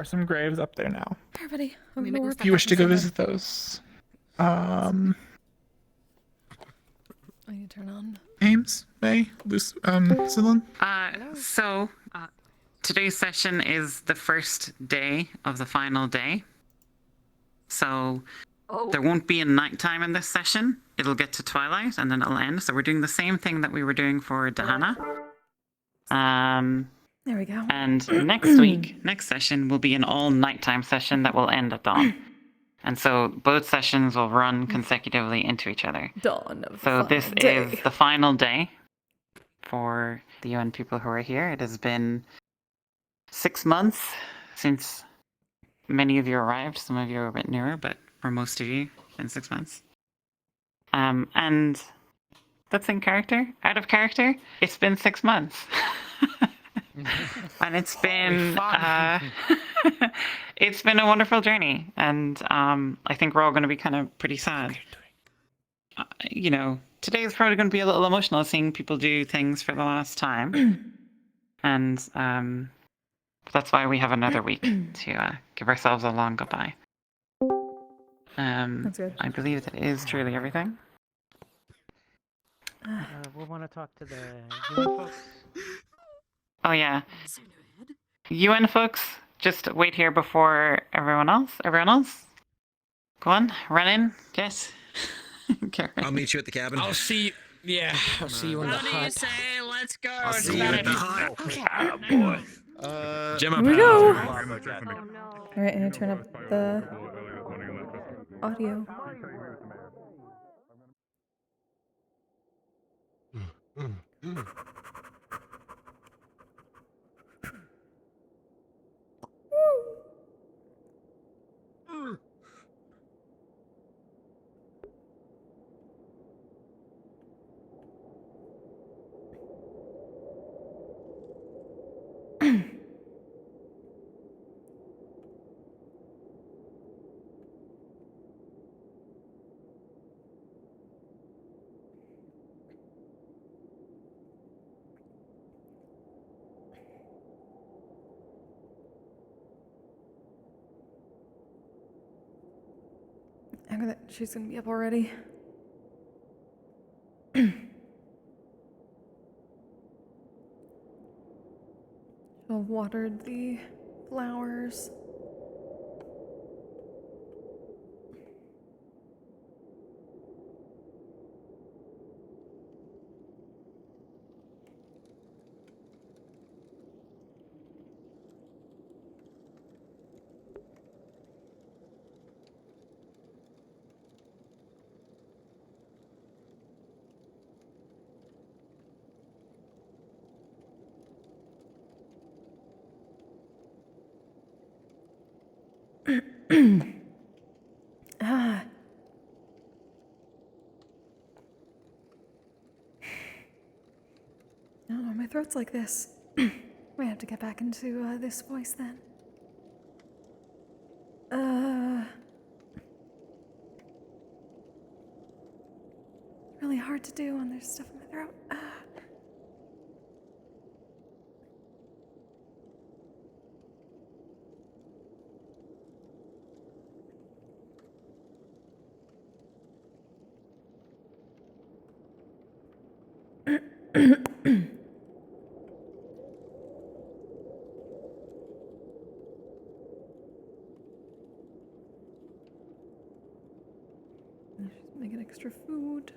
are some graves up there now. Everybody, If you wish to go visit those. I need to turn on. Ames, May, Celine? So, today's session is the first day of the final day. So, there won't be a nighttime in this session. It'll get to twilight and then it'll end. So we're doing the same thing that we were doing for Dahana. There we go. And next week, next session will be an all nighttime session that will end at dawn. And so both sessions will run consecutively into each other. Dawn of So the this final day. is the final day for the UN people who are here. It has been 6 months since many of you arrived. Some of you are a bit newer, but for most of you, it's been 6 months. And that's in character. Out of character, it's been 6 months. And it's been it's been a wonderful journey, and I think we're all going to be kind of pretty sad. Today is probably going to be a little emotional, seeing people do things for the last time, and that's why we have another week to give ourselves a long goodbye. That's good. I believe that is truly everything. We'll want to talk to the UN folks. Oh yeah. UN folks, just wait here before everyone else. Everyone else? Go on, run in, yes. I'll meet you at the cabin. I'll see you. I'll see you in the hut. What do you say? Let's go. I'll see you at the hut. Gemma, Here we go. Oh, no. Alright, I need to turn up the audio. She's gonna be up already. She'll have watered the flowers. Ah. I don't know, my throat's like this. We have to get back into this voice then. Really hard to do when there's stuff in my throat. She's making extra food.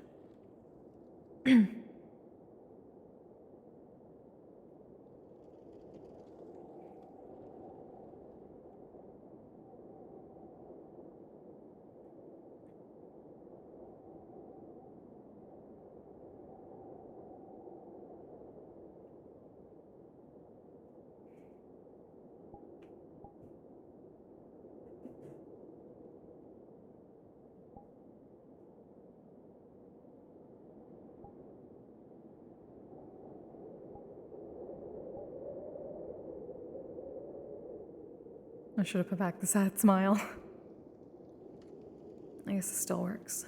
I should have put back the sad smile. I guess it still works.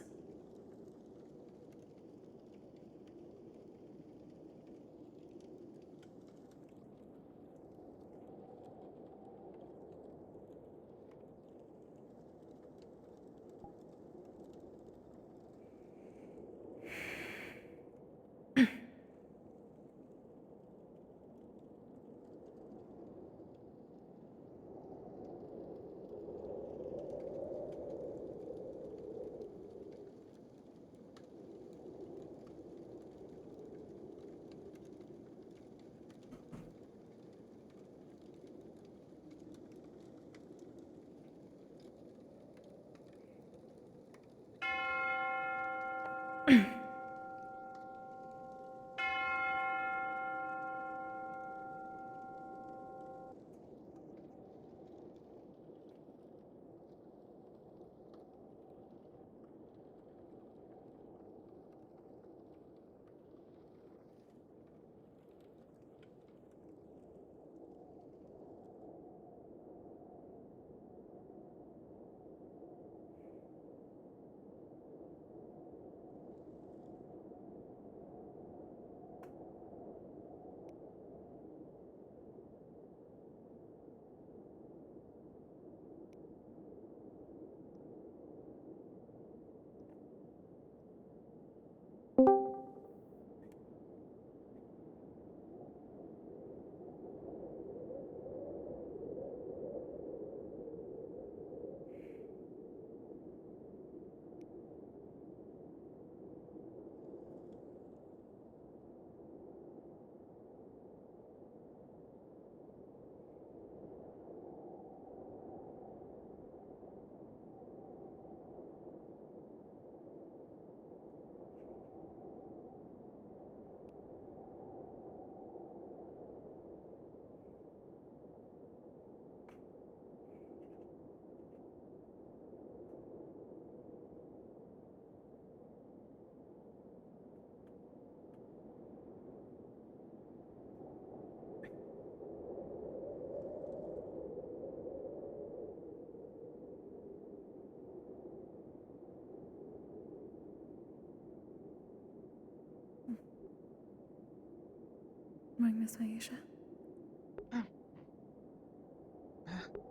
Miss Aisha.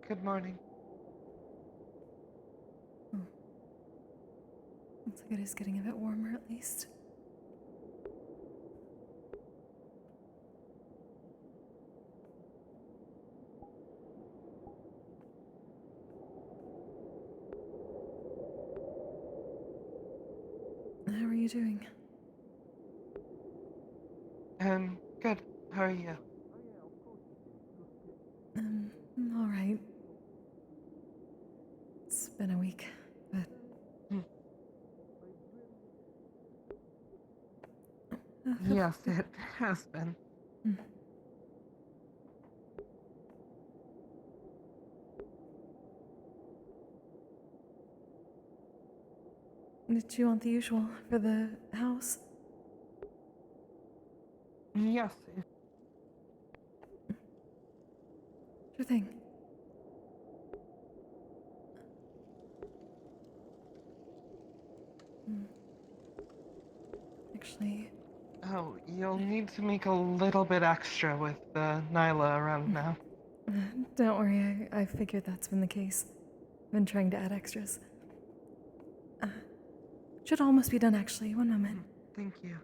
Good morning. Looks like it is getting a bit warmer at least. How are you doing? Good. How are you? I'm all right. It's been a week, but Yes, it has been. Did you want the usual for the house? Yes. Sure thing. Actually, Oh, you'll need to make a little bit extra with Nyla around now. don't worry, I figured that's been the case. I've been trying to add extras. Should almost be done actually, one moment. Thank you.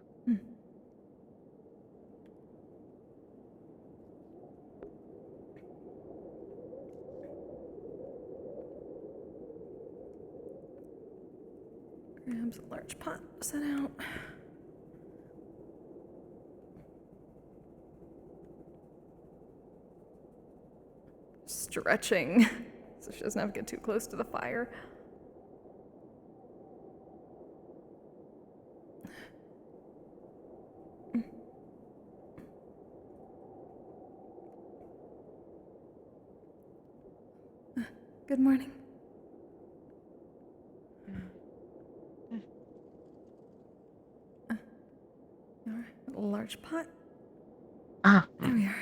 Grabs a large pot, set out. Stretching, so she doesn't have to get too close to the fire. Good morning. A large pot. Ah, There we are.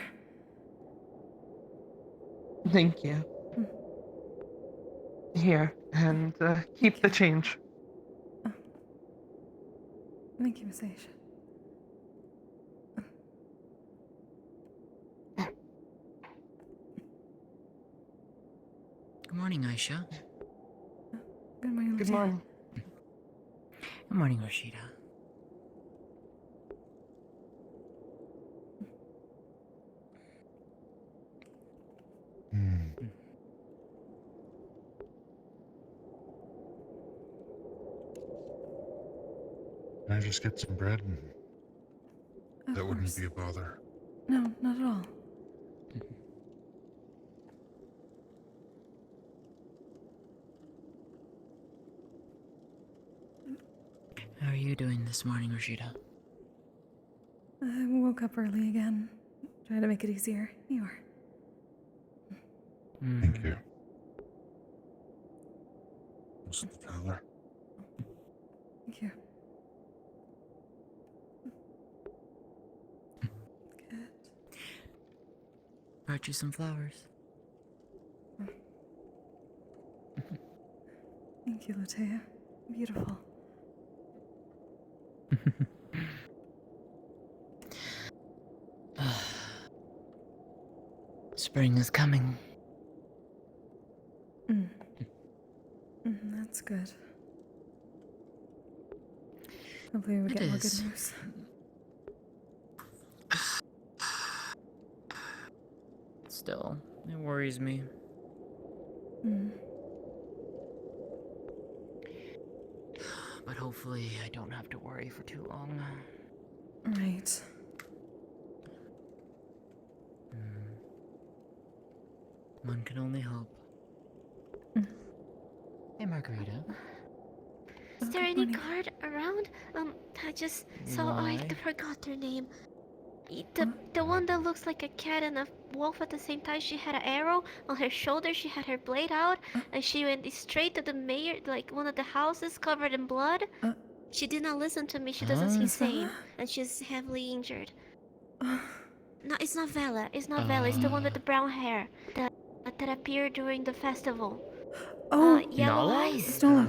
thank you. Here, and keep the change. Thank you, Miss Aisha. Good morning, Aisha. Good morning, Good Lucia. morning. Good morning, Roscida. Can I just get some bread? And Of that wouldn't course. be a bother. No, not at all. How are you doing this morning, Roscida? I woke up early again. Try to make it easier. You are. Thank you. What's the color? Thank you. Good. Brought you some flowers. Thank you, Lutea. Beautiful. Spring is coming. That's good. Hopefully we It get more good is. news. Still, it worries me. But hopefully I don't have to worry for too long. Right. One can only hope. Hey, Margarita. Is there good any morning. guard around? I just saw. I Why? forgot their name. The one that looks like a cat and a wolf at the same time. She had an arrow on her shoulder. She had her blade out, and she went straight to the mayor, like one of the houses covered in blood. She did not listen to me. She doesn't seem sane, and she's heavily injured. No, it's not Vela. It's not Vela. It's the one with the brown hair that appeared during the festival. Oh, Yellow Nala? eyes. Nola.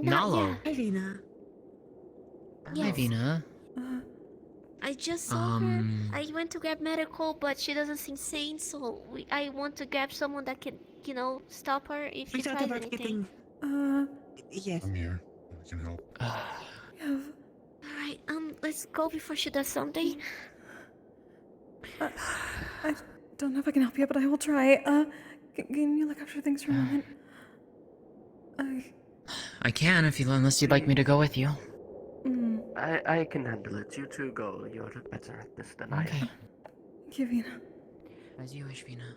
Not Nala. yeah. Hi, Vina. Hi, Yes. Vina. I just saw her. I went to grab medical, but she doesn't seem sane, so I want to grab someone that can, stop her if she We talked tries about anything. getting. Yes. I'm here. I can help. Alright, let's go before she does something. I don't know if I can help you, but I will try. Can you look after things for a moment? I can unless you'd like me to go with you. I can handle it. You two go. You're better at this than I Okay. am. Thank you, Vina. As you wish, Vina.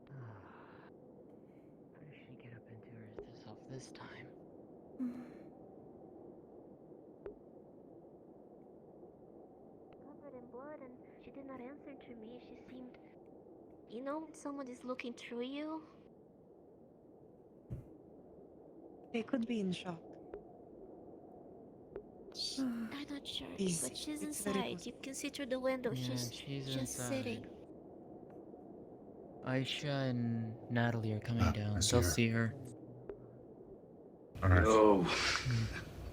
How did she get up into herself this time? Covered in blood, and she did not answer to me. She seemed, someone is looking through you. They could be in shock. I'm not sure, Yes, but she's it's very inside. You can see through the window. Yeah, she's she's just inside. sitting. Aisha and Natalie are coming down. I see They'll her. see her. Alright.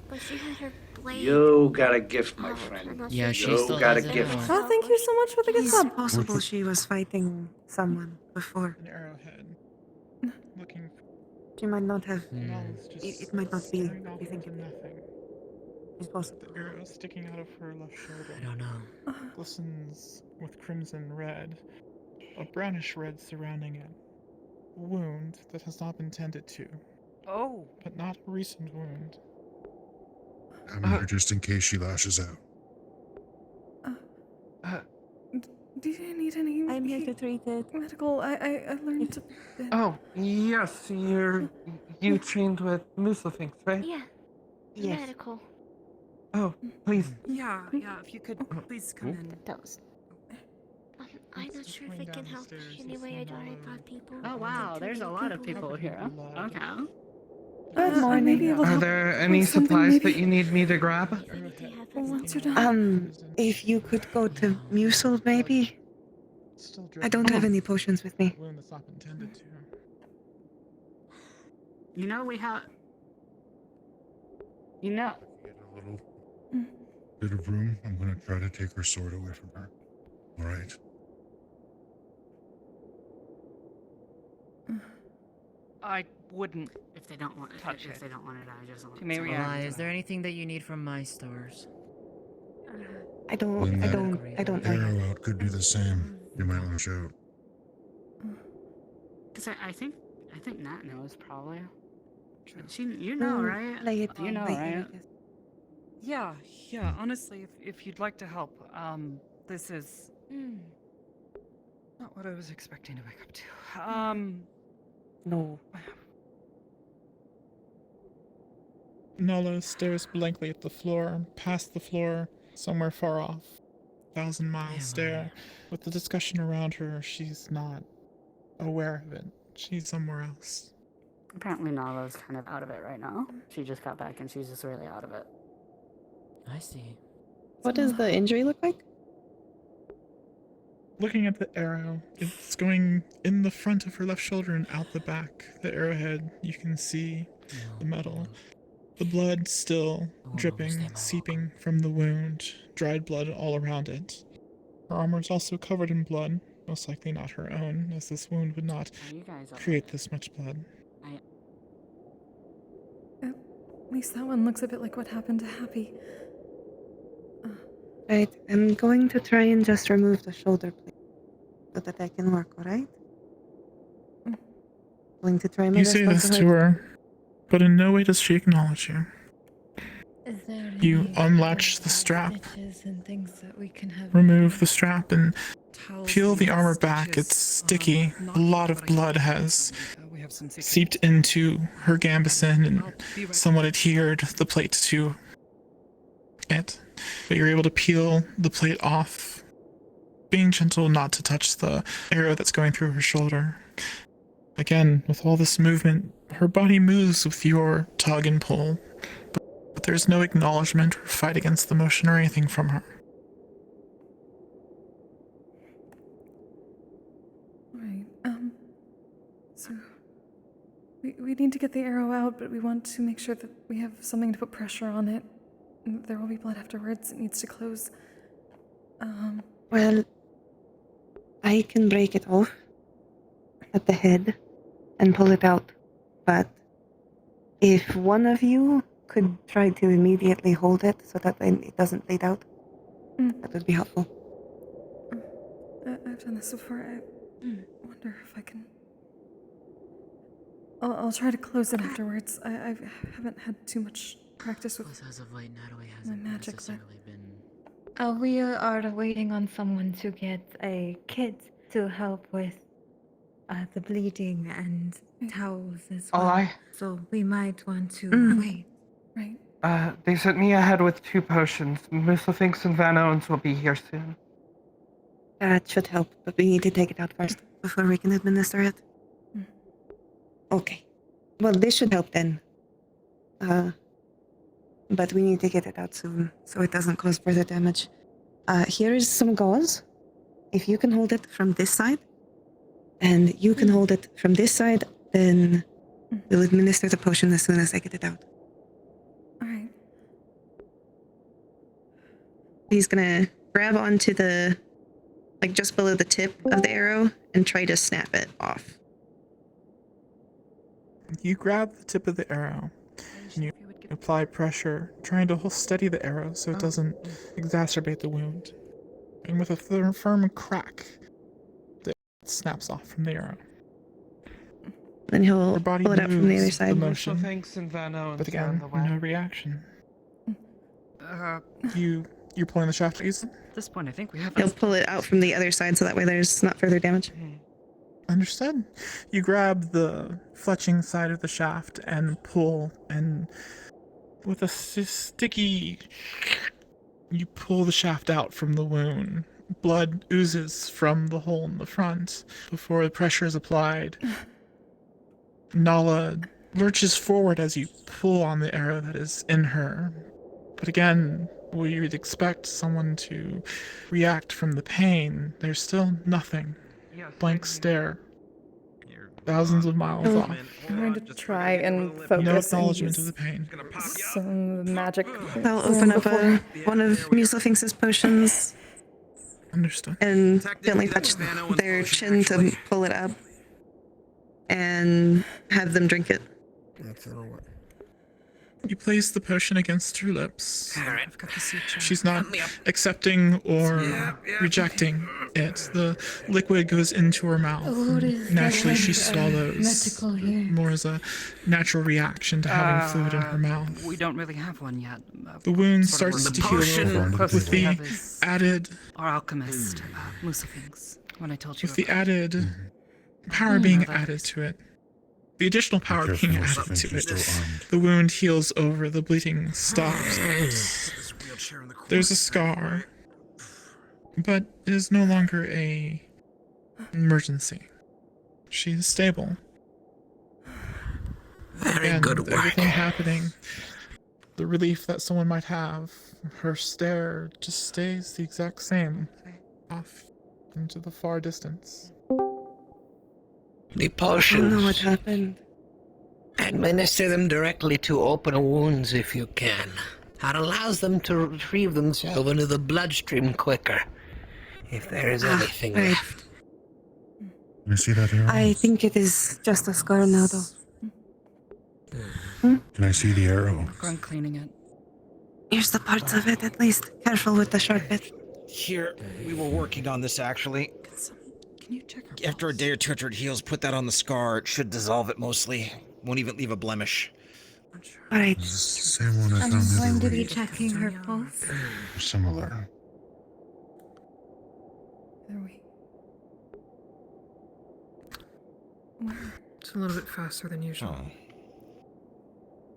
But she had her blade. You got a gift, my out. friend. I'm not Yeah, sure she You still got has a it gift. now. Oh, thank you so much for the gift It's sub. possible she was fighting someone before. An arrowhead. Looking She might not have. Nala's just It might not be staring what off we think into it is. nothing. It's possible. The arrow sticking out of her left shoulder I don't know. glistens with crimson red, a brownish red surrounding it. A wound that has not been tended to, Oh, but not a recent wound. I'm here just in case she lashes out. Do you need any I'm here to treat it. medical? I learned to. Oh, yes, you trained with Musafix, right? Yeah, Yes. medical. Oh, please. Yeah, if you could please come in. That was. I'm not sure if I can help. Anyway, I don't know about people. Oh wow, there's a lot of people here. Okay. Good morning. Maybe able to Are help there with any something, supplies maybe. that you need me to grab? Once you're done. If you could go to Musil, maybe? Still I don't have any potions with me. wound that's not been tended to. You know we have. You know. Get a little bit of room. I'm gonna try to take her sword away from her. Alright. I wouldn't. If they don't want Touch if it. they don't want it, I just want She may to- react. Eli, is there anything that you need from my stores? I don't know. Arrow out could do the same. You might want to shout. Cause I think Nat knows probably. You know, right? Play it You know, by ear, I right? guess. Yeah. Honestly, if you'd like to help, this is not what I was expecting to wake up to. No. Nala stares blankly at the floor, past the floor, somewhere far off. 1,000-mile Am stare. With the discussion around her, she's not aware of it. She's somewhere else. Apparently Nala's kind of out of it right now. She just got back and she's just really out of it. I see. What does the injury look like? Looking at the arrow, it's going in the front of her left shoulder and out the back. The arrowhead, you can see the metal. The blood still dripping, seeping from the wound, dried blood all around it. Her armor is also covered in blood, most likely not her own, as this wound would not Are you guys okay? create this much blood. At least that one looks a bit like what happened to Happy. Right, I'm going to try and just remove the shoulder plate so that I can work, alright? Going to try my You best say not this to to hurt. her, but in no way does she acknowledge you. Is there You any unlatch the strap, stitches and things that we can have remove the strap, and Towels peel the and armor back. stitches, It's sticky. not A lot of what I blood usually has do. We have some secret- seeped into her gambeson and I'll be right somewhat adhered the plate to it. But you're able to peel the plate off, being gentle not to touch the arrow that's going through her shoulder. Again, with all this movement, her body moves with your tug and pull, but there's no acknowledgement or fight against the motion or anything from her. So, we need to get the arrow out, but we want to make sure that we have something to put pressure on it. There will be blood afterwards. It needs to close. Well, I can break it off at the head and pull it out. But if one of you could try to immediately hold it so that it doesn't bleed out, that would be helpful. I've done this before. I wonder if I can... I'll try to close it afterwards. I haven't had too much practice with As of late, Natalie my hasn't magic, but... necessarily been... We are waiting on someone to get a kit to help with the bleeding and towels as well. Oh, So we might want to wait. Right. They sent me ahead with 2 potions. Mucilfinx and Van Owens will be here soon. That should help, but we need to take it out first before we can administer it. Okay. Well, this should help then. But we need to get it out soon so it doesn't cause further damage. Here is some gauze. If you can hold it from this side, and you can hold it from this side, then we'll administer the potion as soon as I get it out. Alright. He's gonna grab onto the, like just below the tip of the arrow and try to snap it off. You grab the tip of the arrow and you apply pressure, trying to steady the arrow so it doesn't exacerbate the wound. And with a firm crack, the arrow snaps off from the arrow. Then he'll Your body pull it out from the other moves side. motion, Mucilfinx and Van Owens but are on again, the way. no reaction. You're pulling the shaft, Ethan? At this point, I think we have... He'll pull it out from the other side so that way there's not further damage. Understood. You grab the fletching side of the shaft and pull, and with a sticky, you pull the shaft out from the wound. Blood oozes from the hole in the front before the pressure is applied. Nala lurches forward as you pull on the arrow that is in her. But again, where you'd expect someone to react from the pain, there's still nothing. Blank stare. Thousands of miles off. I'm going to try and focus. No and acknowledgement use of the pain. some magic. I'll open up one of Mucilfinx's potions Understood. and gently touch their chin to pull it up and have them drink it. You place the potion against her lips. I've got the suture. She's not accepting or rejecting it. The liquid goes into her mouth. What is Naturally, that she kind of, swallows medical here? more as a natural reaction to having fluid in her mouth. We don't really have one yet. The wound Sort of starts the to heal potion. over closest with we the have is added our alchemist, Mucilfinx, when I told you with the about added power being that added to it. The additional power Careful, being Mucilfinx, added to you're it. still armed. The wound heals over, the bleeding stops. There's a scar, but it is no longer a emergency. She is stable. Very good work. Everything happening, the relief that someone might have, her stare just stays the exact same, off into the far distance. The I don't potions. know what happened. Administer them directly to open wounds if you can. That allows them to retrieve themselves into the bloodstream quicker. If there is anything right. left. Can you see that arrow? I think it is just a scar now, though. Can I see the arrow? I'm cleaning it. Here's the parts of it, at least. Careful with the sharp bit. Here, we were working on this actually. Can you check her After a day or two after it heals, put that on the scar. It should dissolve it mostly. Won't even leave a blemish. Alright. Is this the same one I I'm found the going other to be week? checking her pulse. Or similar. There we. It's a little bit faster than usual.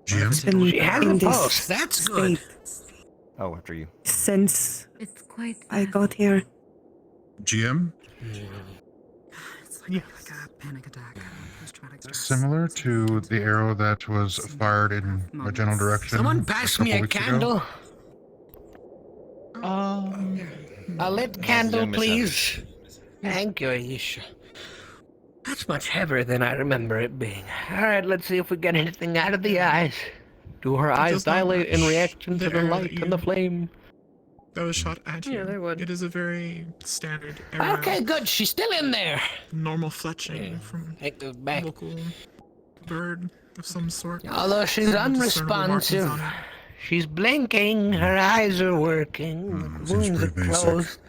GM? Been She has in a this pulse. That's good. state Oh, after you. since It's quite I fast. got here. GM? It's like a panic attack. Post-traumatic stress. Similar to the arrow that was fired in my general direction. Someone pass me a couple weeks ago? candle. A lit Young candle, Miss please. Thank you, Aisha. That's much heavier than I remember it being. Alright, let's see if we get anything out of the eyes. Do her eyes does not dilate in match reaction the to the arrow light that and the you- flame? That was shot at you. Yeah, they would. It is a very standard arrow. Okay, good. She's still in there. Normal fletching from Take this back. local bird of some sort. Although she's No discernible markings unresponsive, on it. she's blinking, her eyes are working, the seems wounds are pretty basic. closed.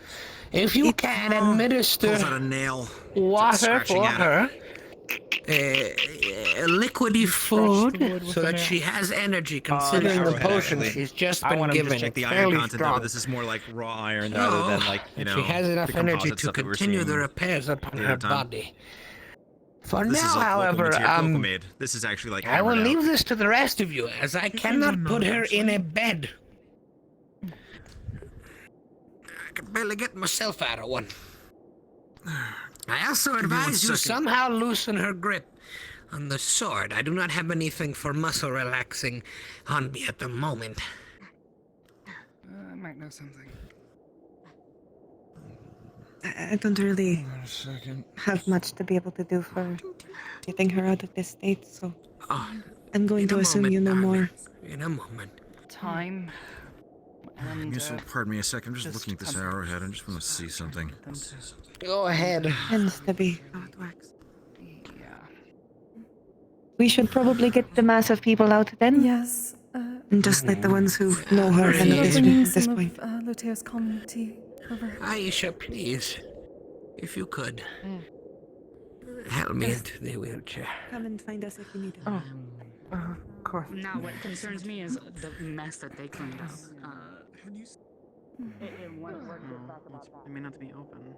If you can administer Pulls out a nail. water scratching for at her, liquidy food, with so the that nail. she has energy, considering the Arrowhead, potion actually. she's just I been want him to given. just check It's the iron fairly content of strong. it. This is more like raw iron No, rather than like, you and know, she has enough the energy composite to stuff that we're continue the seeing repairs upon the her other time. body. For This now, is like however, local made. This is actually like I will hammered out. leave this to the rest of you, as I cannot put her in a bed. I can barely get myself out of one. I also Give me 1 advise you second. somehow loosen her grip on the sword. I do not have anything for muscle relaxing on me at the moment. I might know something. I don't really Wait a second. have much to be able to do for getting her out of this state, so Oh, I'm going in to a assume moment, you know darling. more. In a moment. Time. And Yes, pardon me a second. I'm just looking at this arrowhead. I just want to see something. Go ahead. Tends to be. How it works. yeah. We should probably get the mass of people out then. Yes. And just let the ones who know her Yes. handle We're this bringing at this some point. of Luteo's calm tea over. Aisha, please. If you could. Help me into the wheelchair. Come and find us if you need it. Oh. Of course. Now, what concerns me is the mess that they cleaned up. I mean, not to be open.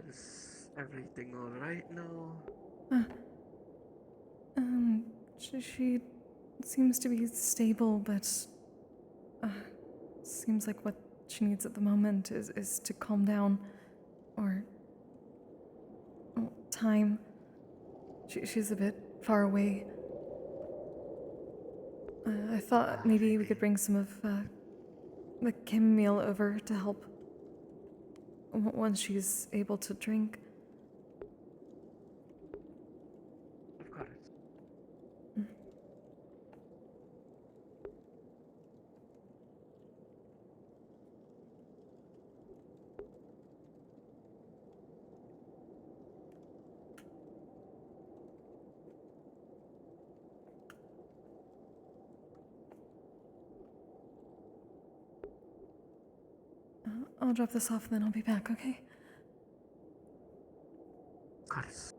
Is everything alright now? She seems to be stable, but seems like what she needs at the moment is to calm down, or time. She's a bit far away. I thought maybe we could bring some of the Kim meal over to help once she's able to drink. Of course. I'll drop this off and then I'll be back, okay? Of course.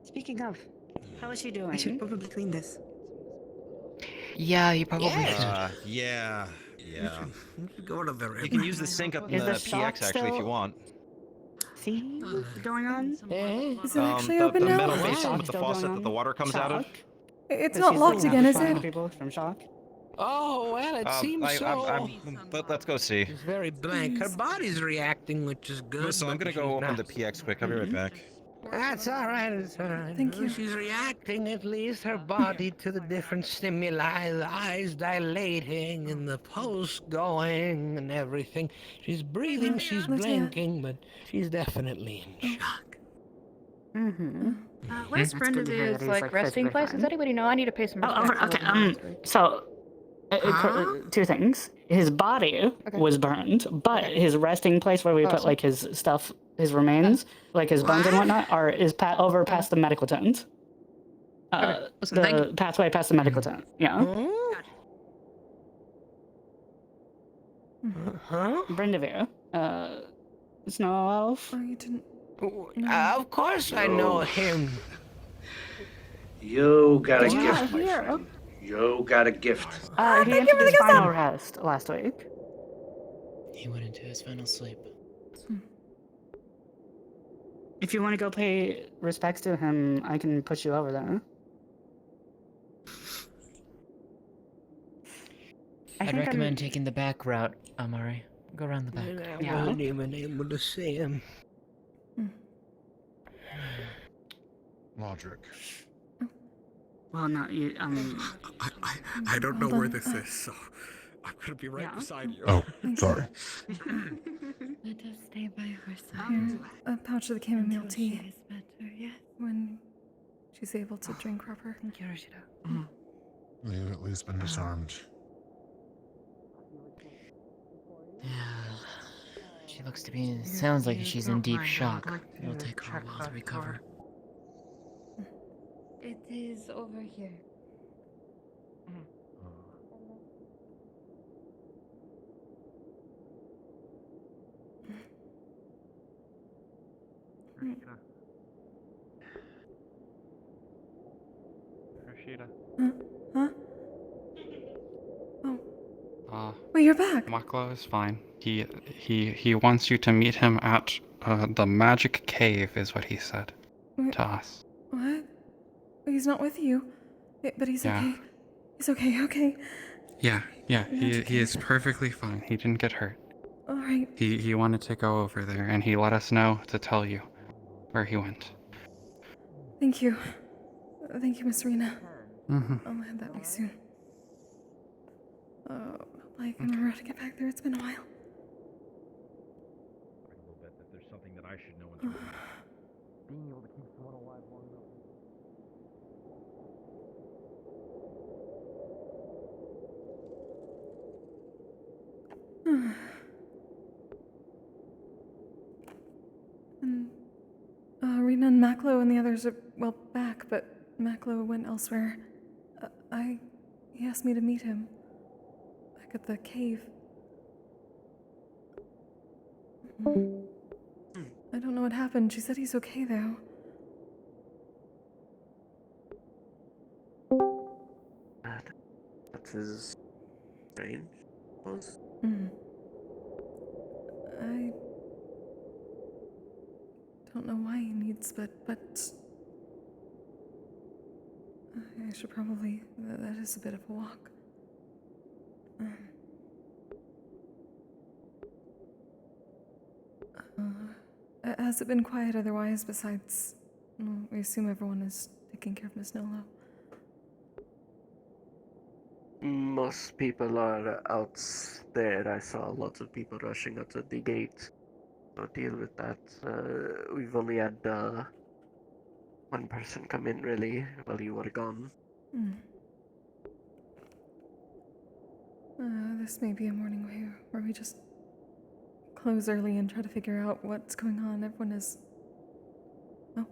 Speaking of, how is she doing? I should probably clean this. Yeah, you probably Yeah. should. Yeah. Go to the You can use the sink up in Is the the shop PX actually if you still- want. See what's going on? Is it actually the, open the now? metal Is the basin shock with the still faucet going that the on? water comes out of. Shock? It's But not she's locked still again, is having it? people from shock. Oh, well, it seems so. Let's go see. She's very blank. Her body's reacting, which is good. So I'm but gonna go she's open not. the PX quick. I'll be right back. That's all right. It's all right. Thank you. She's reacting, at least, her body to the different stimuli, the eyes dilating and the pulse going and everything. She's breathing, she's Lucia. blinking, but she's definitely in shock. Mm-hmm. That's Where's good Brenda's to hear that he's, like like, resting physically place? Does fine. anybody know? I need to pay some Oh, respect. okay. So Two things. His body was burned, but his resting place where we put like his stuff, his remains, like his bones and whatnot, is over past the medical tent. The pathway past the medical tent. Yeah. Huh? Brindavere. Snow Elf. Oh, you didn't. Of course I know him. You got a Did you gift, not my hear? friend. You got a gift. He entered his final rest last week. He went into his final sleep. If you want to go pay respects to him, I can push you over there. I'd recommend taking the back route, Amari. Go around the back. I wasn't even able to see him. Logic. Well, no, you, I don't know where this is, so I'm gonna be right beside you. Oh, sorry. Let us stay by her side. Here, a pouch of the chamomile Until tea. she is better, yes. When she's able to drink proper. Thank you, Roscida. They've at least been disarmed. Yeah. She looks to be. Sounds like she's in deep shock. It'll take her a while to recover. It is over here. Roscida. Huh? Oh. Wait, you're back. Maklo is fine. He wants you to meet him at the magic cave, is what he said to us. What? He's not with you. But he's Yeah. okay. He's okay, okay. Yeah. He is perfectly fine. He didn't get hurt. Alright. He wanted to go over there, and he let us know to tell you where he went. Thank you. Thank you, Miss Rena. Mm-hmm. I'll head that way soon. I can remember how to get back there. It's been a while. I will bet that there's something that I should know in terms of being able to keep someone alive long enough. And Rena and Maklo and the others are, well, back, but Maklo went elsewhere. He asked me to meet him. Back at the cave. I don't know what happened. She said he's okay, though. That is strange, I suppose. I don't know why he needs, but I should probably. That is a bit of a walk. Has it been quiet otherwise? Besides, we assume everyone is taking care of Miss Nolo. Most people are out there. I saw lots of people rushing out to the gate. So deal with that. We've only had one person come in really while you were gone. This may be a morning where we just close early and try to figure out what's going on. Everyone is. Oh.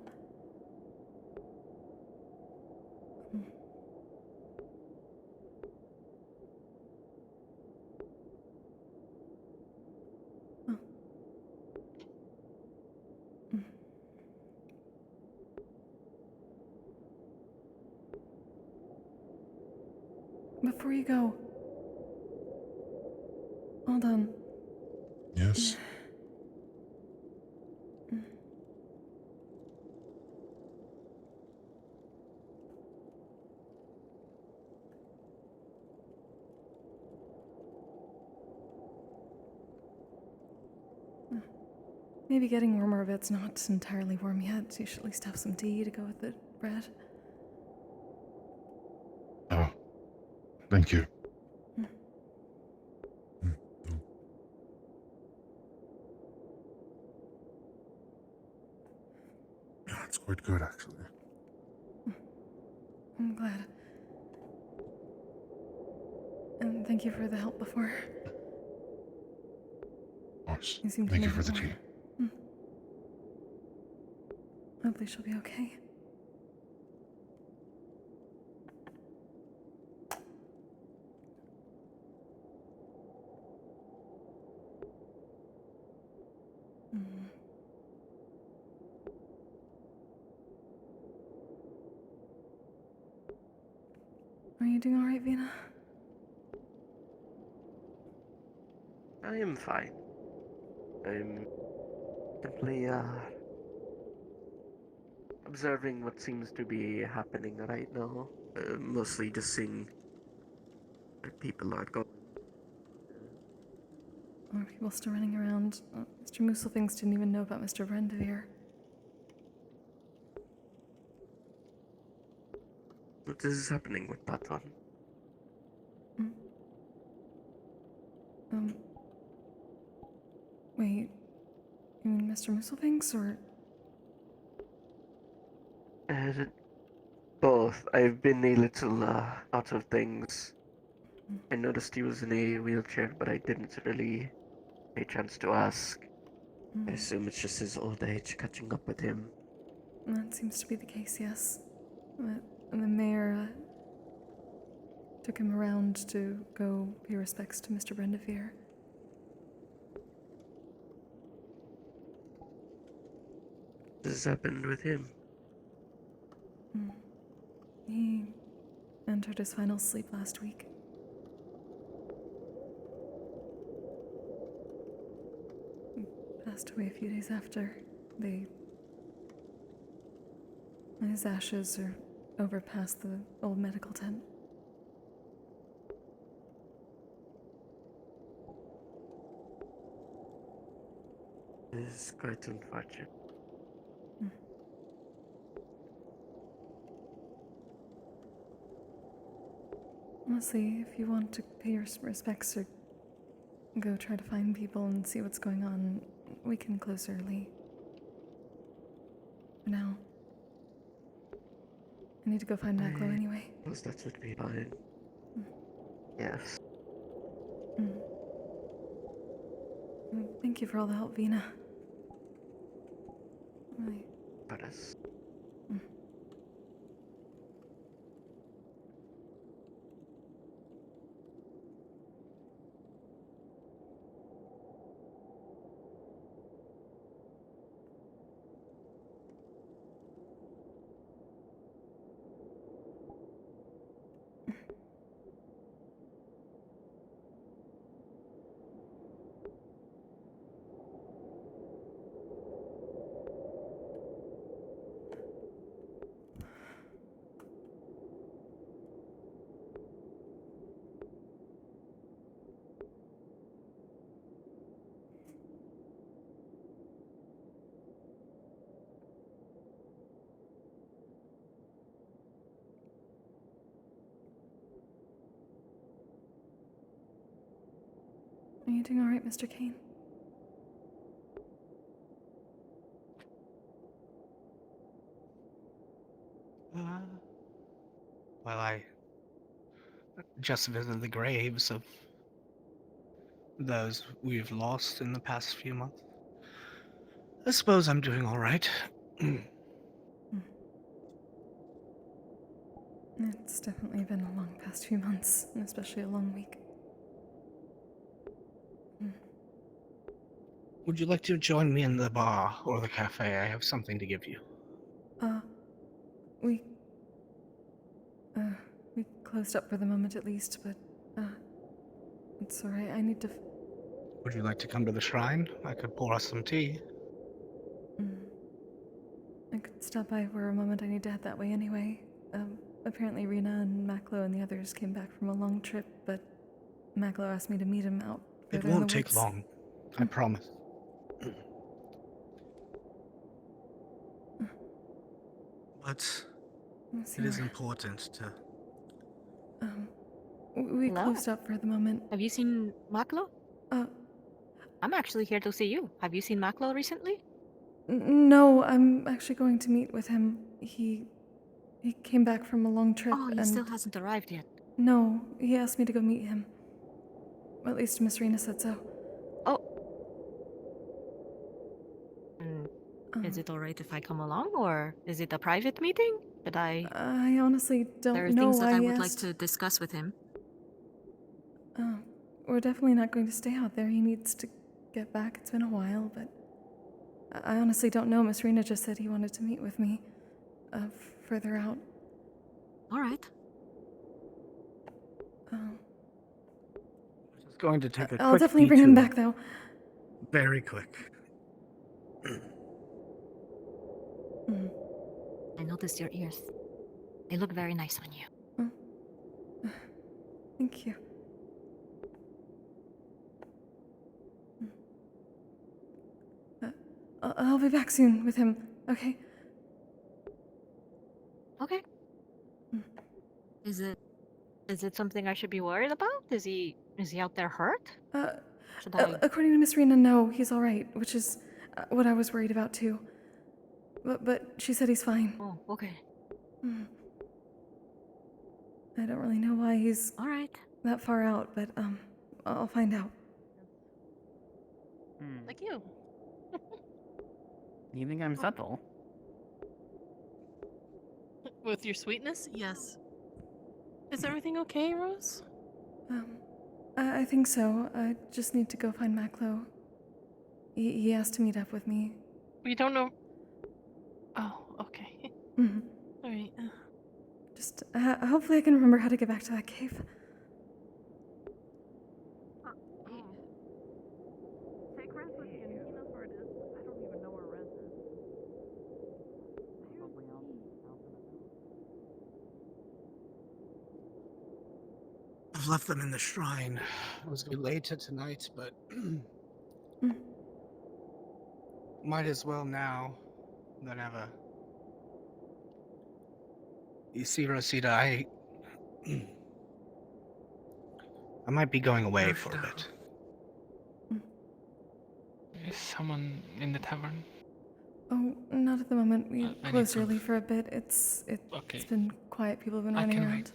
Before you go, hold on. Yes? Maybe getting warmer if it's not entirely warm yet. You should at least have some tea to go with the bread. Oh, thank you. Yeah, it's quite good, actually. I'm glad. And and thank you for the help before. Of course. You seem to Thank you know for it the more. tea. Hopefully she'll be okay. Are you doing alright, Vina? I am fine. I'm simply observing what seems to be happening right now. Mostly just seeing where people are going. More people still running around. Mr. Musselfings didn't even know about Mr. Brendevere. What is happening with that one? Wait. You mean Mr. Musselfings, or...? Both. I've been a little out of things. I noticed he was in a wheelchair, but I didn't really get a chance to ask. I assume it's just his old age catching up with him. That seems to be the case, yes. But the mayor took him around to go pay respects to Mr. Brendevere. What has happened with him? He entered his final sleep last week. He passed away a few days after. His ashes are over past the old medical tent. It is quite unfortunate. Honestly, if you want to pay your respects or go try to find people and see what's going on, we can close early. For now. I need to go find Maclo anyway. Suppose that would be fine. Yes. Thank you for all the help, Vina. Really. But us. Are you doing alright, Mr. Kane? Well, I just visited the graves of those we've lost in the past few months. I suppose I'm doing all right. It's definitely been a long past few months, and especially a long week. Would you like to join me in the bar or the cafe? I have something to give you. We closed up for the moment at least, but, it's alright, I need to... Would you like to come to the shrine? I could pour us some tea. I could stop by for a moment, I need to head that way anyway. Apparently Rena and Maclo and the others came back from a long trip, but Maclo asked me to meet him out further in the It won't take woods. long, I promise. But it is important to... We closed up for the moment. Have you seen Maclo? I'm actually here to see you. Have you seen Maclo recently? No, I'm actually going to meet with him. He came back from a long trip Oh, he and... still hasn't arrived yet. No, he asked me to go meet him. At least Miss Rena said so. Oh. Is it alright if I come along, or is it a private meeting? Should I? I honestly don't There are know things that why I he would like asked. to discuss with him. We're definitely not going to stay out there. He needs to get back. It's been a while, but I honestly don't know. Miss Rena just said he wanted to meet with me, further out. All right. Just going to take a I'll quick definitely bring him detour. back, though. Very quick. I noticed your ears. They look very nice on you. Thank you. I'll be back soon with him, okay? Okay. Is it something I should be worried about? Is he out there hurt? Should I? According to Miss Rena, no, he's all right, which is what I was worried about too. But she said he's fine. Oh, okay. I don't really know why he's all right that far out, but I'll find out. Like you. You think I'm subtle? With your sweetness? Yes. Is everything okay, Rose? I think so. I just need to go find Maclo. He asked to meet up with me. We don't know. Oh, okay. Mm-hmm. All right. Just hopefully I can remember how to get back to that cave. Take Rez with you. He knows where it is. I don't even know where Rez is. I've left them in the shrine. It was later tonight, but might as well now than ever. You see, Roscida, I might be going away for a bit. Is someone in the tavern? Oh, not at the moment. We I closed need to- early for a bit. It's been quiet. People have been I running can around.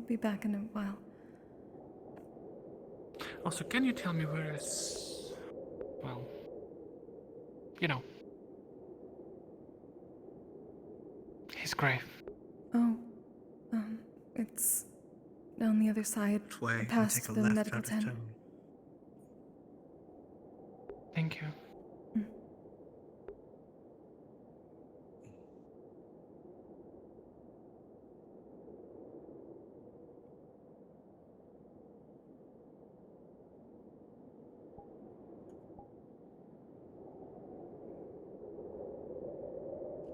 Be back in a while. Also, can you tell me where is, well, you know, his grave? Oh, it's down the other side, Way and past take a the left medical out of tent. town. Thank you.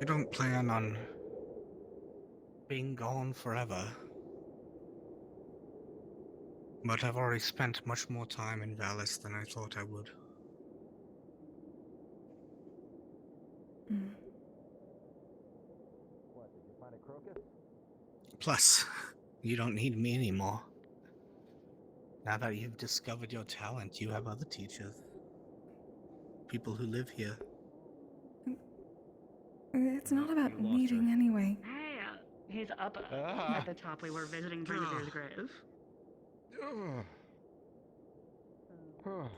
I don't plan on being gone forever. But I've already spent much more time in Valis than I thought I would. What, did you find a crocus? Plus, you don't need me anymore. Now that you've discovered your talent, you have other teachers. People who live here. It's not about needing anyway. Hey, he's up at the top. We were visiting Brigadier's grave.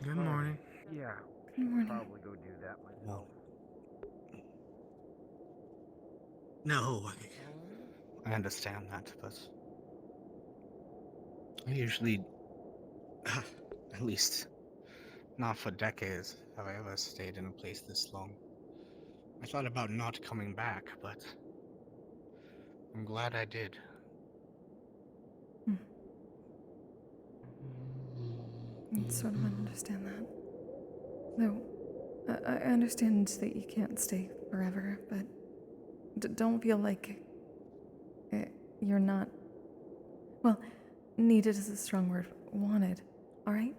Good morning. Yeah. Good morning. Probably go do that myself. No, I understand that, but I usually, at least not for decades, have I ever stayed in a place this long. I thought about not coming back, but I'm glad I did. I sort of understand that. Though, I understand that you can't stay forever, but don't feel like you're not... Well, needed is a strong word. Wanted, alright?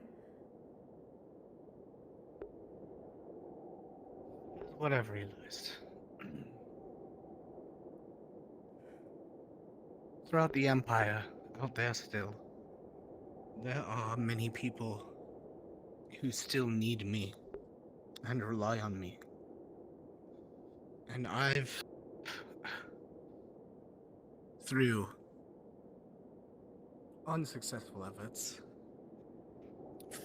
Whatever you list. Throughout the Empire, out there still, there are many people who still need me and rely on me. And I've, through unsuccessful efforts.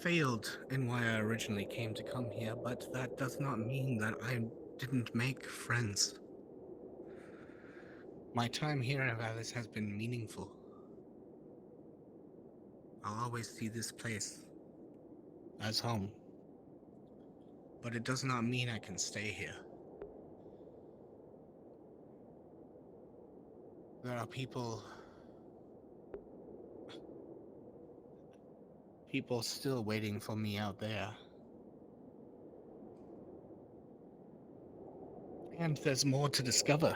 Failed in why I originally came to come here, but that does not mean that I didn't make friends. My time here in Vallis has been meaningful. I'll always see this place as home. But it does not mean I can stay here. There are people still waiting for me out there. And there's more to discover.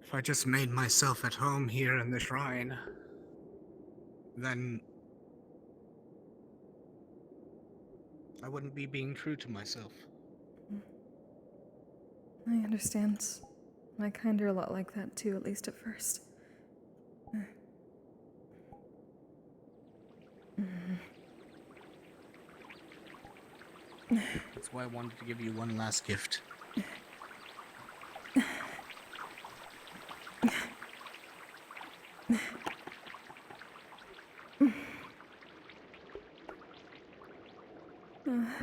If I just made myself at home here in the shrine, then I wouldn't be being true to myself. I understand. My kind are a lot like that too, at least at first. That's why I wanted to give you one last gift.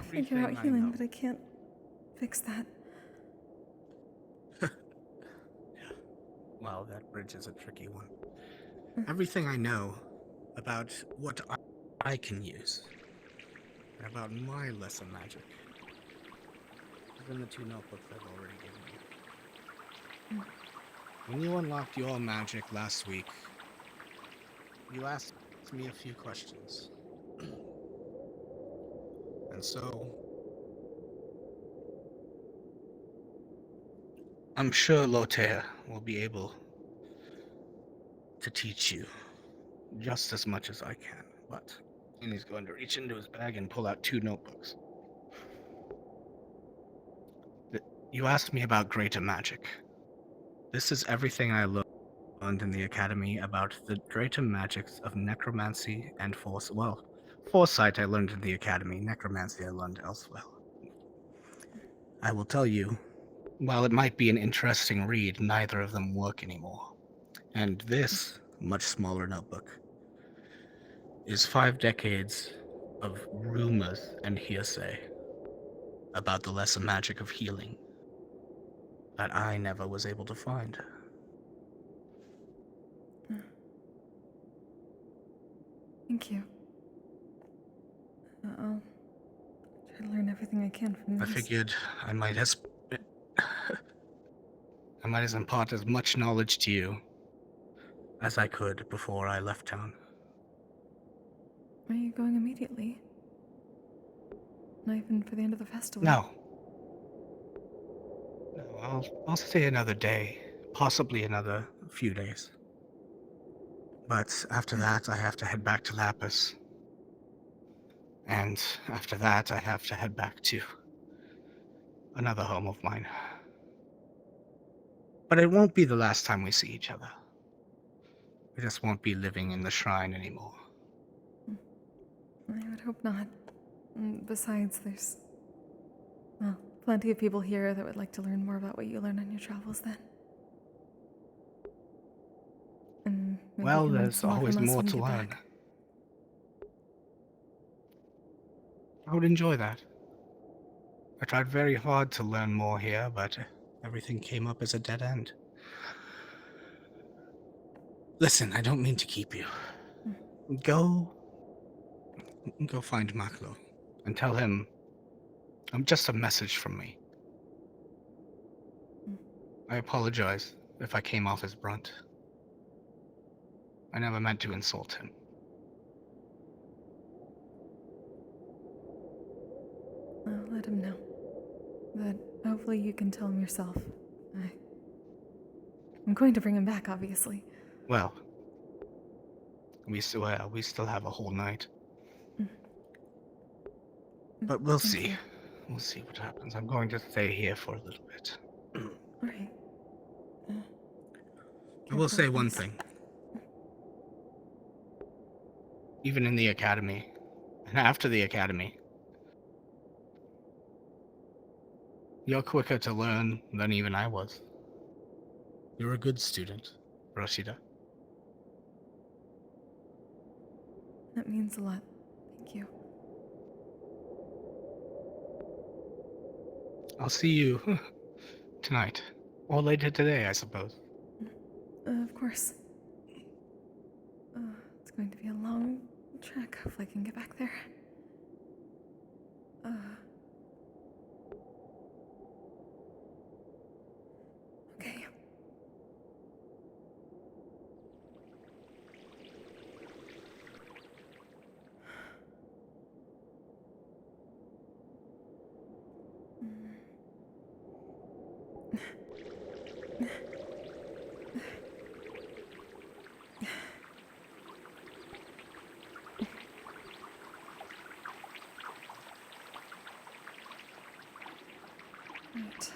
Figure out healing, but I can't fix that. Well, that bridge is a tricky one. Everything I know about what I can use, and about my lesson magic, is in the 2 notebooks I've already given you. When you unlocked your magic last week, you asked me a few questions. And so, I'm sure Lothar will be able to teach you just as much as I can, but... And he's going to reach into his bag and pull out 2 notebooks. You asked me about greater magic. This is everything I learned in the academy about the greater magics of necromancy and foresight I learned in the academy, necromancy I learned elsewhere. I will tell you, while it might be an interesting read, neither of them work anymore. And this, much smaller notebook, is 5 decades of rumors and hearsay about the lesser magic of healing that I never was able to find. Thank you. I'll try to learn everything I can from I this. figured I might as impart as much knowledge to you as I could before I left town. Are you going immediately? Not even for the end of the festival? No, I'll stay another day, possibly another few days. But after that, I have to head back to Lapis. And after that, I have to head back to another home of mine. But it won't be the last time we see each other. I just won't be living in the shrine anymore. I would hope not. Besides, there's... well, plenty of people here that would like to learn more about what you learned on your travels then. And maybe Well, you can learn there's some always from us more when you to get learn. back. I would enjoy that. I tried very hard to learn more here, but everything came up as a dead end. Listen, I don't mean to keep you. Go find Maklo and tell him I'm just a message from me. I apologize if I came off as blunt. I never meant to insult him. I'll let him know. But hopefully you can tell him yourself. I'm going to bring him back, obviously. Well, we still have a whole night. But we'll see. We'll see what happens. I'm going to stay here for a little bit. Alright. I will say one thing. Even in the academy, and after the academy, you're quicker to learn than even I was. You're a good student, Roscida. That means a lot. Thank you. I'll see you tonight. Or later today, I suppose. Of course. It's going to be a long trek. Hopefully I can get back there. Okay. Right.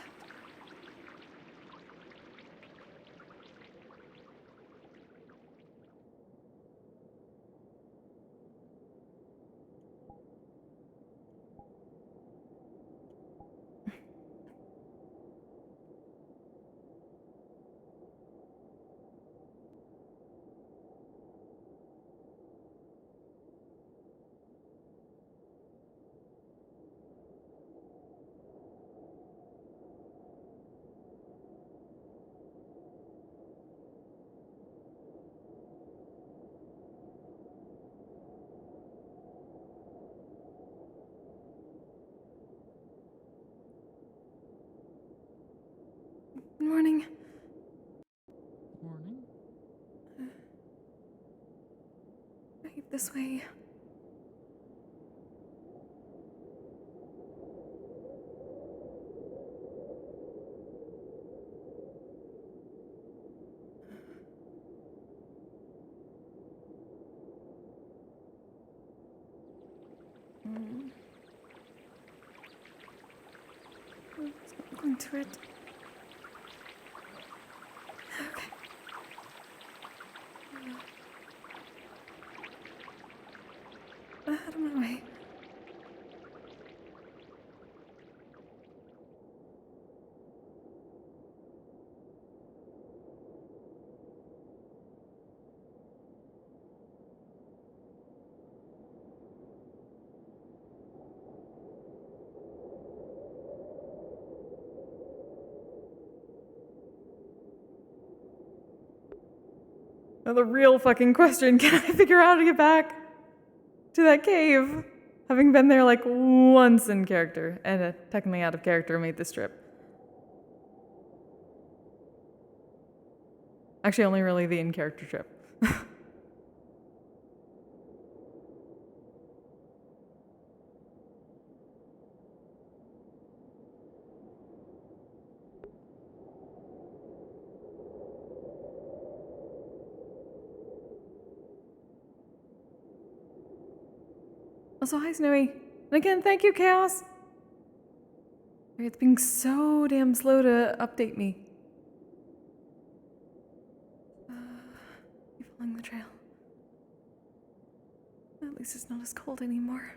Good morning. Morning. Right this way. Going to it. Okay. Out of my way. Now the real fucking question, can I figure out how to get back to that cave? Having been there like once in character, and technically out of character made this trip. Actually, only really the in-character trip. Also, hi, Snowy. And again, thank you, Chaos. It's being so damn slow to update me. Keep following the trail. At least it's not as cold anymore.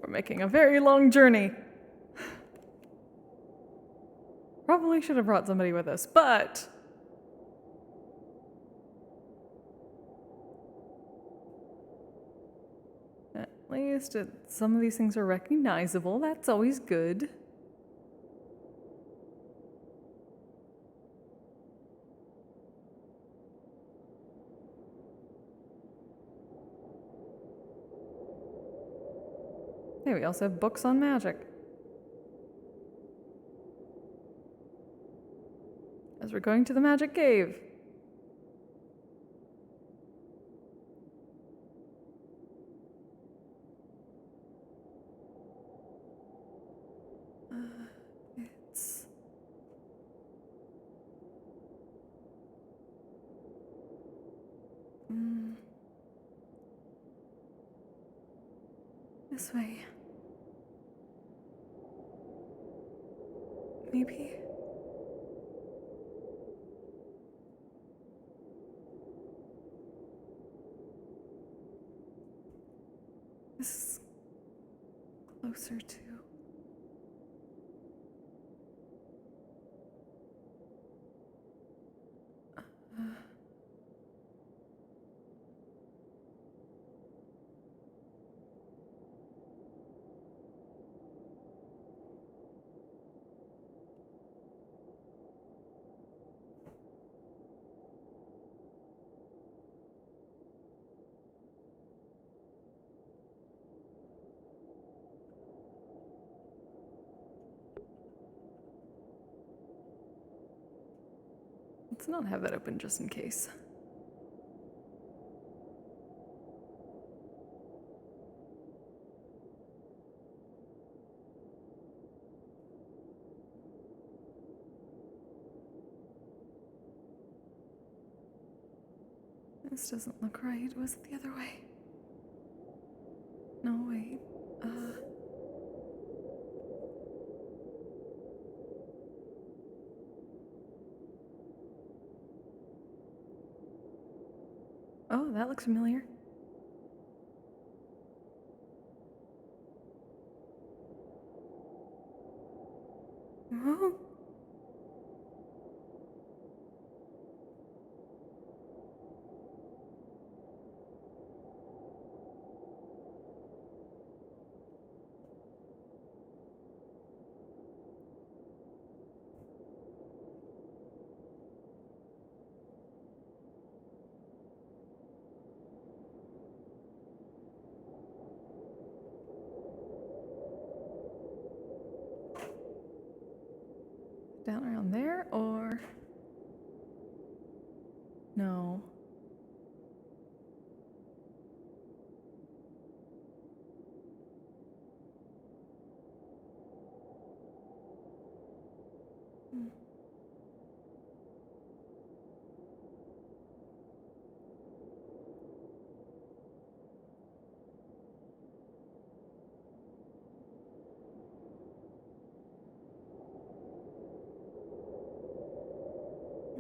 We're making a very long journey. Probably should have brought somebody with us, but at least some of these things are recognizable. That's always good. Hey, we also have books on magic. As we're going to the magic cave. It's... This way. Maybe. This is closer to... Let's not have that open just in case. This doesn't look right. Was it the other way? No, wait. Oh, that looks familiar. Oh. Down around there, or... No.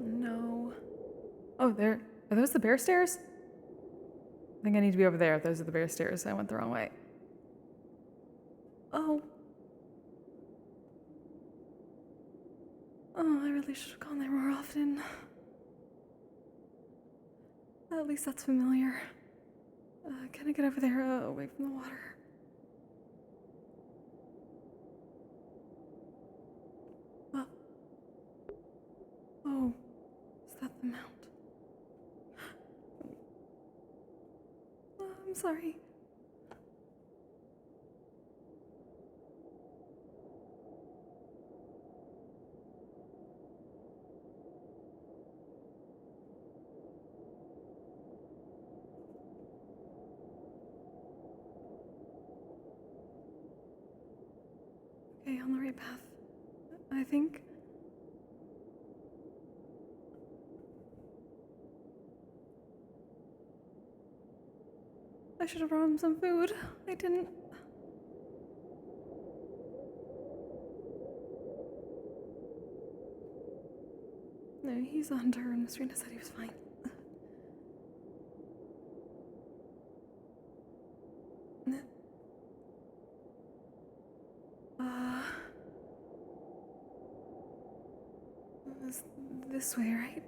No. Oh, there. Are those the bear stairs? I think I need to be over there. Those are the bear stairs. I went the wrong way. Oh. Oh, I really should have gone there more often. At least that's familiar. Can I get over there, away from the water? Oh, is that the mount? Oh, I'm sorry. Okay, on the right path, I think. I should have brought him some food. I didn't. No, he's a hunter, and Miss Rena said he was fine. This way, right?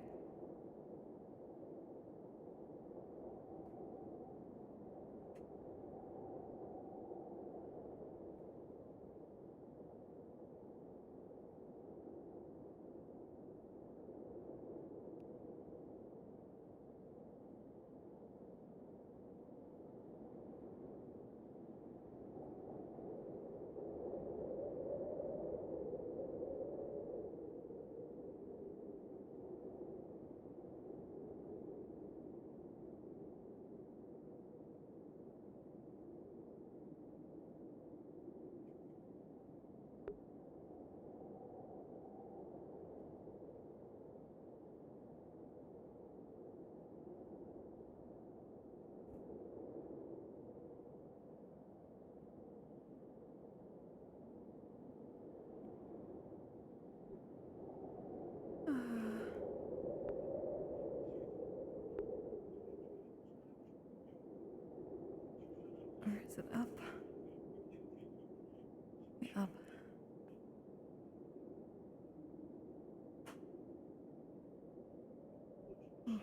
Or is it up? Up. Oh.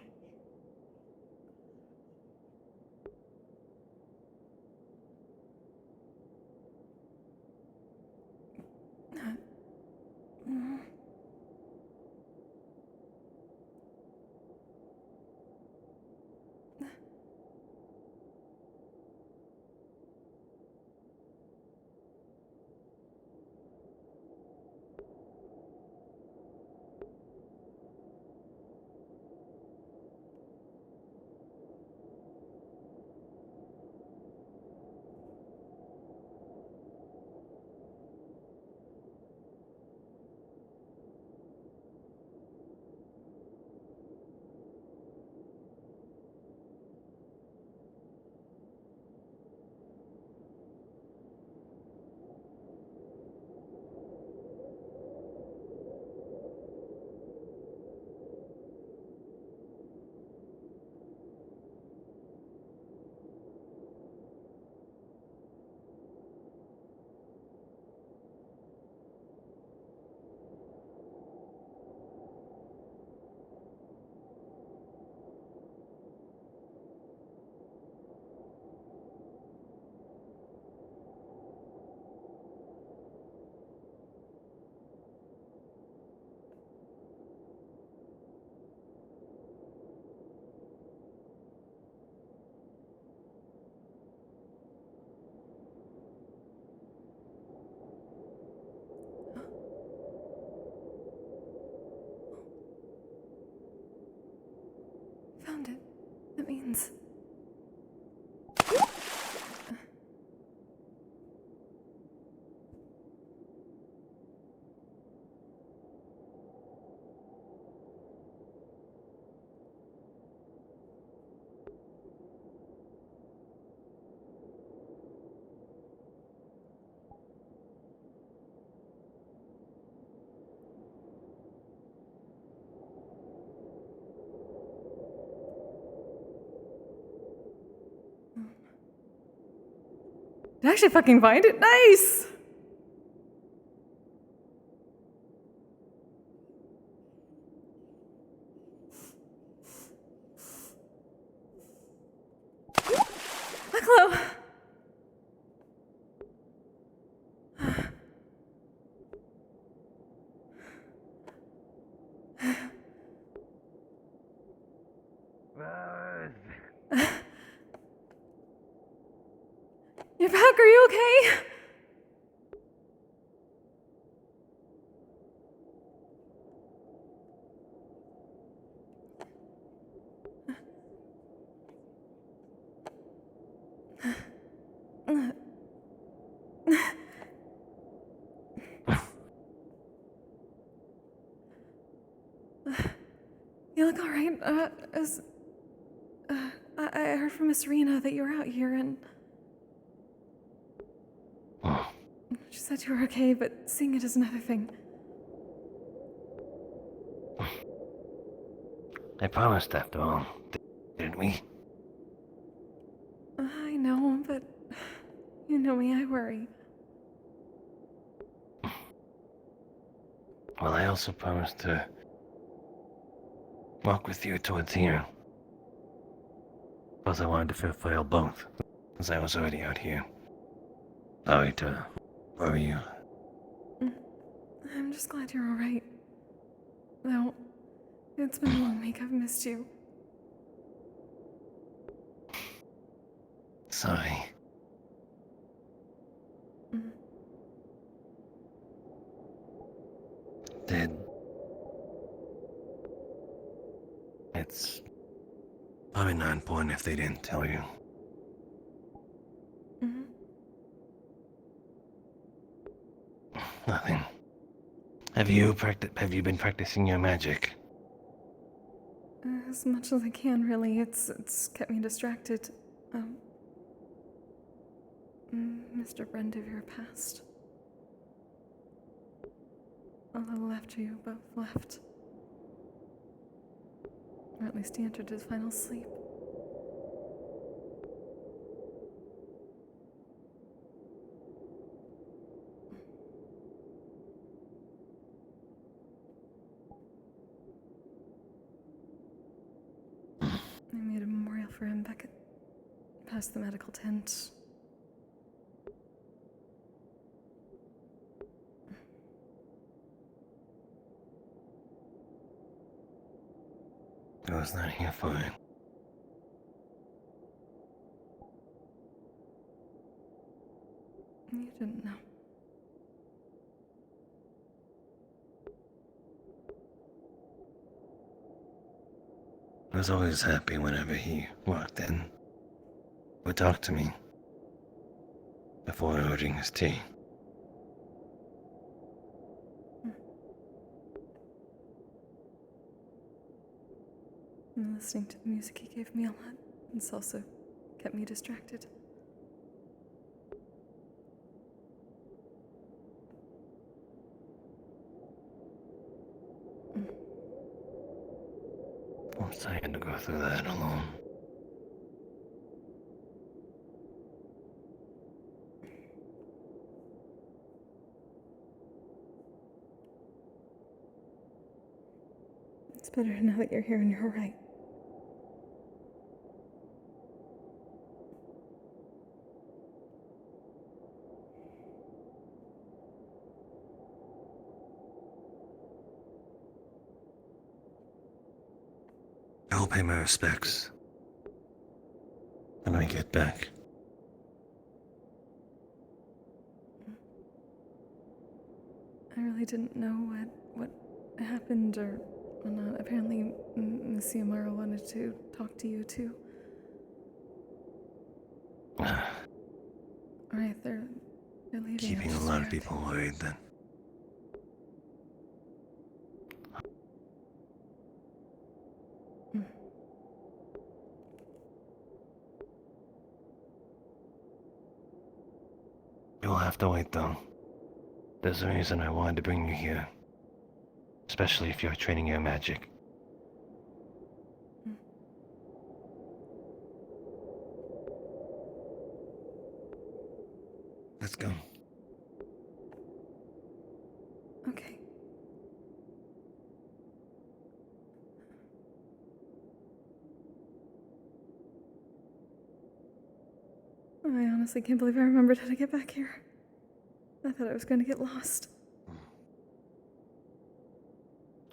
Found it. That means... Did I actually fucking find it? Nice! Hello. You're back, are you okay? You look alright. I heard from Miss Rena that you were out here and... She said you were okay, but seeing it is another thing. I promised after all, didn't we? I know, but you know me, I worry. Well, I also promised to walk with you towards here. Plus, I wanted to fulfill both, since I was already out here. Sorry to worry you. I'm just glad you're alright. Though, it's been a long week, I've missed you. Sorry. It's probably not important if they didn't tell you. Nothing. Have you been practicing your magic? As much as I can, really. It's kept me distracted. Mr. Brendevere passed. A little after you both left. Or at least he entered his final sleep. for him back at past the medical tent. I was not here for it. You didn't know. I was always happy whenever he walked in. Would talk to me before ordering his tea. And listening to the music he gave me a lot. It's also kept me distracted. I'm sorry to go through that alone. It's better now that you're here and you're right. I'll pay my respects when I get back. I really didn't know what happened or not. Apparently, Miss Yamara wanted to talk to you too. Alright, they're leaving. Keeping a lot of people worried then. You'll have to wait though. There's a reason I wanted to bring you here. Especially if you're training your magic. Let's go. Okay. I honestly can't believe I remembered how to get back here. I thought I was going to get lost.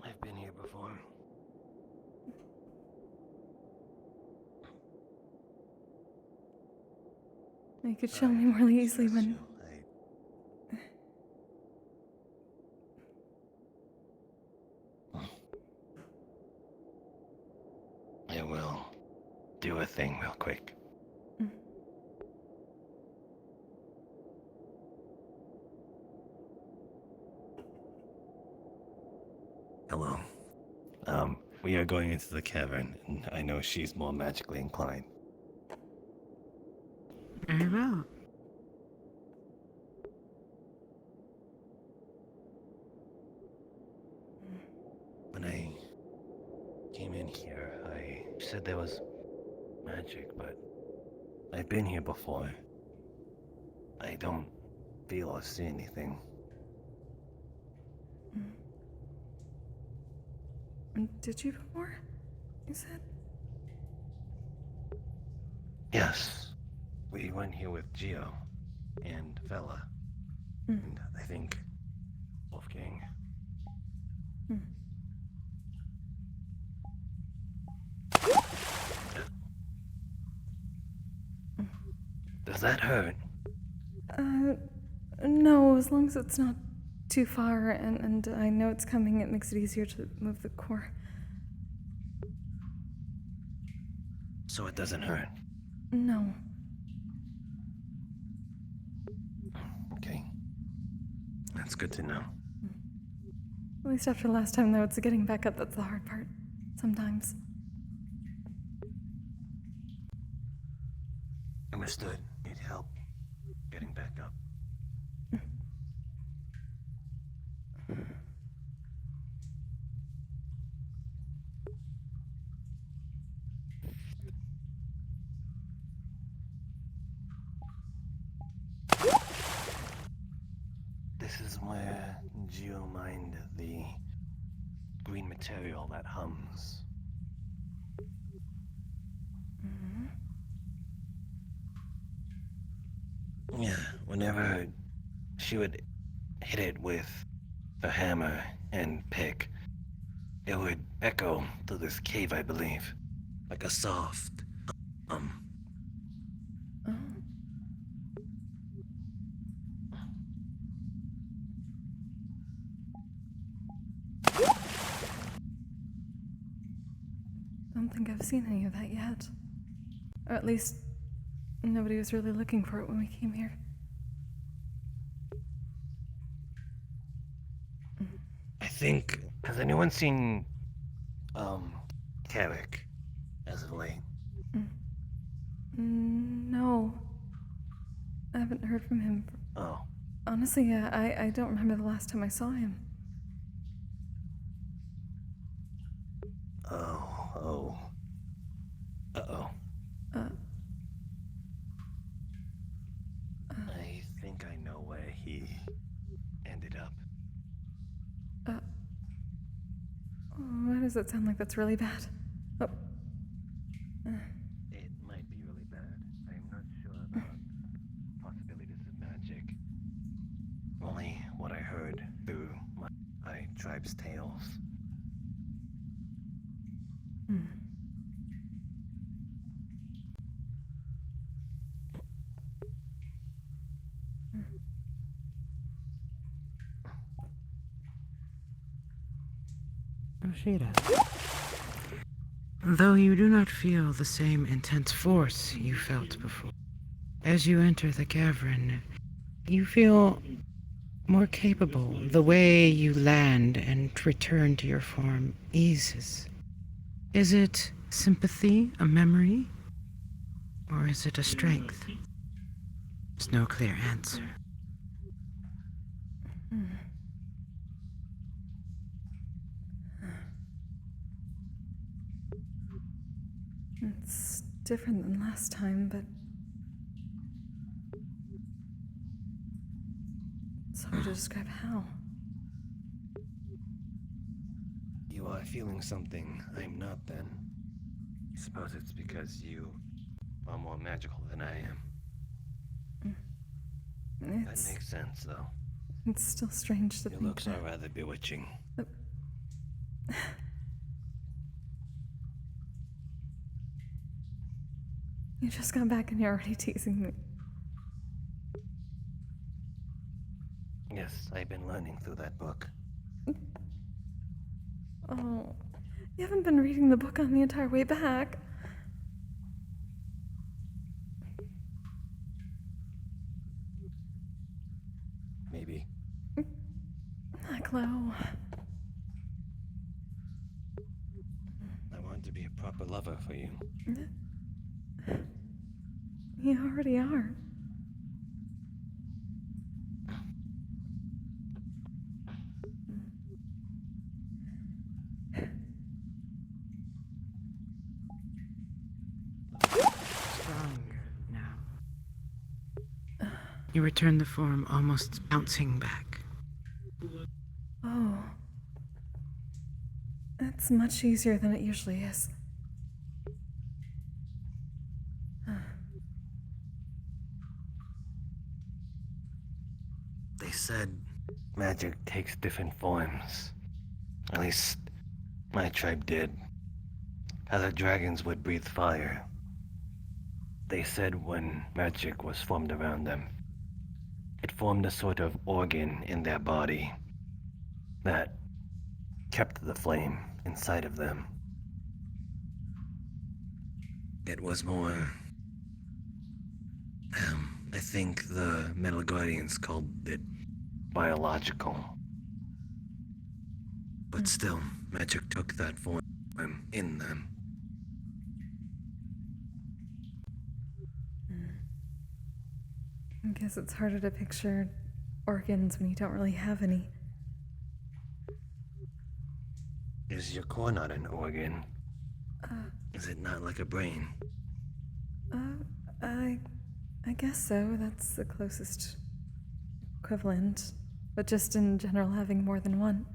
I've been here before. You could show me more easily when... I will do a thing real quick. Hello. We are going into the cavern, and I know she's more magically inclined. Very well. When I came in here, I said there was magic, but I've been here before. I don't feel or see anything. Did you before? You said? Yes. We went here with Gio and Vela. And I think Wolfgang. Does that hurt? No, as long as it's not too far and I know it's coming, it makes it easier to move the core. So it doesn't hurt? No. Okay. That's good to know. At least after last time, though, it's getting back up that's the hard part. Sometimes. Understood. Need help getting back up. This is where Gio mined the green material that hums. Yeah, whenever she would hit it with her hammer and pick, it would echo through this cave, I believe. Like a soft, I don't think I've seen any of that yet. Or at least, nobody was really looking for it when we came here. I think... Has anyone seen, Carrick as of late? No. I haven't heard from him. Oh. Honestly, I don't remember the last time I saw him. Oh. Uh-oh. I think I know where he ended up. Why does it sound like that's really bad? Oh. It might be really bad. I'm not sure about possibilities of magic. Only what I heard through my tribe's tales. Roscida. Though you do not feel the same intense force you felt before, as you enter the cavern, you feel more capable. The way you land and return to your form eases. Is it sympathy, a memory? Or is it a strength? There's no clear answer. It's different than last time, but it's hard to describe how. You are feeling something I'm not then. I suppose it's because you are more magical than I am. That makes sense, though. It's still strange to Your think looks that... are rather bewitching. You just got back and you're already teasing me. Yes, I've been learning through that book. Oh, you haven't been reading the book on the entire way back. Maybe. Chloe. I want to be a proper lover for you. You already are. Stronger now. You return the form almost bouncing back. Oh. It's much easier than it usually is. They said magic takes different forms. At least my tribe did. Other dragons would breathe fire. They said when magic was formed around them, it formed a sort of organ in their body that kept the flame inside of them. It was more... I think the Metal Guardians called it biological. But still, magic took that form in them. I guess it's harder to picture organs when you don't really have any. Is your core not an organ? Is it not like a brain? I guess so. That's the closest equivalent. But just in general, having more than one.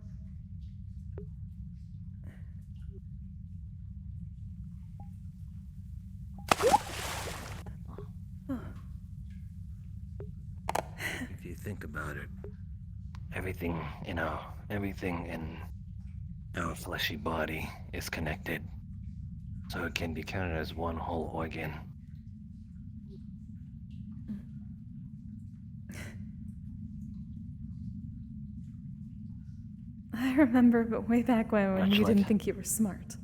think about it, everything in our fleshy body is connected. So it can be counted as one whole organ. I remember, but way back when Much you like- didn't think you were smart.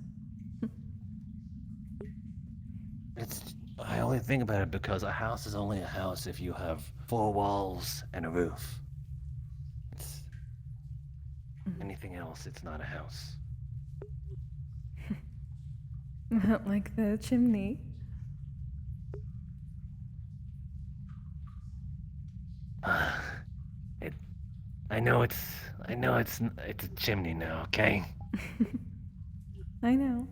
I only think about it because a house is only a house if you have 4 walls and a roof. Anything else, it's not a house. Like the chimney. I know it's a chimney now, okay? I know.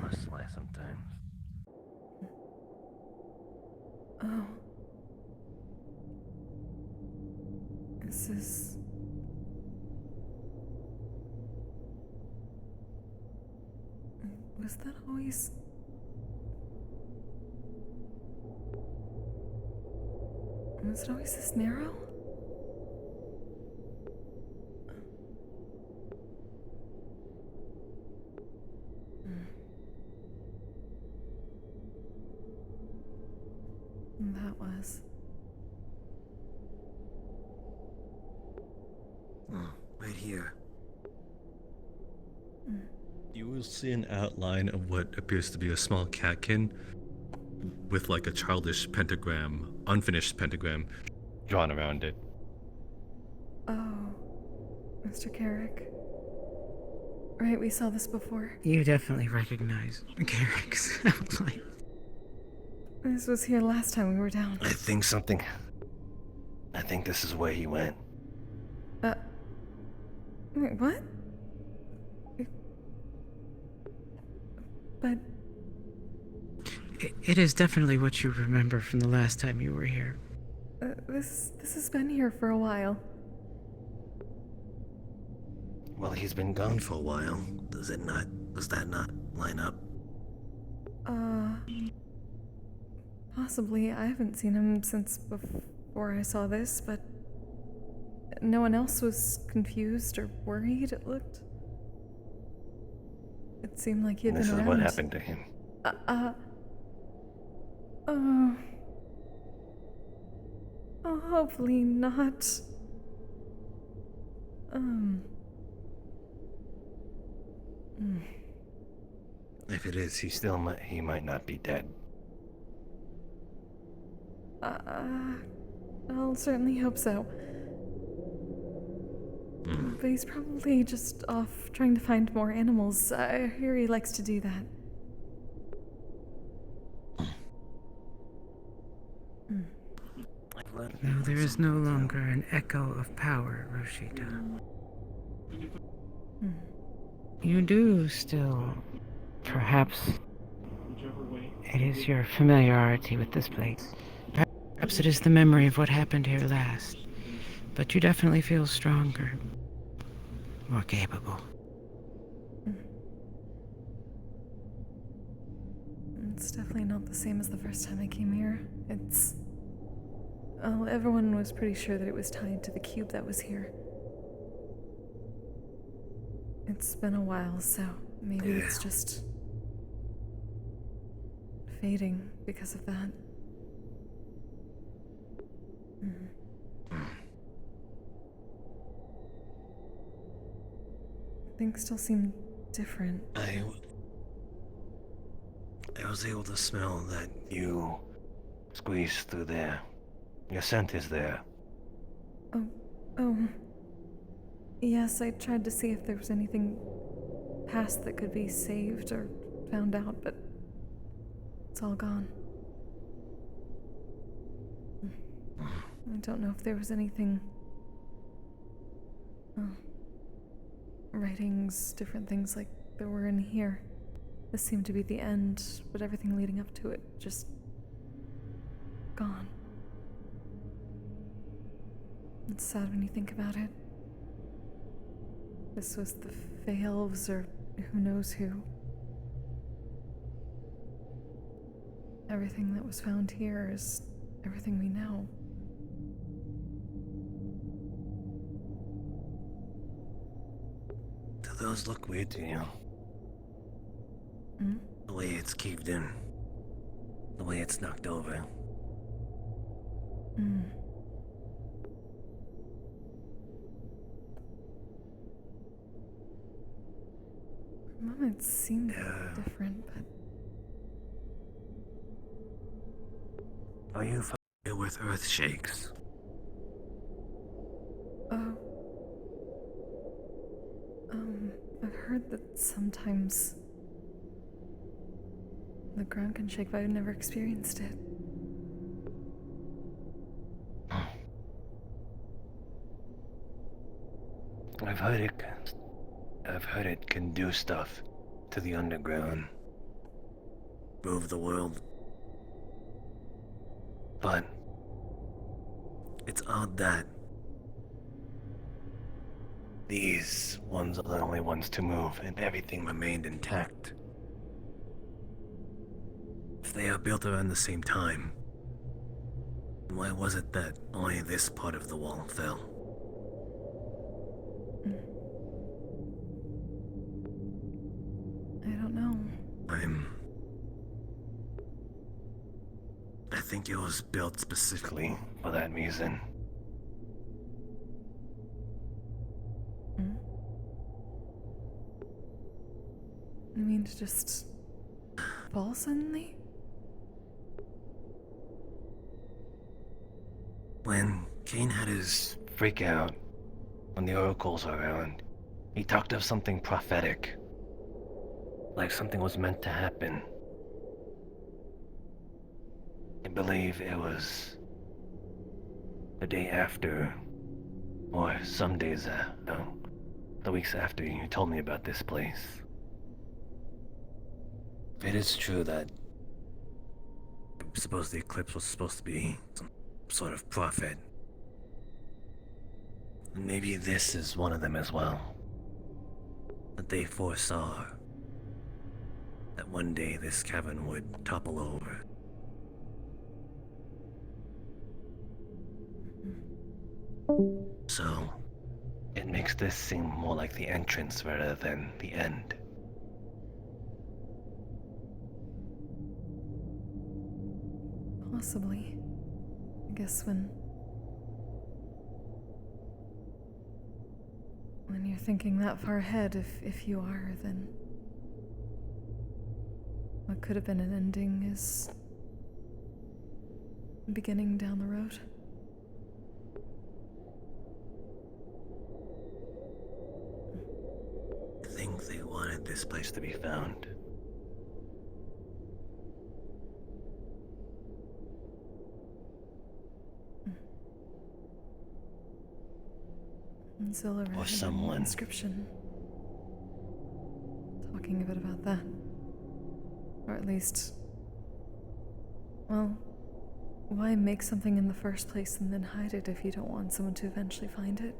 Must lie sometimes. Oh. Is this... Was that always... Was it always this narrow? That was... Right here. You will see an outline of what appears to be a small catkin with like a childish pentagram, unfinished pentagram, drawn around it. Oh. Mr. Carrick. Right, we saw this before. You definitely recognize Carrick's outline. This was here last time we were down. I think this is where he went. Wait, what? But... It is definitely what you remember from the last time you were here. This has been here for a while. Well, he's been gone for a while. Does that not line up? Possibly. I haven't seen him since before I saw this, but no one else was confused or worried, it looked. It seemed like he'd been around. This is what happened to him. Hopefully not. If it is, he might not be dead. I'll certainly hope so. But he's probably just off trying to find more animals. I hear he likes to do that. Now there is no longer an echo of power, Roscida. You do still, perhaps, it is your familiarity with this place. Perhaps it is the memory of what happened here last. But you definitely feel stronger, more capable. It's definitely not the same as the first time I came here. Well, everyone was pretty sure that it was tied to the cube that was here. It's been a while, so maybe it's just fading because of that. Things still seem different. I was able to smell that you squeezed through there. Your scent is there. Oh. Yes, I tried to see if there was anything past that could be saved or found out, but it's all gone. I don't know if there was anything... writings, different things like there were in here. This seemed to be the end, but everything leading up to it just... gone. It's sad when you think about it. This was the Fey Elves, or who knows who. everything that was found here is everything we know. Do those look weird to you? Hmm? The way it's caved in. The way it's knocked over. Hmm. For a moment it seemed different, but... Are you familiar with earth shakes? Oh. I've heard that sometimes the ground can shake, but I've never experienced it. I've heard it can do stuff to the underground. Move the world. But it's odd that these ones are the only ones to move and everything remained intact. If they are built around the same time, why was it that only this part of the wall fell? I don't know. I think it was built specifically for that reason. You mean to just fall suddenly? When Kane had his freak out, when the oracles were around, he talked of something prophetic. Like something was meant to happen. I believe it was the day after, or some days, no, the weeks after you told me about this place. It is true that I suppose the eclipse was supposed to be some sort of prophet. Maybe this is one of them as well. That they foresaw that one day this cavern would topple over. So, it makes this seem more like the entrance rather than the end. Possibly. I guess when you're thinking that far ahead, if you are, then what could have been an ending is a beginning down the road. I think they wanted this place to be found. And Silver Or had someone. an inscription talking a bit about that. Or at least, well, why make something in the first place and then hide it if you don't want someone to eventually find it?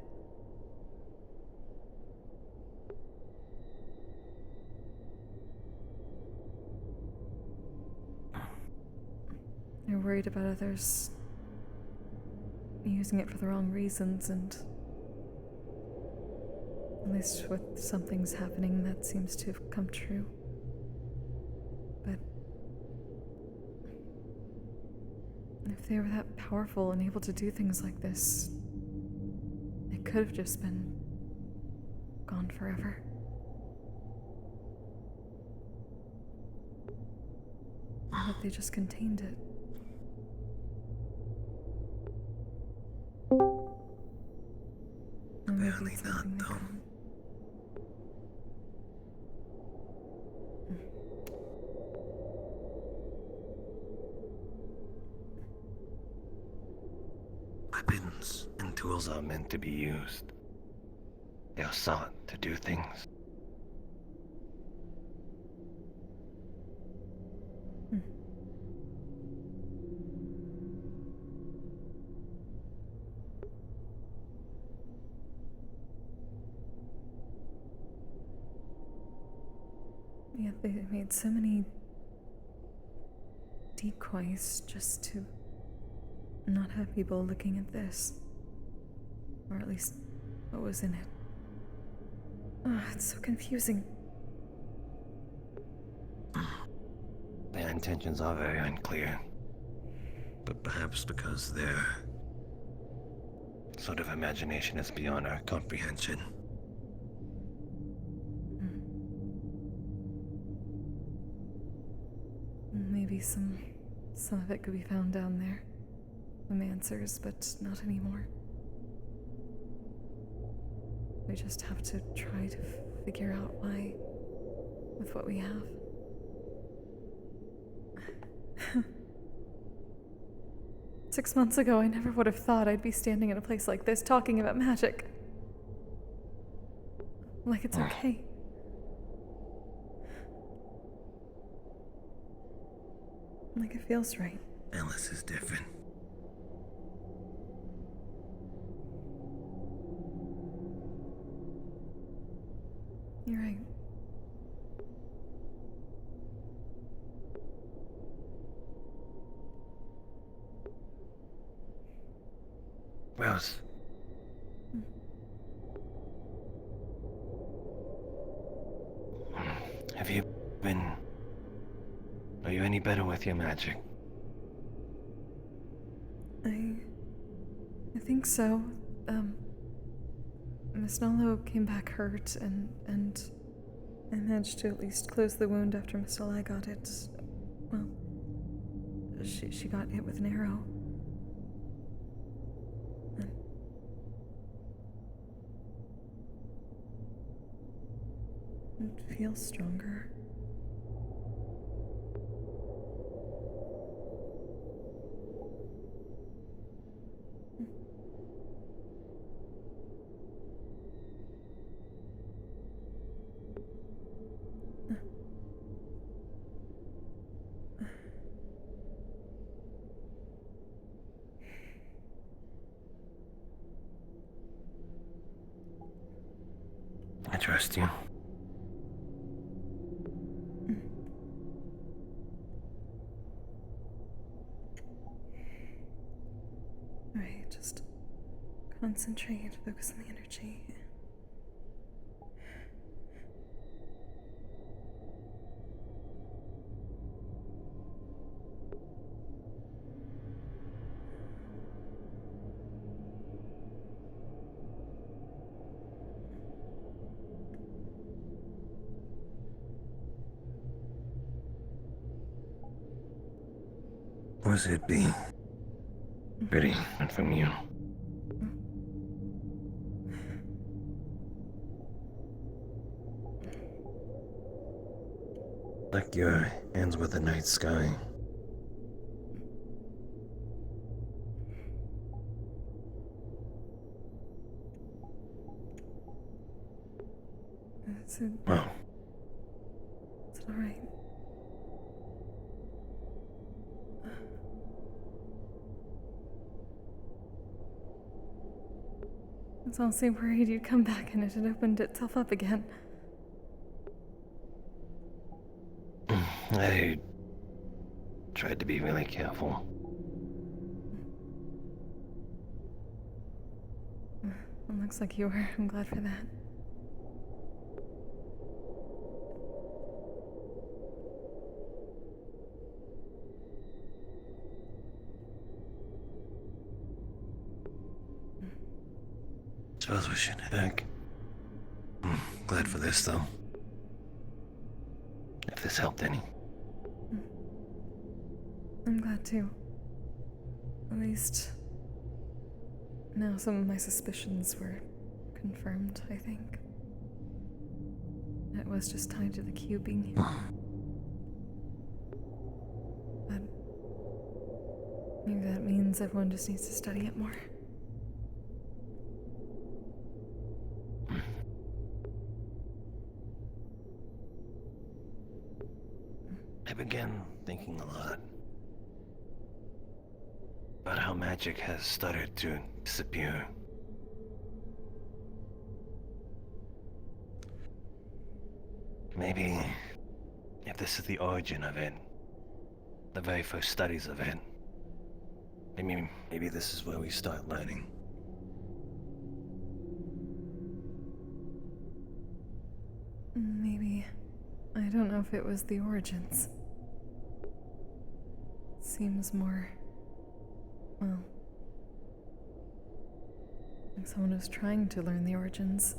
You're worried about others using it for the wrong reasons, and at least with some things happening, that seems to have come true. But if they were that powerful and able to do things like this, it could have just been gone forever. But they just contained it. Apparently not, though. Weapons and tools are meant to be used. They are sought to do things. Yet they made so many decoys just to not have people looking at this. Or at least what was in it. Oh, it's so confusing. Their intentions are very unclear. But perhaps because their sort of imagination is beyond our comprehension. Maybe some of it could be found down there. Some answers, but not anymore. We just have to try to figure out why with what we have. 6 months ago, I never would have thought I'd be standing in a place like this talking about magic. Like it's okay. Like it feels right. Alice is different. You're right. Rose. Have you been... Are you any better with your magic? I think so. Miss Nalo came back hurt, and I managed to at least close the wound after Miss Nala got it. Well, she got hit with an arrow. It feels stronger. I trust you. Alright, just concentrate, focus on the energy. Was it be pretty good from you? Like your hands with the night sky. Is it... Well. Is it alright? I was honestly worried you'd come back and it had opened itself up again. I tried to be really careful. It looks like you were. I'm glad for that. Suppose we should head back. Glad for this, though. If this helped any. I'm glad too. At least now some of my suspicions were confirmed, I think. It was just tied to the cubing. But maybe that means everyone just needs to study it more. I began thinking a lot about how magic has started to disappear. Maybe if this is the origin of it, the very first studies of it. I mean, maybe this is where we start learning. Maybe. I don't know if it was the origins. Seems more... well... like someone was trying to learn the origins.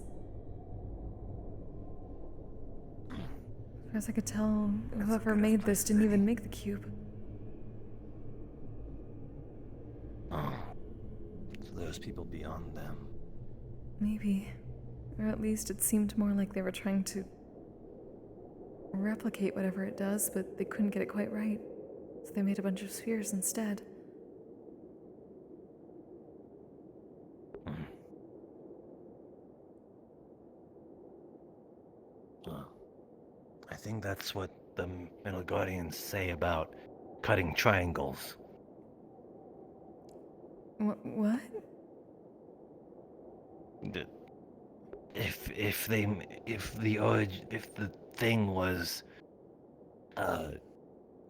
As far as I could tell, whoever made this didn't even make the cube. Oh. So there's people beyond them. Maybe. Or at least it seemed more like they were trying to replicate whatever it does, but they couldn't get it quite right. So they made a bunch of spheres instead. I think that's what the Middle Guardians say about cutting triangles. What? If the thing was the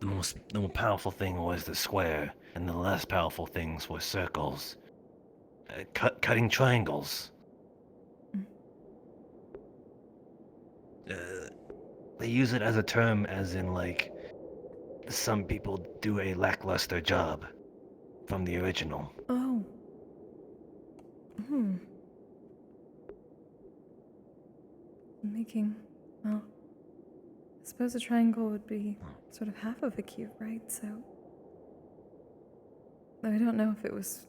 most powerful thing was the square, and the less powerful things were circles. Cutting triangles. They use it as a term, as in like some people do a lackluster job from the original. Oh. Making, well, I suppose a triangle would be sort of half of a cube, right? So, though I don't know if it was,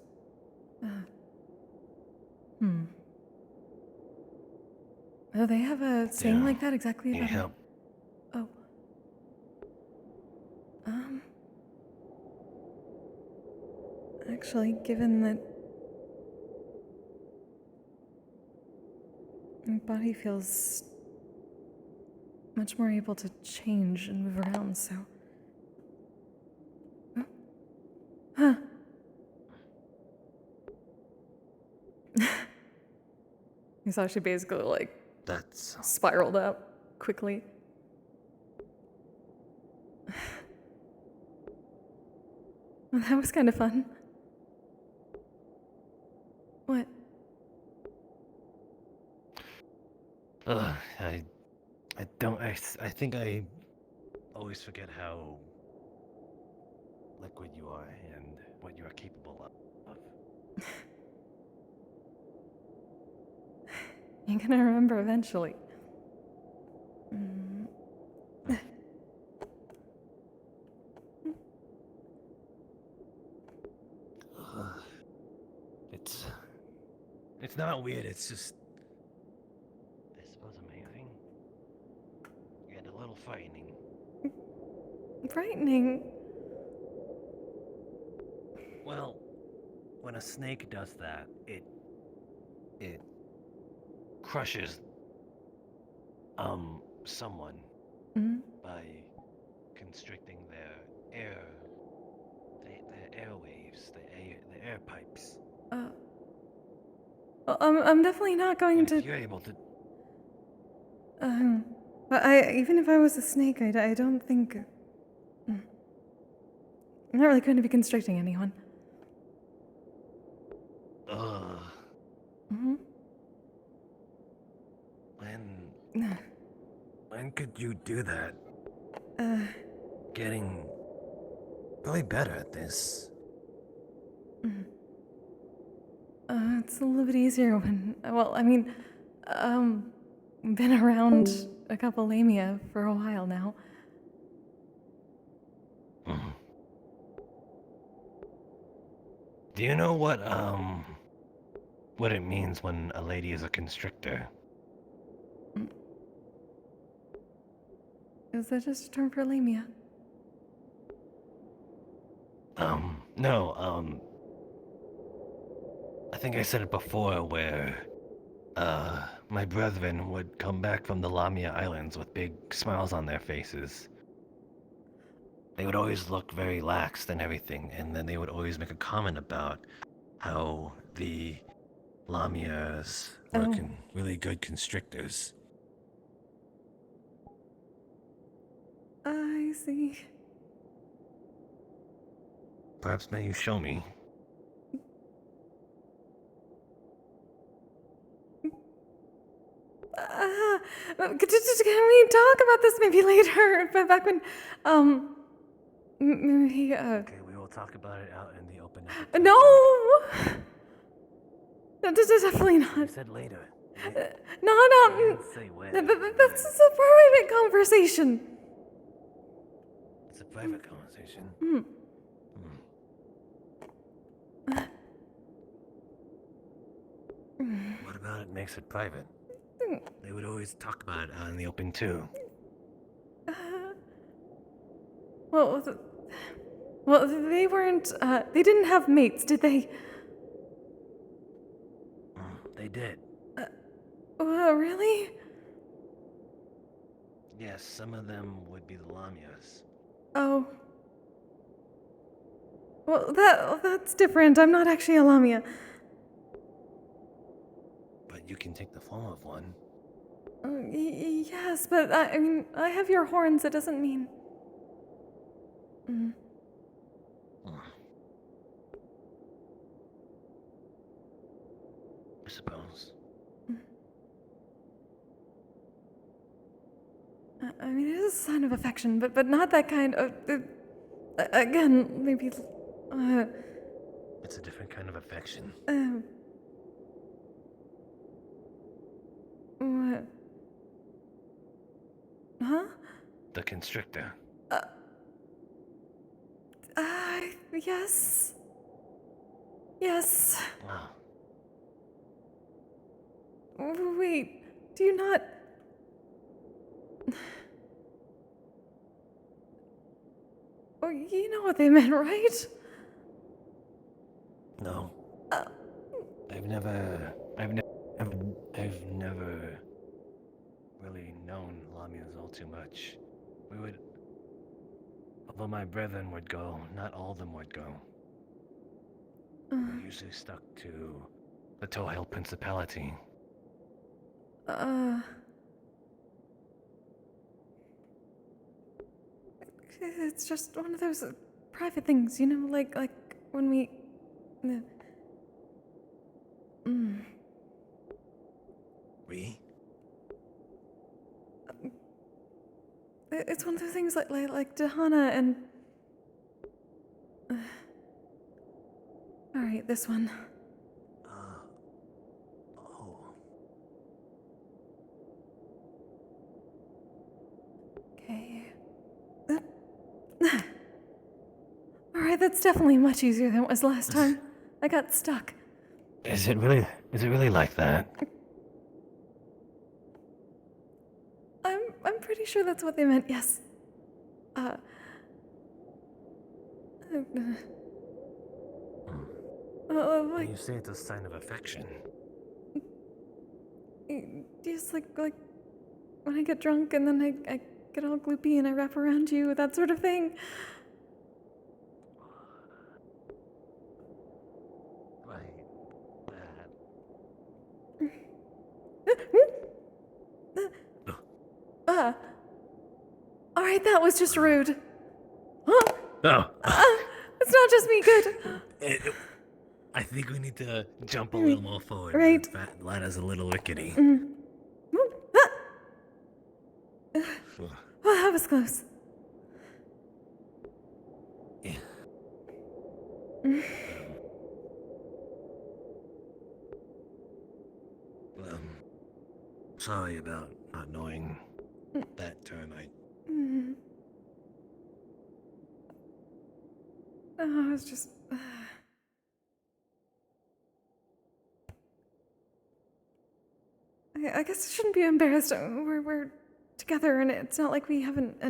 Oh, they have a saying like that exactly about it? Oh. Actually, given that my body feels much more able to change and move around, so... Oh. Huh. He's actually basically like... That's... spiraled up quickly. Well, that was kind of fun. What? I think I always forget how liquid you are and what you are capable of. You're gonna remember eventually. It's not weird, it's just, I suppose, amazing. And a little frightening. Frightening? Well, when a snake does that, it crushes someone by constricting their airwaves, the air pipes. Well, I'm definitely not going to... If you're able to... But even if I was a snake, I don't think... I'm not really going to be constricting anyone. When could you do that? Getting probably better at this. It's a little bit easier when... well, I mean, been around a couple lamia for a while now. Do you know what it means when a lady is a constrictor? Is that just a term for lamia? No, I think I said it before where, my brethren would come back from the Lamia Islands with big smiles on their faces. They would always look very laxed and everything, and then they would always make a comment about how the Lamias were really good constrictors. I see. Perhaps may you show me? Can we talk about this maybe later? But back when, maybe, Okay, we will talk about it out in the open. No! No, definitely not. You said later. No. Say when. That's a private conversation. It's a private conversation. What about it makes it private? They would always talk about it out in the open too. Well, they weren't, they didn't have mates, did they? They did. Really? Yes, some of them would be the Lamias. Oh. Well, that's different. I'm not actually a Lamia. But you can take the form of one. Yes, but I mean, I have your horns. It doesn't mean... I suppose. I mean, it is a sign of affection, but not that kind of... again, maybe... It's a different kind of affection. What? Huh? The constrictor. Yes. Yes. Wow. Wait, do you not... Oh, you know what they meant, right? No. I've never really known Lamias all too much. Although my brethren would go, not all of them would go. We usually stuck to the Tohel Principality. It's just one of those private things, you know, like when we... We? It's one of those things like Dahana and... Alright, this one. Okay. Alright, that's definitely much easier than it was last time. I got stuck. Is it really like that? I'm pretty sure that's what they meant, yes. When you say it's a sign of affection. Just like when I get drunk and then I get all gloopy and I wrap around you, that sort of thing. Alright, that was just rude. Huh? Oh. It's not just me, good. I think we need to jump a little more forward. Right. Lana's a little rickety. Well, that was close. Yeah. Sorry about not knowing that term. Oh, it's just... I guess I shouldn't be embarrassed. We're together, and it's not like we haven't...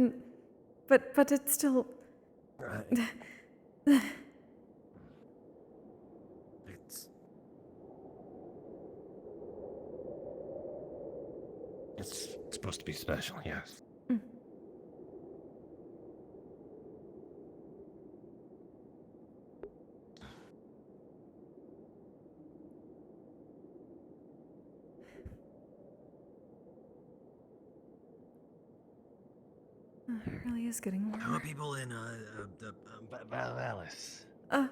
But it's still... It's supposed to be special, yes. It really is getting warmer. How are people in Valis? Oh,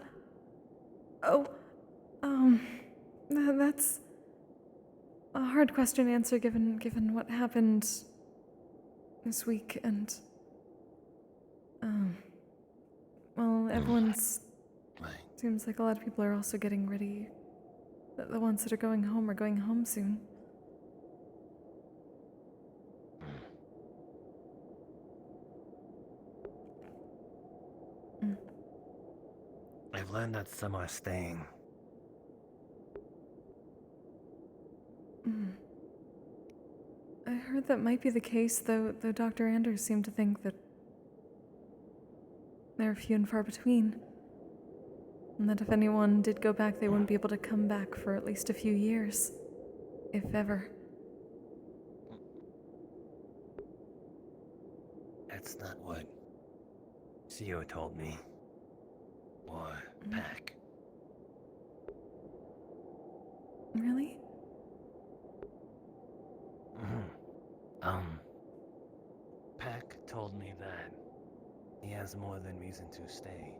that's a hard question to answer given what happened this week and, well, everyone's, seems like a lot of people are also getting ready. The ones that are going home soon. I've learned that some are staying. I heard that might be the case, though Dr. Anders seemed to think that they're few and far between. And that if anyone did go back, they wouldn't be able to come back for at least a few years. If ever. That's not what Theo told me. Or Pack. Really? Pack told me that he has more than reason to stay.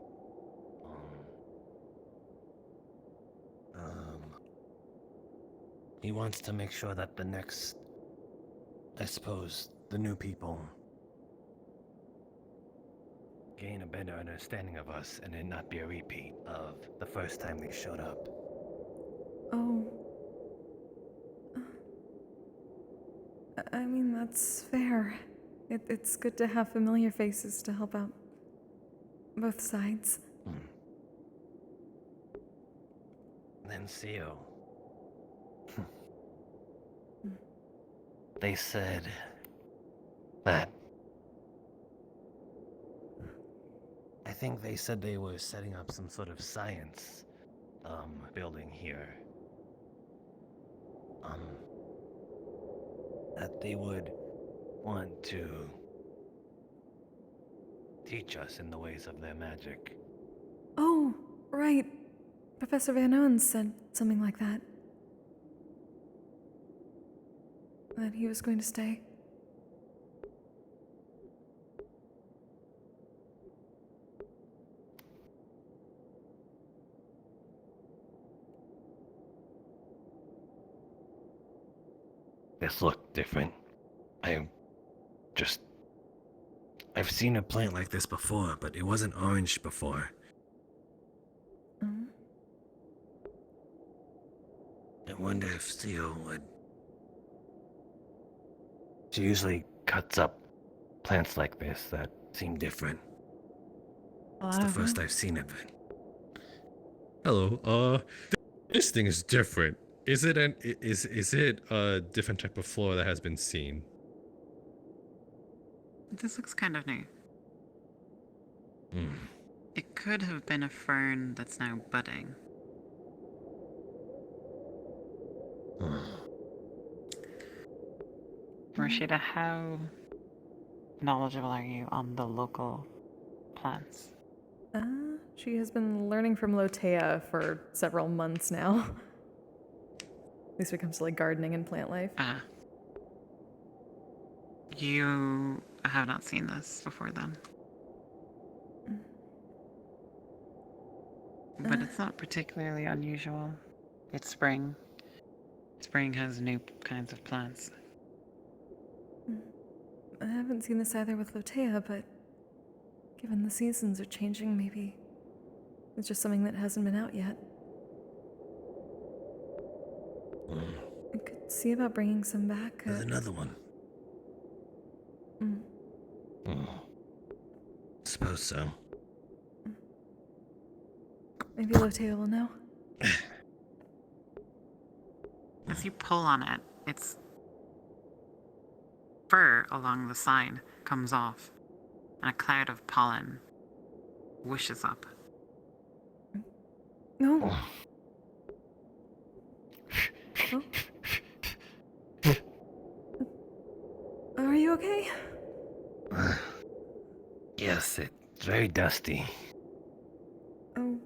He wants to make sure that the next, I suppose, the new people gain a better understanding of us and it not be a repeat of the first time they showed up. Oh. I mean, that's fair. It's good to have familiar faces to help out both sides. Then Theo. They said that. I think they said they were setting up some sort of science building here. That they would want to teach us in the ways of their magic. Oh, right. Professor Van Owen said something like that. That he was going to stay. This looked different. I've seen a plant like this before, but it wasn't orange before. I wonder if Theo would. She usually cuts up plants like this that seem different. It's the first I've seen of it. Hello, this thing is different. Is it a different type of flora that has been seen? This looks kind of new. It could have been a fern that's now budding. Roscida, how knowledgeable are you on the local plants? She has been learning from Lotea for several months now. At least when it comes to like gardening and plant life. You have not seen this before then. But it's not particularly unusual. It's spring. Spring has new kinds of plants. I haven't seen this either with Lotea, but given the seasons are changing, maybe it's just something that hasn't been out yet. I could see about bringing some back. There's another one. Suppose so. Maybe Lotea will know. As you pull on it, its fur along the side comes off, and a cloud of pollen whooshes up. No. Oh. Are you okay? Yes, it's very dusty. Oh.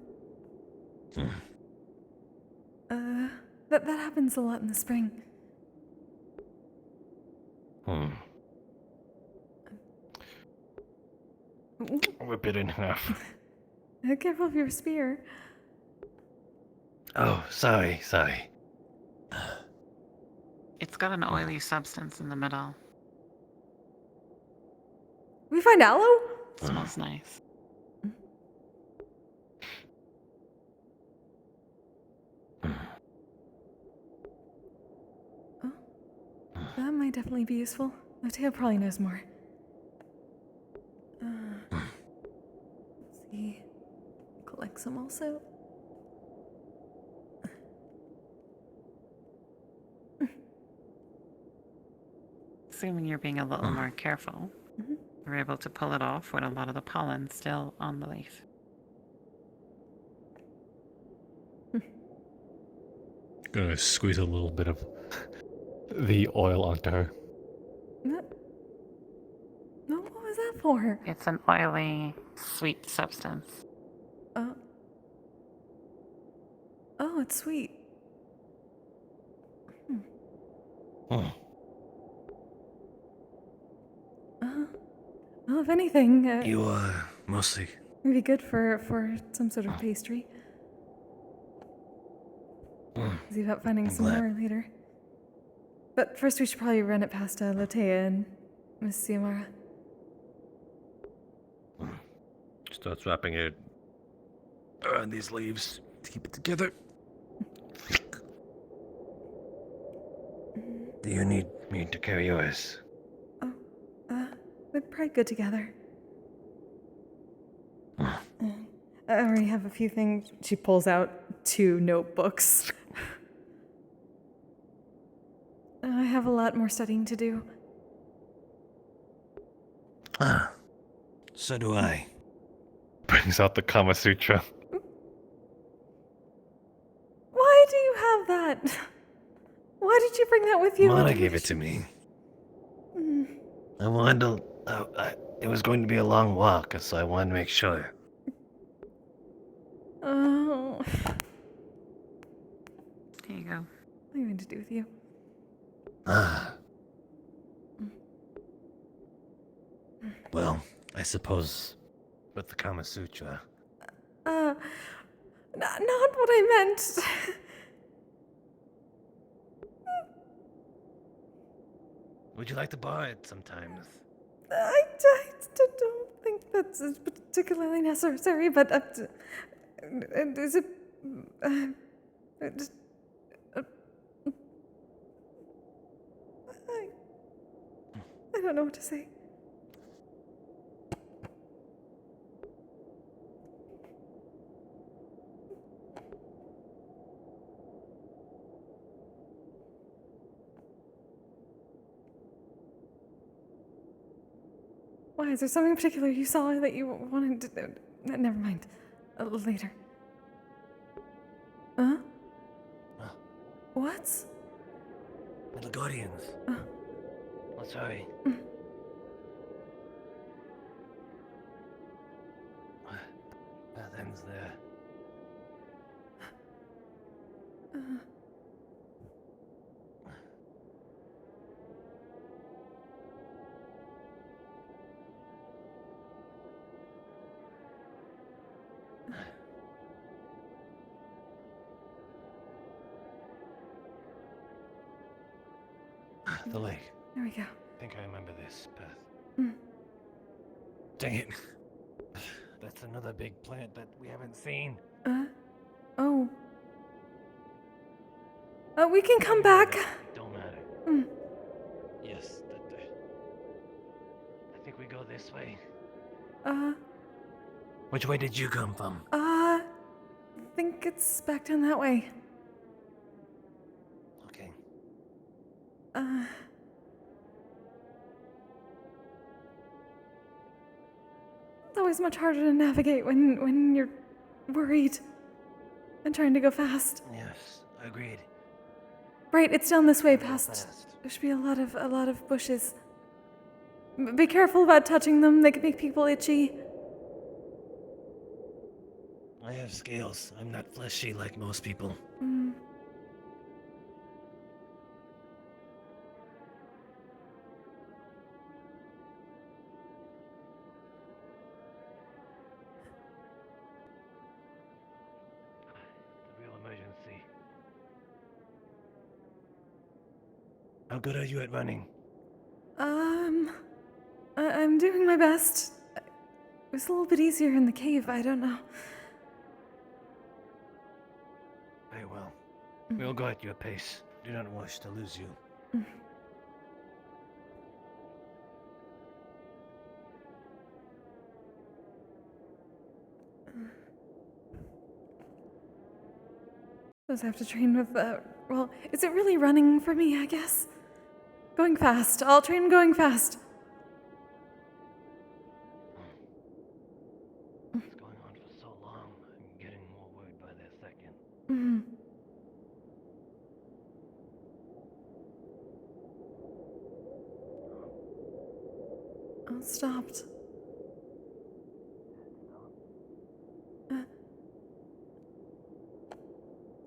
That happens a lot in the spring. Rip it in half. Careful of your spear. Oh, sorry. It's got an oily substance in the middle. We find aloe? Smells nice. Oh, that might definitely be useful. Mateo probably knows more. Let's see. Collect some also. Assuming you're being a little more careful, you're able to pull it off with a lot of the pollen still on the leaf. Gonna squeeze a little bit of the oil onto her. No, what was that for? It's an oily, sweet substance. Oh, it's sweet. Well, if anything, You, mostly... it'd be good for some sort of pastry. See about finding some more later. But first we should probably run it past Latea and Miss Xiomara. Starts wrapping it around these leaves to keep it together. Do you need me to carry yours? They're probably good together. I already have a few things. She pulls out 2 notebooks. I have a lot more studying to do. So do I. Brings out the Kama Sutra. Why do you have that? Why did you bring that with you? Mona gave it to me. I wanted to... it was going to be a long walk, so I wanted to make sure. Oh. There you go. What do you mean to do with you? Well, I suppose with the Kama Sutra. Not what I meant. Would you like to borrow it sometimes? I don't think that's particularly necessary, but is it? I don't know what to say. Why? Is there something in particular you saw that you wanted to... never mind. Later. Huh? What? The Guardians. Let's hurry. That ends there. The lake. There we go. I think I remember this path. Mm. Dang it. That's another big plant that we haven't seen. Oh. We can come back. It don't matter. Yes, I think we go this way. Which way did you come from? I think it's back down that way. Okay. It's always much harder to navigate when you're worried and trying to go fast. Yes, agreed. Right, it's down this way past. There should be a lot of bushes. Be careful about touching them. They can make people itchy. I have scales. I'm not fleshy like most people. How good are you at running? I'm doing my best. It was a little bit easier in the cave, I don't know. Very well. We'll go at your pace. Do not wish to lose you. Suppose I have to train with, well, is it really running for me, I guess? Going fast. I'll train going fast. It's going on for so long. I'm getting more worried by the second. Mm-hmm. Oh, it stopped.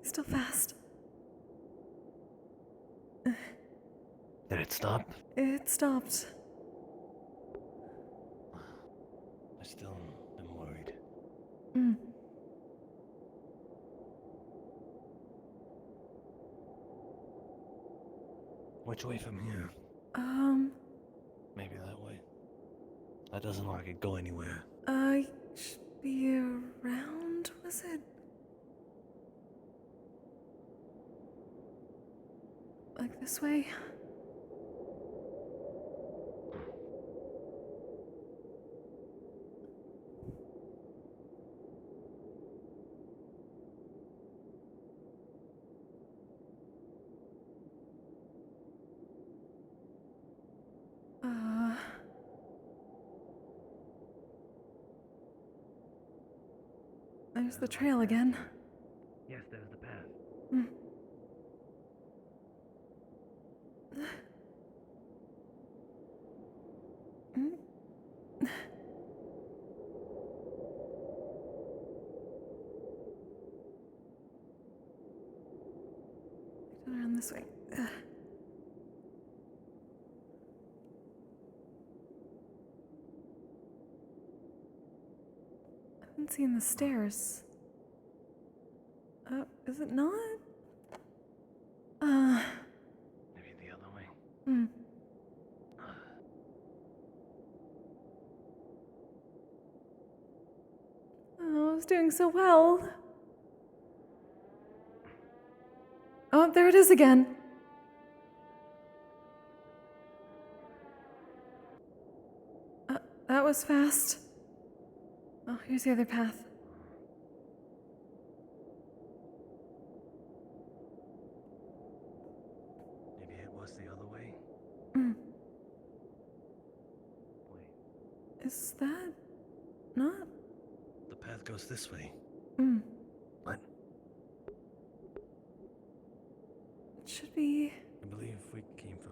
Still fast. Did it stop? It stopped. I still am worried. Mm. Which way from here? Maybe that way. That doesn't look like it go anywhere. Should be around, was it? Like this way? There's the trail again. Yes, there's the path. Mm. Turn around this way. I haven't seen the stairs. Is it not? Maybe the other way. Hmm. Oh, I was doing so well. Oh, there it is again. That was fast. Oh, here's the other path. Maybe it was the other way. Mm. Wait, Is that not? the path goes this way. Mm. What? It should be. I believe we came from.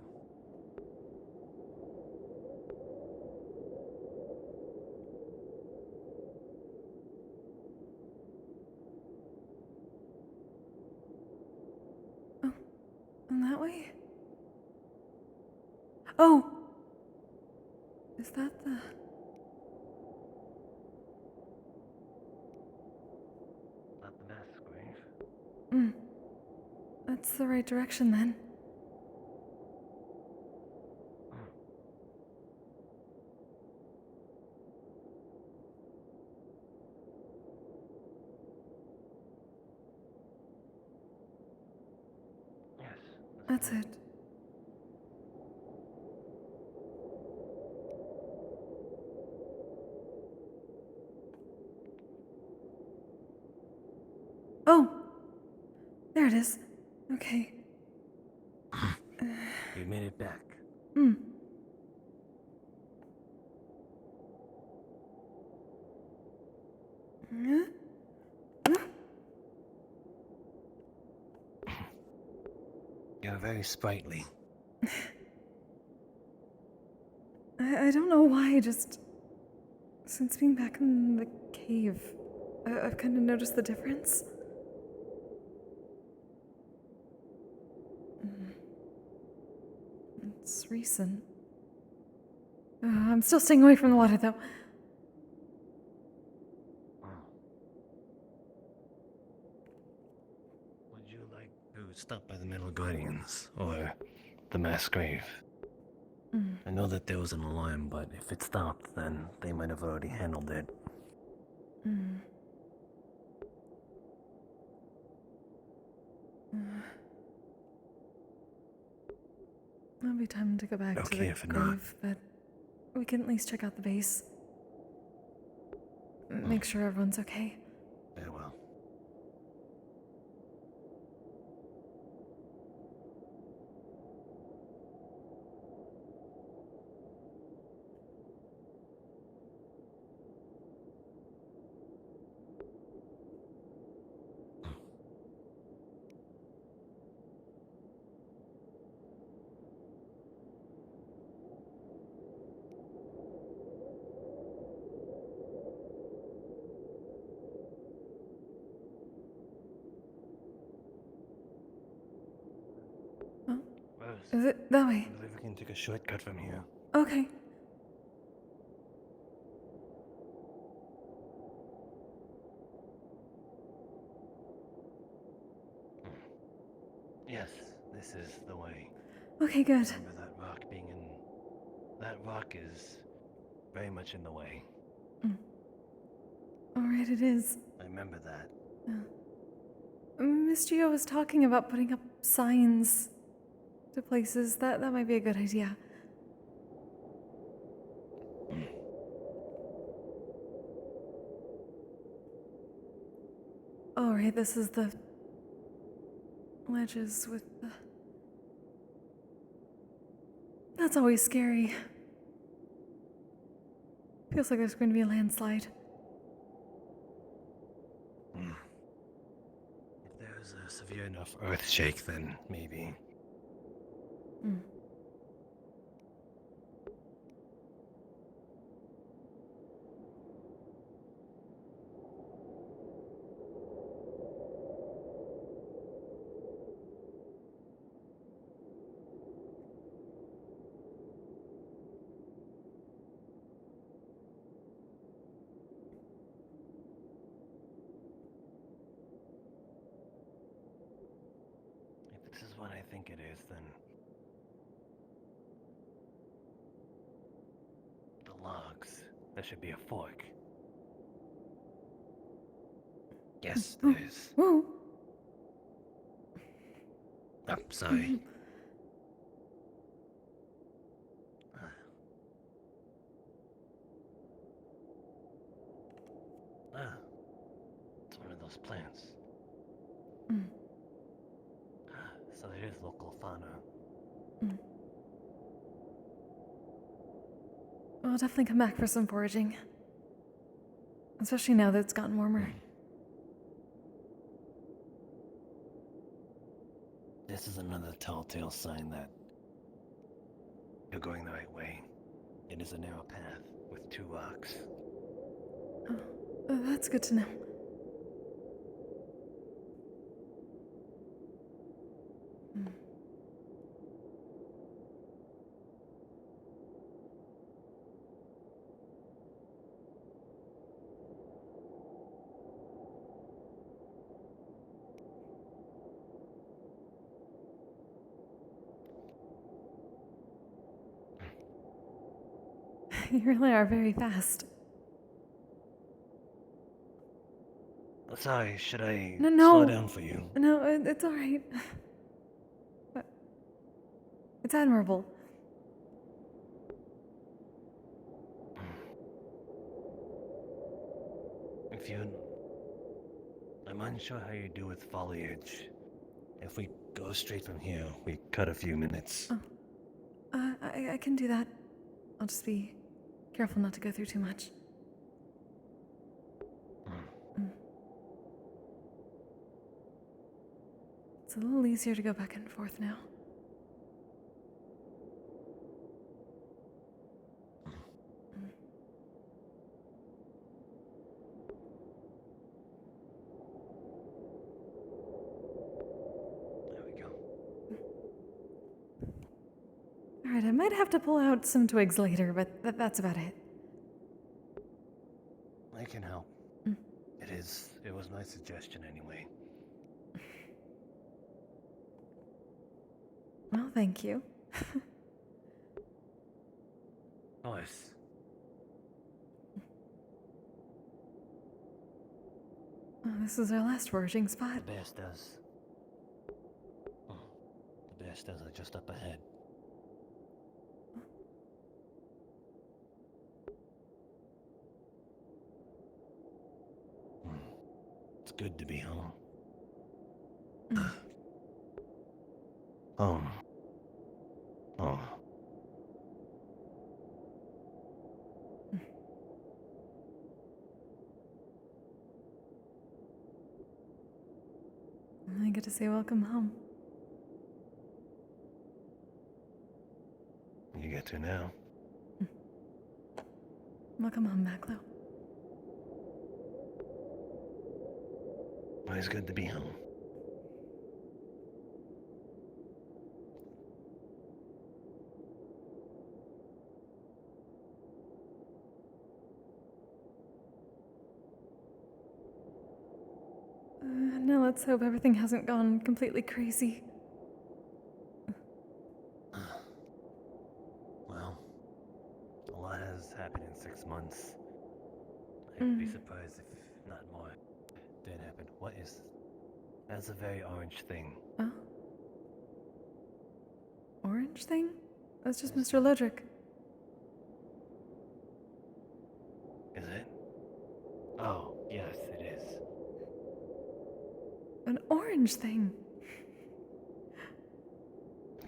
Oh, and that way? Oh! Is that the. Not the mass grave. Mm. That's the right direction then. Yes. That's it. Oh! There it is. Okay. We made it back. Hmm. You're very sprightly. I don't know why, just since being back in the cave, I've kind of noticed the difference. It's recent. I'm still staying away from the water, though. Would you like to stop by the Metal Guardians, or the mass grave. Mm. I know that there was an alarm, but if it stopped, then they might have already handled it. Mm. It'll be time to go back to Okay, the if not. grave, but we can at least check out the base. Make sure everyone's okay. Very well. Rose, Is it that way? I believe we can take a shortcut from here. Okay. Yes, this is the way. Okay, good. Remember that rock being in... That rock is very much in the way. Alright, it is. I remember that. Miss Gio was talking about putting up signs to places. That might be a good idea. Alright, this is the ledges with the... That's always scary. Feels like there's going to be a landslide. If there's a severe enough earthshake, then maybe. If this is what I think it is, then the logs. There should be a fork. Yes, there is. Whoa. Oh, sorry. It's one of those plants. So it is local fauna. We'll definitely come back for some foraging. Especially now that it's gotten warmer. This is another telltale sign that you're going the right way. It is a narrow path with 2 rocks. Oh, that's good to know. You really are very fast. Sorry, should I No. slow down for you? No, it's alright. But it's admirable. If you... I'm unsure how you do with foliage. If we go straight from here, we cut a few minutes. I can do that. I'll just be careful not to go through too much. It's a little easier to go back and forth now. There we go. Alright, I might have to pull out some twigs later, but that's about it. I can help. It was my suggestion anyway. Well, thank you. Nice. Oh, this is our last foraging spot. The bear stairs. Oh, the bear stairs are just up ahead. It's good to be home. Home. Oh. I get to say welcome home. You get to now. Welcome home, Maclo. Always good to be home. Now let's hope everything hasn't gone completely crazy. Well, a lot has happened in 6 months. I'd be surprised if not more did happen. What is... That's a very orange thing. Oh? Orange thing? That's just Mr. Ledrick. Is it? Oh, yes, it is. An orange thing?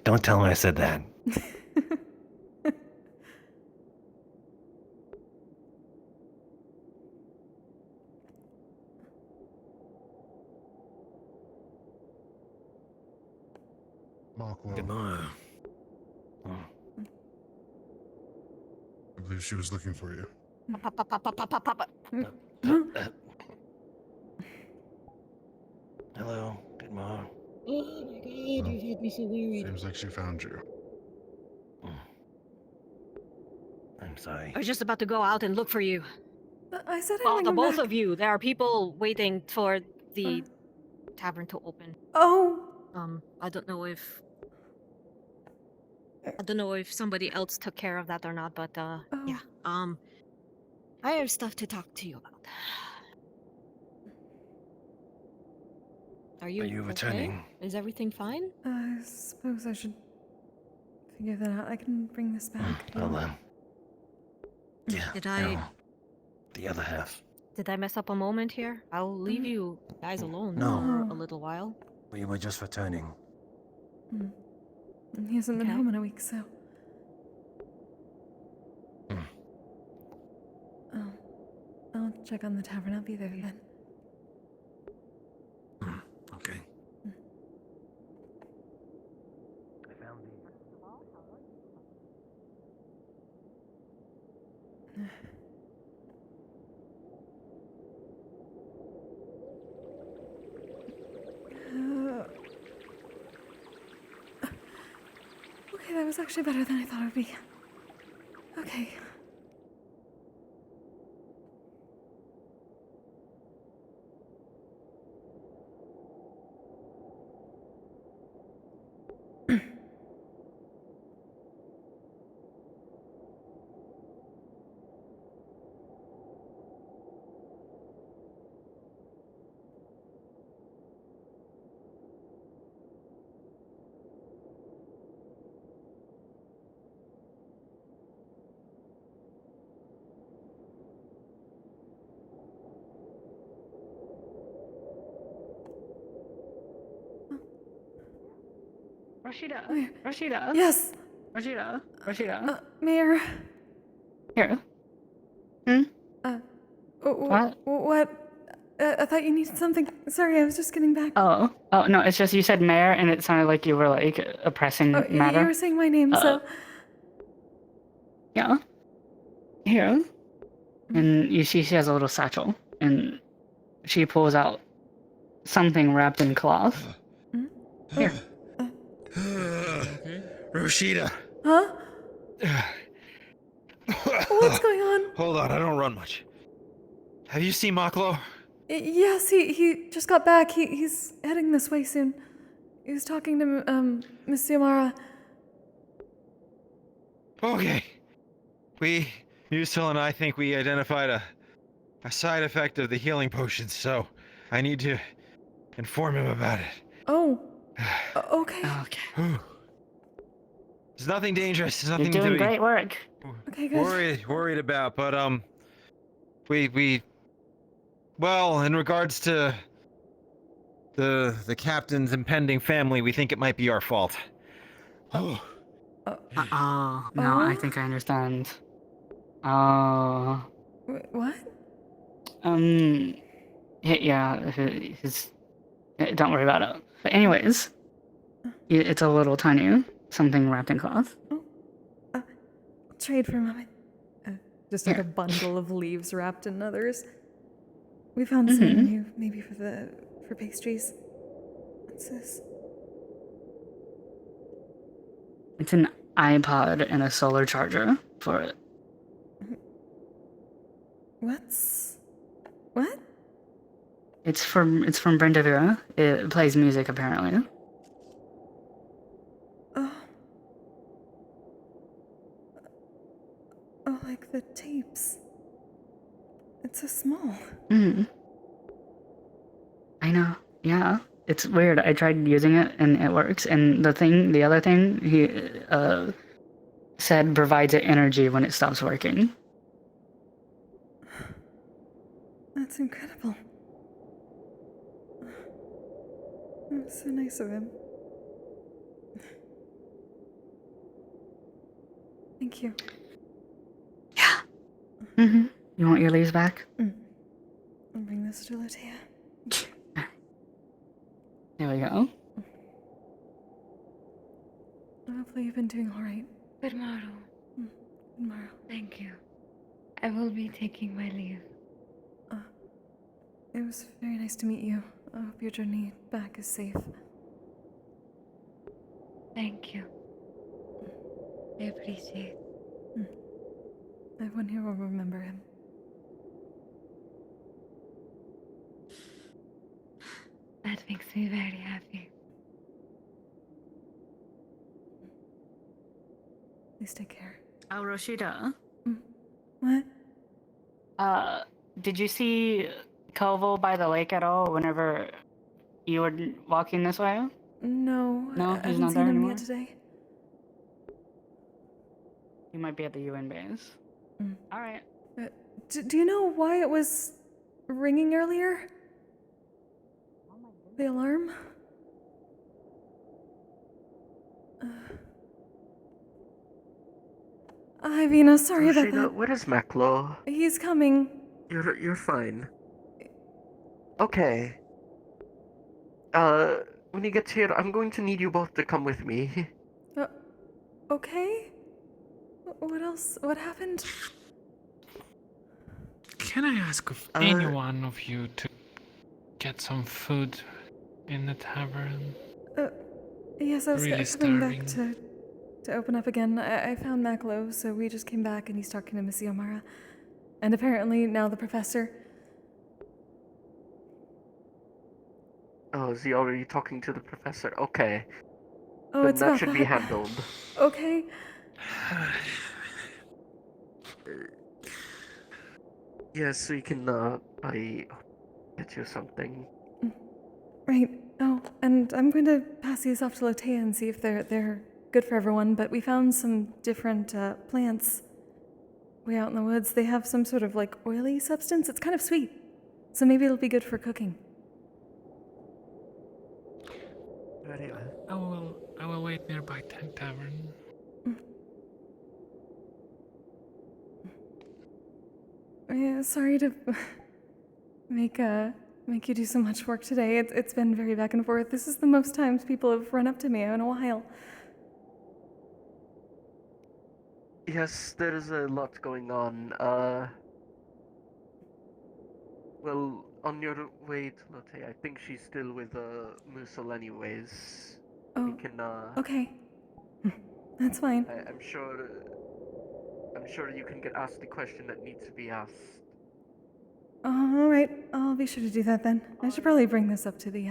Don't tell him I said that. Markwell. Good morning. I believe she was looking for you. Hello, good morning. Oh my god, you've had me so worried. Seems like she found you. I'm sorry. I was just about to go out and look for you. I said Oh, I'd the bring both back. of you. There are people waiting for the tavern to open. Oh! I don't know if somebody else took care of that or not, but yeah. I have stuff to talk to you about. Are you okay? returning? Is everything fine? I suppose I should figure that out. I can bring this back. I'll, yeah. Did I... The other half. Did I mess up a moment here? I'll leave you guys alone No. for a little while. We were just returning. He hasn't been home in a week, so... Oh. I'll check on the tavern. I'll be there then. Okay. I found Okay, that was actually better than I thought it would be. Okay. Roscida. Where? Roscida. Yes. Roscida. Roscida. Mayor. Here. What? What? I thought you needed something. Sorry, I was just getting back. Oh no, it's just you said mayor and it sounded like you were like a pressing matter. You were saying my name, so... Yeah. Here. And you see she has a little satchel and she pulls out something wrapped in cloth. Here. Roscida. Huh? What's going on? Hold on, I don't run much. Have you seen Maklo? Yes, he just got back. He's heading this way soon. He was talking to Miss Yamara. Okay. Musil and I think we identified a side effect of the healing potions, so I need to inform him about it. Oh, okay. Okay. There's nothing dangerous. There's You're nothing to doing be great work. Okay, good. worried about. But well, in regards to the captain's impending family, we think it might be our fault. No, I think I understand. Oh. What? Yeah, don't worry about it. But anyways, it's a little tiny something wrapped in cloth. Trade for a moment. Just like a bundle of leaves wrapped in others. We found some new, maybe for pastries. What's this? It's an iPod and a solar charger for it. What? It's from Brenda Vera. It plays music apparently. Oh, like the tapes. It's so small. I know. Yeah. It's weird. I tried using it and it works. And the other thing he said provides it energy when it stops working. That's incredible. That's so nice of him. Thank you. Yeah. You want your leaves back? I'll bring this to Latea. There we go. Hopefully you've been doing all right. Good morrow. Tomorrow. Thank you. I will be taking my leave. It was very nice to meet you. I hope your journey back is safe. Thank you. I appreciate it. Everyone here will remember him. That makes me very happy. Please take care. Oh, Roscida. What? Did you see Koval by the lake at all whenever you were walking this way? No. No, I he's haven't not seen there him anymore? yet today. He might be at the UN base. Alright. Do you know why it was ringing earlier? The alarm? Ivina, sorry about Roscida, that. where is Maclo? He's coming. You're fine. Okay. When he gets here, I'm going to need you both to come with me. Okay? What else? What happened? Can I ask of any one of you to get some food in the tavern? Yes, I was Really coming back starving. to open up again. I found Maclo, so we just came back and he's talking to Miss Yomara. And apparently now the professor. Oh, is he already talking to the professor? Okay. Oh, Then it's that about should that. be handled. Okay. Yes, we can, get you something. Right. Oh, and I'm going to pass these off to Lotea and see if they're good for everyone, but we found some different plants way out in the woods. They have some sort of like oily substance. It's kind of sweet. So maybe it'll be good for cooking. Very well. I will wait nearby Tent Tavern. Yeah, sorry to make you do so much work today. It's been very back and forth. This is the most times people have run up to me in a while. Yes, there's a lot going on. Well, on your way to Lotte, I think she's still with, Musil anyways. Oh, we can, okay. That's fine. I'm sure you can get asked the question that needs to be asked. All right, I'll be sure to do that then. I should probably bring this up to the,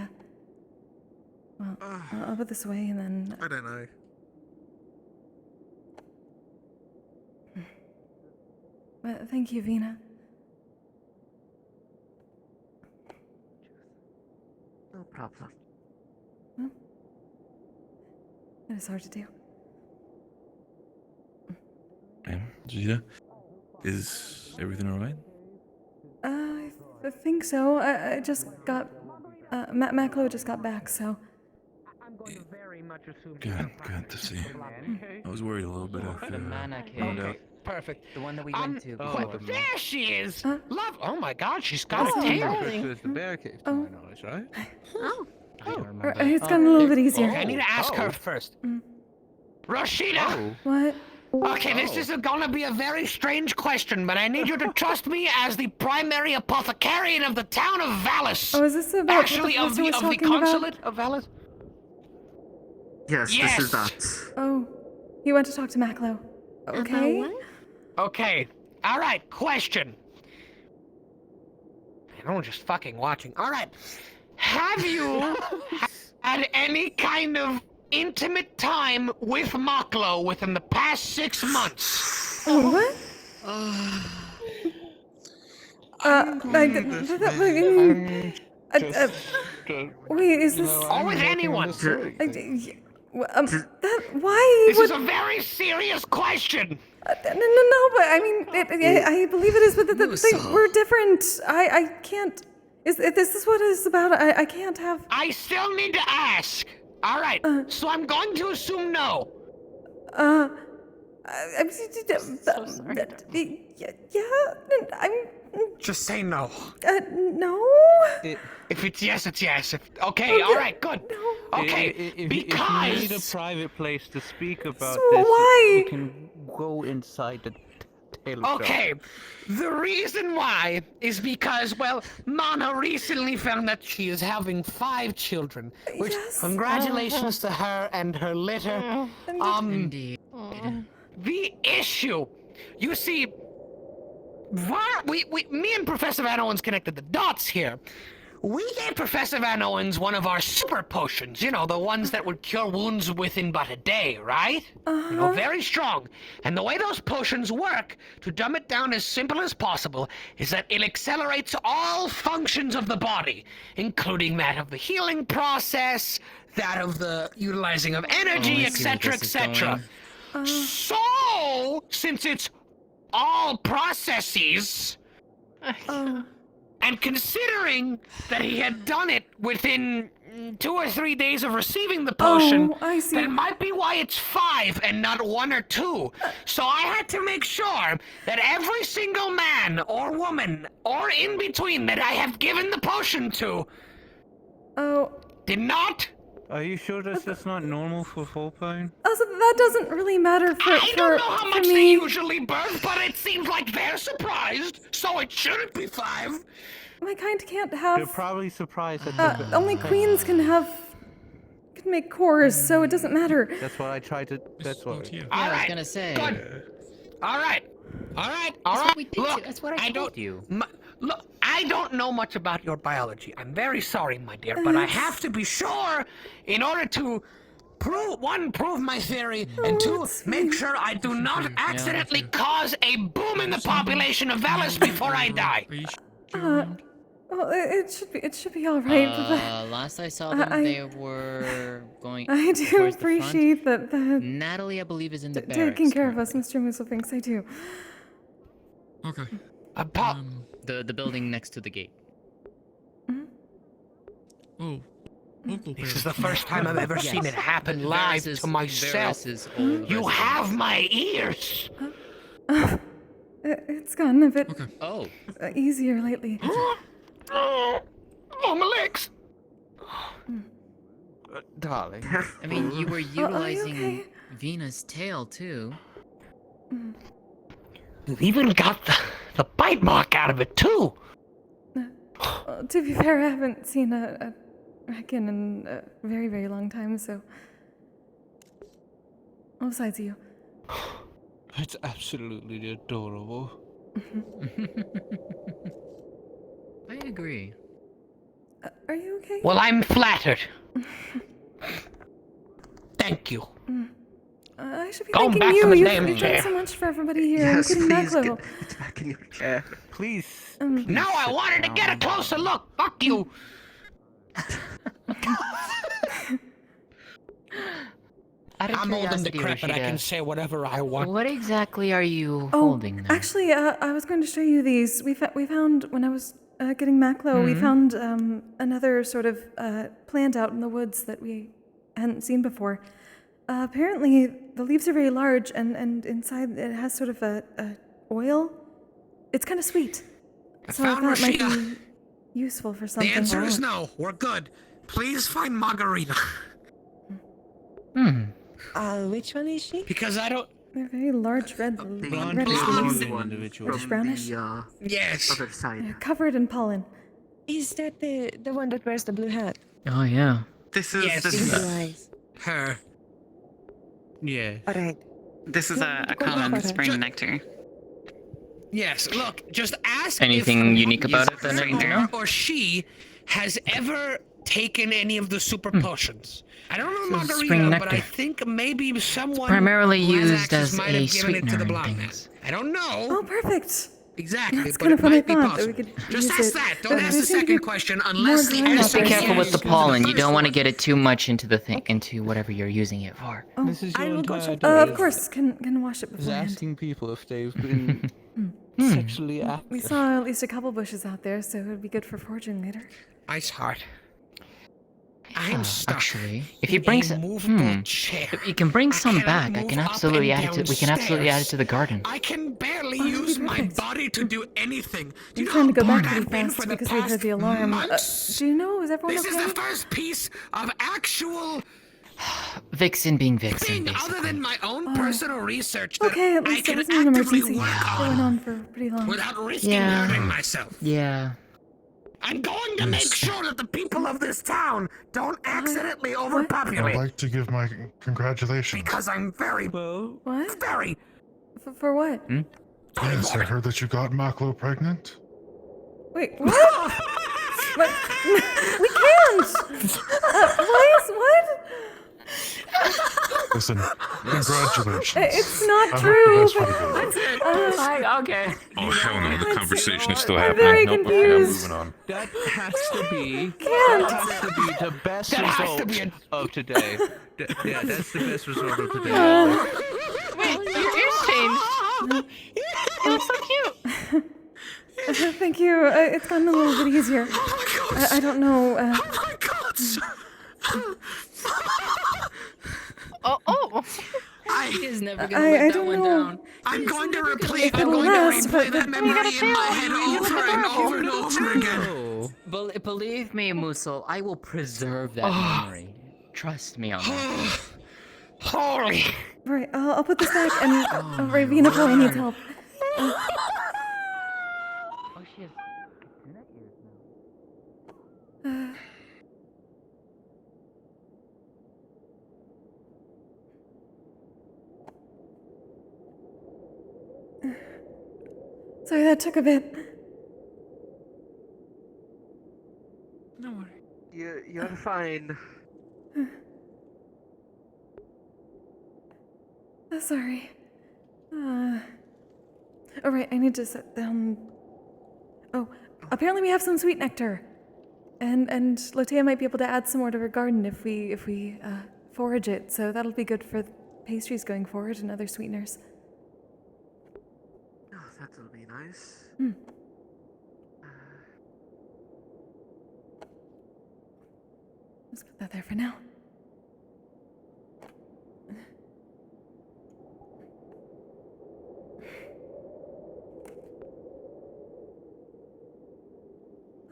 well, I'll put this away and then... I don't know. Thank you, Vina. No problem. Well, it is hard to do. Roscida, is everything alright? I think so. I just got... Maclo just got back, so... Good to see. I was worried a little bit after The mana cave. found out. Perfect. The one that we went to. There she is! Huh? Love! Oh my god, she's got a Oh, tail! darling. It's the bear cave, to my knowledge, right? Oh. It's gotten a little bit easier. Okay, I need to ask her first. Roscida! What? Okay, this is gonna be a very strange question, but I need you to trust me as the primary apothecarian of the town of Valis. Oh, is this about Actually, what of the the pastor was talking consulate of Valis? Yes, this is that. Oh, he went to talk to Maclo. Okay. Okay, alright, question. I'm just fucking watching. Alright, have you had any kind of intimate time with Maclo within the past 6 months? Oh, what? Wait, is this... Or with anyone? Why This would... is a very serious question. No, but I mean, I believe it is, but we're different. I can't... Is this what it's about? I can't have... I still need to ask. Alright, so I'm going to assume no. I'm so sorry. Yeah, I'm... Just say no. No? If it's yes, it's yes. Okay, alright, good. Okay, because... If you need a private place to speak about So this, why? you can go inside the tail Okay, the reason why is because, well, Mana recently found that she is having 5 children. Which, congratulations to her and her litter. Indeed. The issue, you see, me and Professor Van Owens connected the dots here. We gave Professor Van Owens one of our super potions, you know, the ones that would cure wounds within but a day, right? You know, very strong. And the way those potions work, to dumb it down as simple as possible, is that it accelerates all functions of the body, including that of the healing process, that of the utilizing of energy, etc., etc. So, since it's all processes, and considering that he had done it within 2 or 3 days of receiving the potion, that might be why it's 5 and not 1 or 2. So I had to make sure that every single man or woman or in between that I have given the potion to did not. Are you sure that's not normal for full pain? Also, that doesn't really matter for I don't know how much me. they usually birth, but it seems like they're surprised, so it shouldn't be 5. My kind can't have... They're probably surprised that only queens can make cores, so it doesn't matter. That's what I tried to... That's what... Yeah, I was gonna say. Good. Alright. Look, that's what I told you. Look, I don't know much about your biology. I'm very sorry, my dear, but I have to be sure in order to prove my theory, and 2, make sure I do not accidentally cause a boom in the population of Valis before I die. Well, it should be all right. Last I saw them, they were going. I do towards the front. appreciate that. Natalie, I believe, is in the barracks. Taking care of us, Mr. Musso thinks I do. Okay. The building next to the gate. Oh. This is the first time I've ever seen it happen live to myself. You have my ears. It's gotten a bit easier lately. Oh, my legs. Darling. I mean, you were utilizing Vina's tail too. You even got the bite mark out of it too. To be fair, I haven't seen a Reckon in a very, very long time, so... Besides you. It's absolutely adorable. I agree. Are you okay? Well, I'm flattered. Thank you. I should be Going thanking back you. to the You've damn done chair. so much for everybody here, Yes, including please Maclo. get back in your chair. Please. No, I wanted to get a closer look. Fuck you. Out of I'm old and curiosity, decrepit. I can Roscida, say whatever I want. what exactly are you Oh, holding there? actually, I was going to show you these. We found when I was getting Maclo, we Mhm. found another sort of plant out in the woods that we hadn't seen before. Apparently, the leaves are very large, and inside it has sort of a oil. It's kind of sweet. So I found thought it might Roscida. be useful for The something. answer is no. We're good. Please find Margarita. Which one is she? Because I don't. They're very large red, Blonde reddish leaves. individual. Reddish brownish. Yes. Other side. Yeah, covered in pollen. Is that the one that wears the blue hat? Oh yeah. This is Yes. this Blue is eyes. Her. Yeah. Alright. this is a Go common for it. spring nectar. Yes. Look, just ask Anything if unique about it that I need to know? or she has ever taken any of the super potions. I don't know This is Margarita, spring but I nectar. think maybe someone Primarily who has used access as might a have given it to sweetener the and black man. things. I don't know. Oh, perfect. Exactly, That's but kind of it what I might be thought, that we possible. could Just use ask it. that. But Don't there ask the seem to second be question more unless the growing Just out be there. careful with the answer is pollen. You first don't want to one. get it too much into the thing, into whatever you're using it for. Oh, This is I your will go entire check. day. of course. Can wash it Is beforehand. asking people if they've been sexually active. We saw at least a couple bushes out there, so it would be good for foraging later. Ice heart. I'm stuck. Actually, if you in bring a some, movable chair. if you can bring I some cannot back, I move can up absolutely and add it to. We can absolutely add it to the garden. I can barely Oh, that'd be use my perfect. body to do anything. Do you We're know trying how to go back bored pretty I've been fast for the because we heard past the alarm. months? Do you know, is everyone This okay? is the first piece of actual Vixen being Vixen, thing basically. other than my own personal research that Okay, at I least it can wasn't an actively emergency. work It went on for pretty long. without risking Yeah. hurting myself. Yeah. I'm going to make sure that the people of this town don't accidentally I'd overpopulate. like to give my congratulations. Because I'm very, What? very. For what? Yes, I heard that you got Maclo pregnant. Wait, what? What? We can't! What? Listen, congratulations. It's not I hope true. the best for the baby. Okay. Oh hell no! The conversation is still I'm happening. very Nope. confused. Okay, I'm moving on. That has to be. Can't. That has to be the best That has to result be of today. Yeah, that's the best result of today. Wait, your ears changed. It was so cute. Thank you. It's gotten a little bit easier. I don't know. Oh. He's never gonna let that one down. I'm going to replay. It I'm will going to last, replay but- that memory in my head over and over and over again. Believe me, Musul, I will preserve that memory. Trust me on that. Holy. Right, I'll put this back, and Ravina probably needs help. Oh, she has internet ears now. Sorry, that took a bit. No worries. You're fine. Sorry. Alright, I need to set down... Oh, apparently we have some sweet nectar. And Lotea might be able to add some more to her garden if we forage it, so that'll be good for pastries going forward and other sweeteners. Oh, that'll be nice. Let's put that there for now.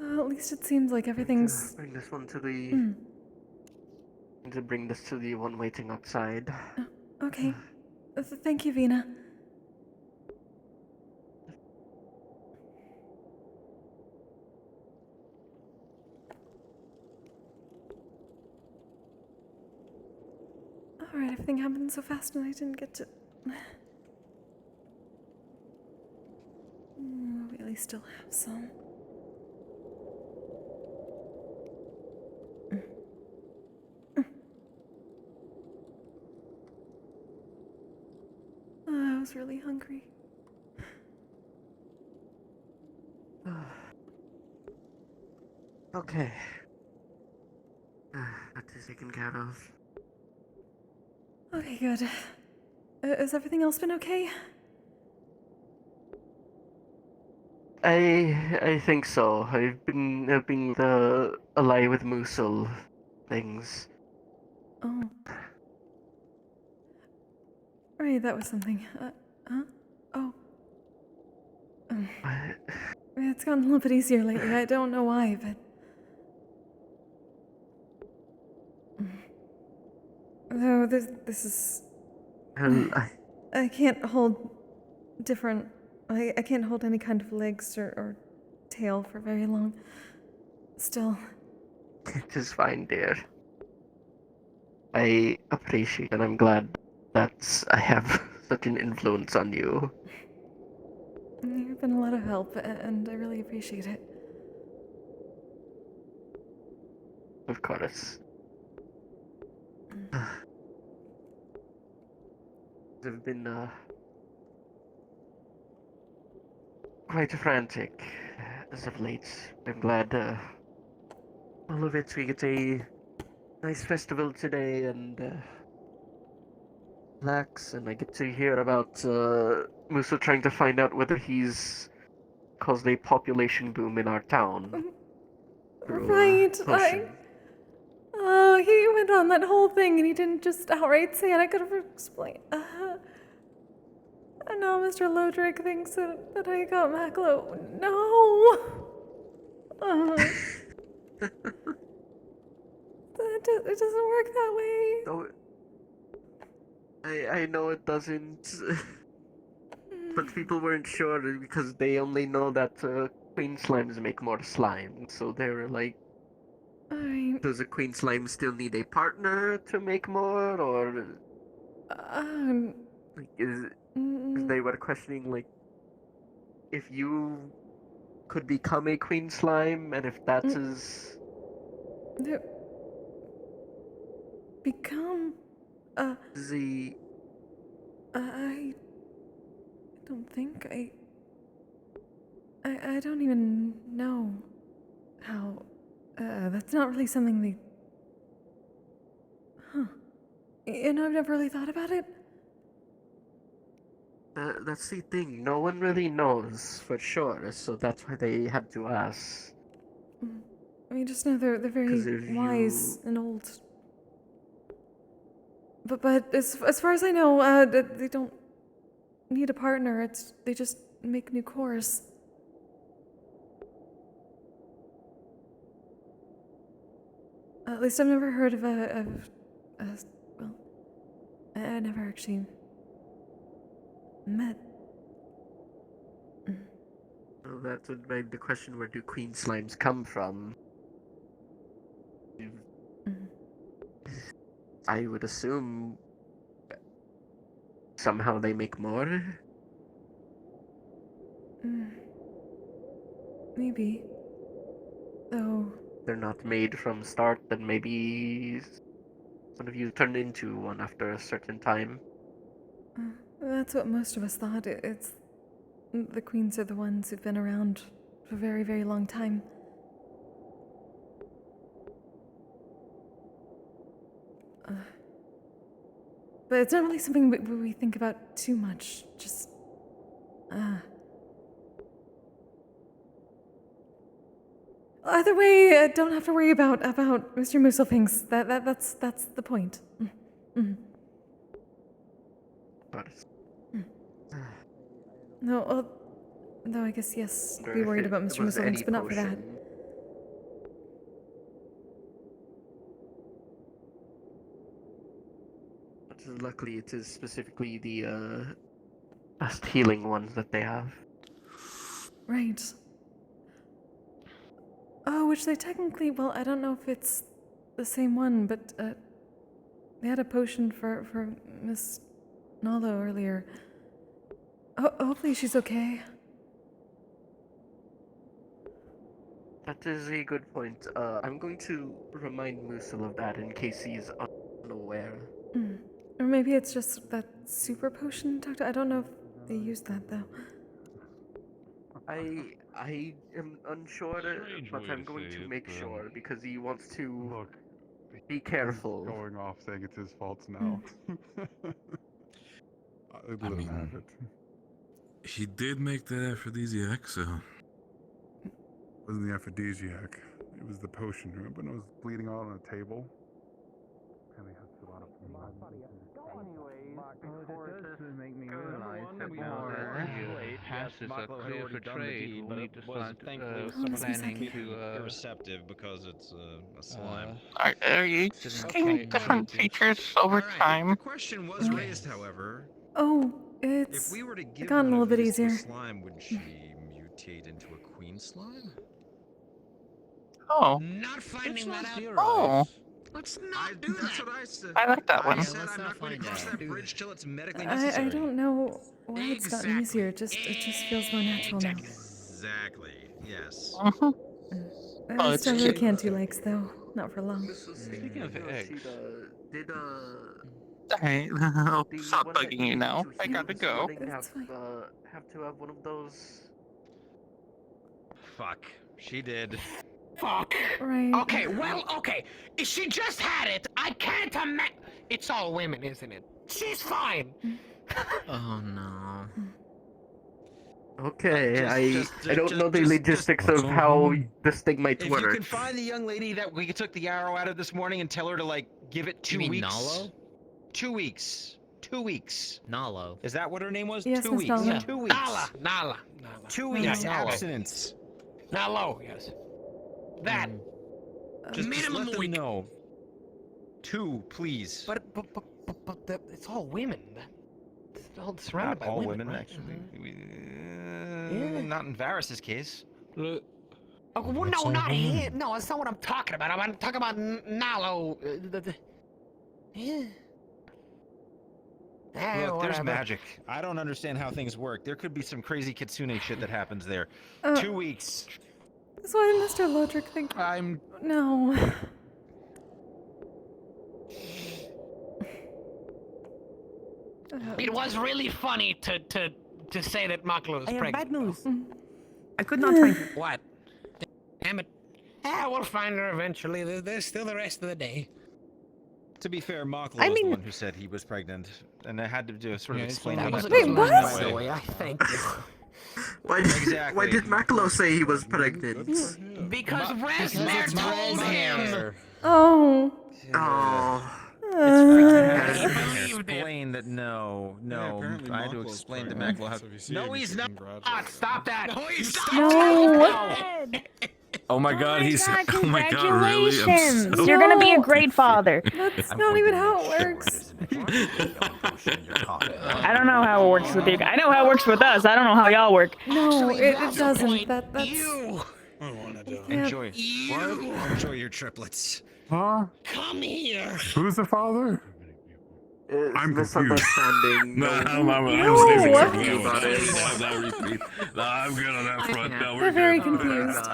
At least it seems like everything's... Bring this one to the. To bring this to the one waiting outside. Okay. Thank you, Vina. Alright, everything happened so fast and I didn't get to... We at least still have some. was really hungry. Okay. That is taken care of. Okay, good. Has everything else been okay? I think so. I've been helping the ally with Musul things. Oh. Right, that was something. Huh? Oh. It's gotten a little bit easier lately. I don't know why, but... Though this is... Well, I can't hold different... I can't hold any kind of legs or tail for very long. Still. It is fine, dear. I appreciate and I'm glad that I have such an influence on you. You've been a lot of help, and I really appreciate it. Of course. I've been quite frantic as of late. I'm glad all of it. We get a nice festival today and relax, and I get to hear about Musa trying to find out whether he's caused a population boom in our town. Right, Oh, he went on that whole thing and he didn't just outright say it. I could have explained. And now Mr. Lodrick thinks that I got Maclo. No! It doesn't work that way. No, I know it doesn't. But people weren't sure because they only know that queen slimes make more slime. So they were like, Alright. does a queen slime still need a partner to make more? Or like, they were questioning like if you could become a queen slime and if that is become the I don't think I don't even know how that's not really something they you know, I've never really thought about it. that's the thing. No one really knows for sure, so that's why they had to ask. I just know they're very wise and old. But as far as I know, they don't need a partner. They just make new cores. At least I've never heard of well, I never actually met. Well, that would beg the question: where do queen slimes come from? I would assume somehow they make more. Maybe. Though. They're not made from start, then maybe one of you turned into one after a certain time. That's what most of us thought. It's the queens are the ones who've been around for a very, very long time. But it's not really something we think about too much. Just, Either way, don't have to worry about Mr. Musil things. That's the point. No, though I guess yes, be worried about Mr. Musil things, but not for that. Luckily, it is specifically the fast healing ones that they have. Right. Oh, which they technically, well, I don't know if it's the same one, but they had a potion for Miss Nalo earlier. Hopefully she's okay. That is a good point. I'm going to remind Musil of that in case he's unaware. Or maybe it's just that super potion, Doctor? I don't know if they use that though. I am unsure, but I'm going to make sure because he wants to be careful. He's going off saying it's his fault now. I mean, he did make that aphrodisiac, so. It wasn't the aphrodisiac. It was the potion. Remember when it was bleeding out on a table? And they had a lot of make me realize that now that he passes a clear for trade, we need to start planning to receptive because it's a slime. Are you seeing different features over time? The question was raised, however. Oh, it's if we were to give gotten a one little of bit these to a easier. slime, would she mutate into a queen slime? Oh. Not finding that out. Oh. Let's not do that. That's what I said. I like that one. I said I'm not going to cross that bridge till it's medically I necessary. don't know why it's gotten easier. It just feels more natural now. Exactly. Yes. Oh, I it's still really cute. can't do legs though. Not for long. Speaking of eggs, did Alright, I'll stop bugging you now. I gotta go. Have to have one of those. Fuck. She did. Fuck. Right. Okay, well, okay. If she just had it, I can't imagine. It's all women, isn't it? She's fine. Oh no. Okay, I don't know the logistics of how this thing might If work. you can find the young lady that we took the arrow out of this morning and tell her to, like, give it 2 You mean weeks. Nalo? 2 weeks. 2 weeks. Nalo. Is that what her name was? Yes, 2 Miss weeks. Nala. Yeah. 2 weeks. Nala. 2 weeks Yes, Nala. abstinence. Nalo, yes. That. Just minimum let them week. know. 2, please. But it's all women. It's all surrounded Not by all women, right? actually. Not in Varus's case. Oh, well, no, not here. No, that's not what I'm talking about. I'm talking about Nalo. Yeah. Look, there's whatever. magic. I don't understand how things work. There could be some crazy kitsune shit that happens there. 2 weeks. That's why Mr. Lodrick think. No. It was really funny to say that Maklo is I have pregnant. bad news. I could not find her. What? Damn it. Yeah, we'll find her eventually. There's still the rest of the day. To be fair, Maklo I was the mean- one who said he was pregnant, and I had to do sort of explain how That that was goes. what? by the way, I think. Why did Maklo say he was pregnant? Because Resmer told him. Oh. Oh. Explain that no, I had to explain to Maklo how. No, he's not. Stop that. No, he's No. Oh my god, he's. Oh my god, really? I'm Congratulations! so- You're gonna be a great father. That's not even how it works. I don't know how it works with you. I know how it works with us. I don't know how y'all work. No, it doesn't. That's. You. I want to do. Enjoy. What? Enjoy your triplets. Huh? Come here. Who's the father? I'm confused. Misunderstanding. No, I'm No. staying What? No, I'm good on that front. No, They're we're very good. confused.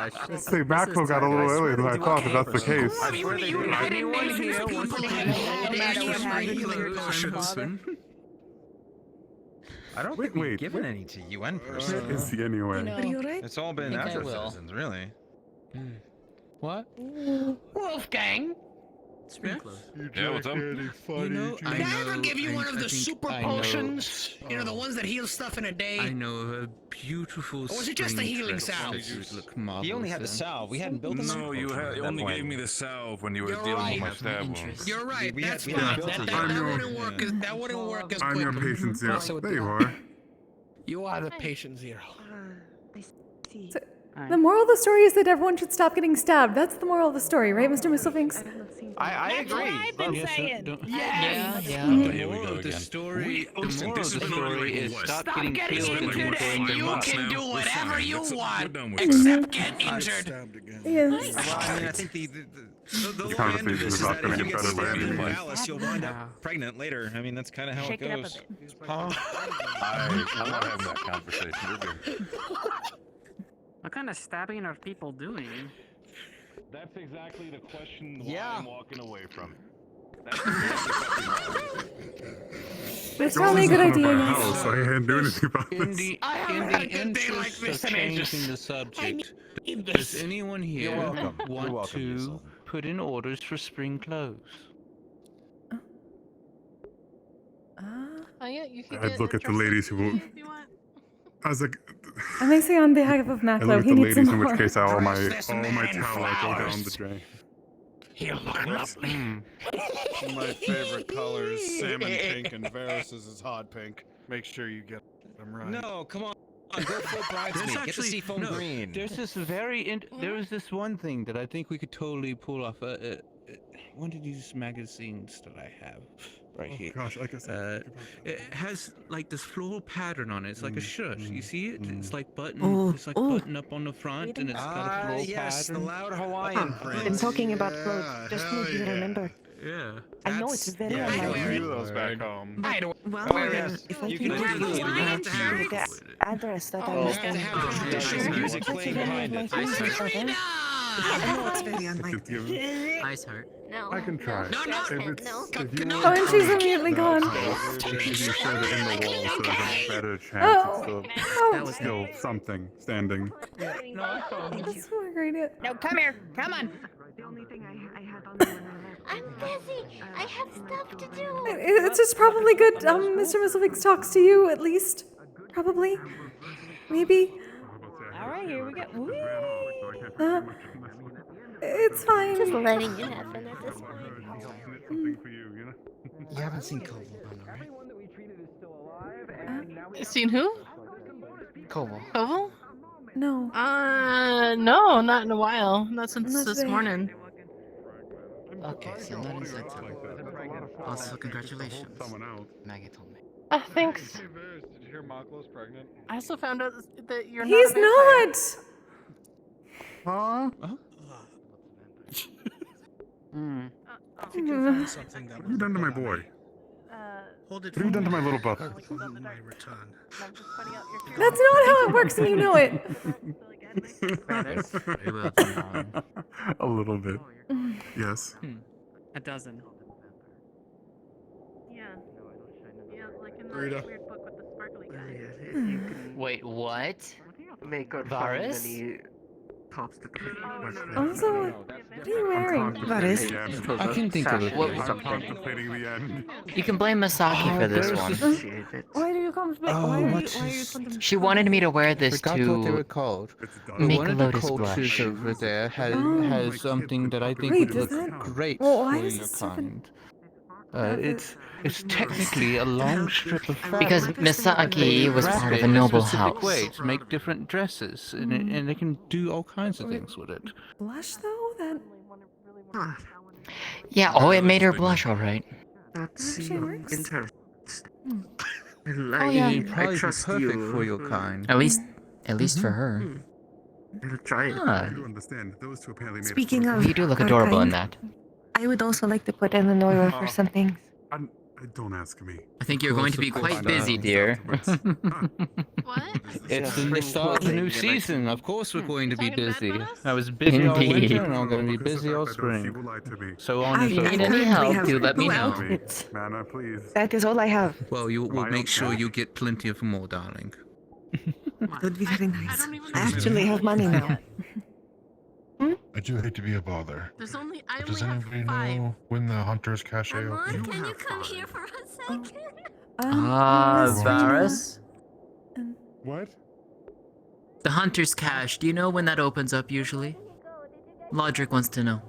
Hey, Maxwell got a little earlier than I thought, if that's the case. Anyone here wants to I don't think we've given any to UN person. Is he anyway? Are you alright? It's all been I think I after will. citizens, really. What? Wolfgang. Yeah, what's up? Did I ever give you one of the super potions? You know, the ones that heal stuff in a day? I know of a beautiful. Or was it just the healing salve? He only had the salve. We hadn't built the No, you only gave me the salve when you were dealing with my stab wound. You're right. That's we fine. hadn't built That it yet. wouldn't work. That wouldn't work as I'm your quickly. patient zero. So There you are. You are the patient zero. So, the moral of the story is that everyone should stop getting stabbed. That's the moral of the story, right, Mr. Mistlefings? I agree. I've been saying. Yeah. The moral of the story. The moral of the story is stop getting killed injured and you months can now. do We're whatever fine. you We're want, done with except get injured. Yes. Well, I mean, I think the This long end of conversation this is is not that going if to you get get better by stabbed any in means. Alice, you'll wind up pregnant later. I mean, that's kind of how Shake it it up a goes. bit. I'm not having that conversation. You're good. What kind of stabbing are people doing? That's exactly the question Yeah. I'm walking away from. That's exactly the question. It's probably a good idea, yes. House. I can't do anything about In this. the, in the interest of changing the subject, does anyone here want to put in orders for spring clothes? Oh yeah, you can I'd get look at the dressed ladies who will. if you want. I was like, I may say on behalf of I look Maclo, at he the needs some ladies, in more. which case all my Dress this man in talent go down the flowers. drain. He'll look lovely. My favorite color is salmon pink, and Varys's is hot pink. Make sure you get them right. No, come on. Go full bridesmaid. Get the seafoam green. There's this there was this one thing that I think we could totally pull off. One of these magazines that I have right here. Gosh, like I said, It has like this floral pattern on it. It's like a shirt. You see it? It's like button. Oh, It's like button up on the front, and it's got a floral yes, pattern. the loud Hawaiian I've print. been talking about clothes. Just need you to remember. Yeah. I know it's very yeah, unlike I you. do those back home. Well, if I You can can give do you those the address that I was going have to traditional music playing behind it. I know it's very unlike you. Ice heart. No. I can try. No, no, If it's, no. if you Oh, and she's immediately gone. If you set it in the wall, so there's a better chance Oh. it's still something standing. That's so great. No, come here. Come on. The only thing I had on me when I left. I'm busy. I have stuff to do. It's just probably good. Mr. Misselvix talks to you at least. Probably. Maybe. All right, here we go. Whee! It's fine. Just letting it happen at this point. Something for you, you know? You haven't seen Koval, right? Seen who? Koval. Koval? No. No, not in a while. Not since Not this today. morning. Okay, so not inside town. Also, congratulations. Maggie told me. Thanks. Did you hear Maklo's pregnant? I also found out that you're He's not. not. Huh? What have you done to my boy? What have you done to my little brother? That's not how it works, and you know it. A little bit. Yes. A dozen. Yeah. Yeah, like in the Rita. weird book with the sparkly guy. Wait, what? Make her Varys? find many tops to clean. Also, what are you wearing? Varys? I can think of it. I'm contemplating the end. You can blame Masaki for this one. Why do you come? Why are you She wanted me to wear this Forgot what they were to called. make One of the Lotus cultures blush. over there has something that I think Wait, would does look that- great well, why for does your this happen? kind. It's technically a long strip of fabric. Because Misaki was Wrap part of it a in noble specific house. way to make different dresses, and they can do all kinds of things with it. Blush though? That. Yeah, oh, it made her blush, alright. That's Actually works. interesting. Oh, yeah. It'd probably be trust perfect you. for your kind. At least for her. I'll try it. Ah, I do understand. Those two apparently made Speaking a of, you do look our adorable in kind, that. I would also like to put in an order for some things. Don't ask me. I think you're going to be quite busy, dear. What? It's the start of the new season. Of course, we're going to be Talking bad busy. about us? I was busy all Indeed. winter, and I'm going to be Because of busy the all fact that those spring. people lied to me. So on If you and so need forth. any help, have do let me two know. outfits. Nana, please. That is all I have. Well, we'll My make own sure cat. you get plenty of more, darling. That would be very nice. don't even I actually have money now. I do hate to be a bother. There's only I Does only have anybody 5. know when the Hunter's Cache Amon, opens? can you come here for a second? Miss Rena. Varys? What? The Hunter's Cache, do you know when that opens up usually? Lodric wants to know.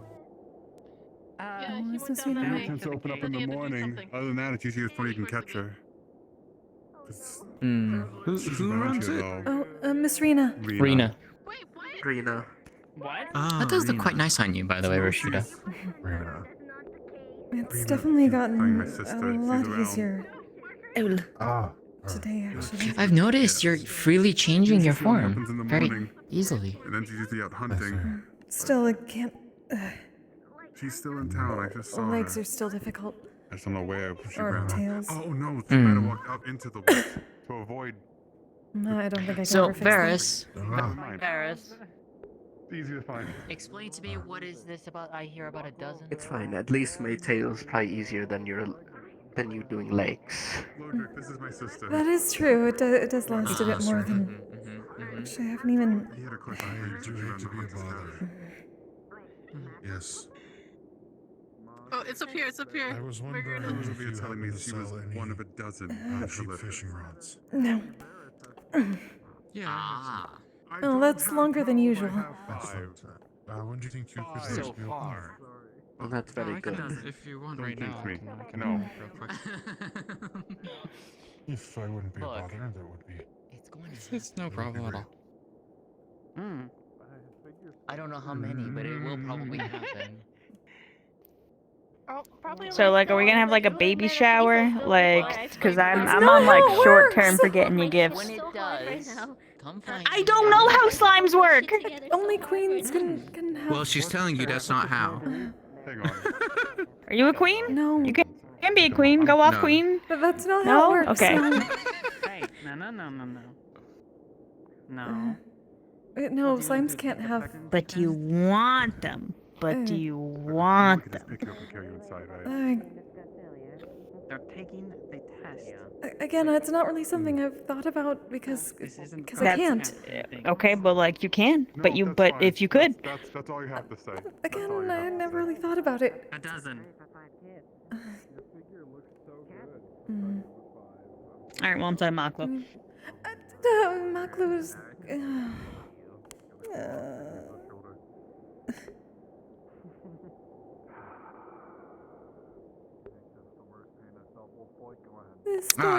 Yeah, he Miss went down that Rena. way. It tends to open up in At the end of morning. something. Other than that, it's usually before you can catch her. It's Who runs it? Oh, Miss Rena. Rena. Wait, what? Rena. What? That does look quite nice on you, by the way, Roscida. Rena. It's definitely gotten my sister. a She's lot around. easier Owl. Ah. today, actually. I've noticed you're freely changing your Usually happens in form the very morning. easily. And then she's usually out hunting. Still, I can't. She's still in town. I just saw Legs her. are still difficult. I just don't know where she Or ran. tails. Oh no, she might have walked out into the woods to avoid. No, I don't think I can So, ever fix that. Varys, Never mind. Varys, It's easy to find. explain to me what is this about? I hear about a dozen. It's fine. At least my tail's probably easier than your than you doing legs. Lodrick, this is my sister. That is true. It does last a bit more than. Actually, I haven't even. He had a question. I do hate to be a bother. Yes. Oh, it's up here. It's up here. I was wondering if you telling me she was one of a dozen cheap fishing rods. No. Yeah. Oh, that's longer than usual. When do you think you could So be far. Well, that's very good. If you want Don't right jinx now, me. I can No. real quick. If I wouldn't be a Look. bother, that would be. It's going It's no problem at all. I don't know how many, but it will probably happen. Oh, probably. So like, are we gonna have like a baby shower? Like, cause I'm not on like how it short term works. for getting you gifts. When it does, come find I don't know how slimes work. Only queens can have. Well, she's telling you that's not how. Hang on. Are you a queen? No. You can be a queen. Go off, No. queen. But that's not No? how it works. Okay. No. Hey, no. No, slimes can't have. But you want them. But do you want them? Pick you up and carry you inside, right? They're taking the test. Again, it's not really something I've thought about because I can't. Okay, but like you can. No, But you. that's But fine. if you could. That's all you have to say. Again, I never really thought about it. A dozen. All right. Well, I'm sorry, Maklo. Maklu's.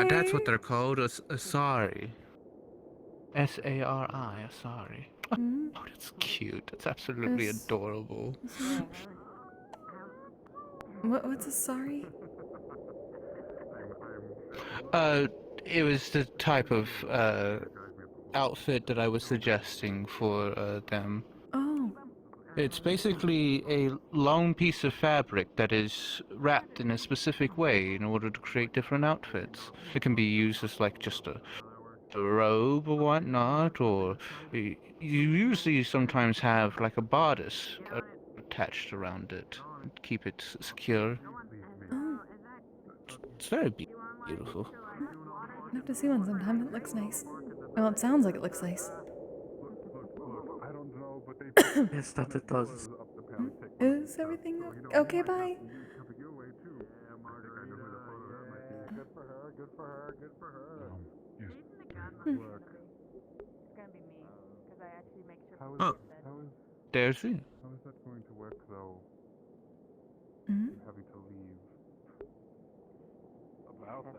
That's what they're called. A sari. S-A-R-I. A sari. Oh, that's cute. That's absolutely adorable. What's a sorry? It was the type of outfit that I was suggesting for them. Oh. It's basically a long piece of fabric that is wrapped in a specific way in order to create different outfits. It can be used as like just a robe or whatnot, or you usually sometimes have like a bodice attached around it to keep it secure. Oh. It's very beautiful. I'll have to see one sometime. It looks nice. Well, it sounds like it looks nice. Yes, that it does. Is everything okay? Bye. Oh, there's it. How is that going to work, though? Hmm? Having to leave. About that,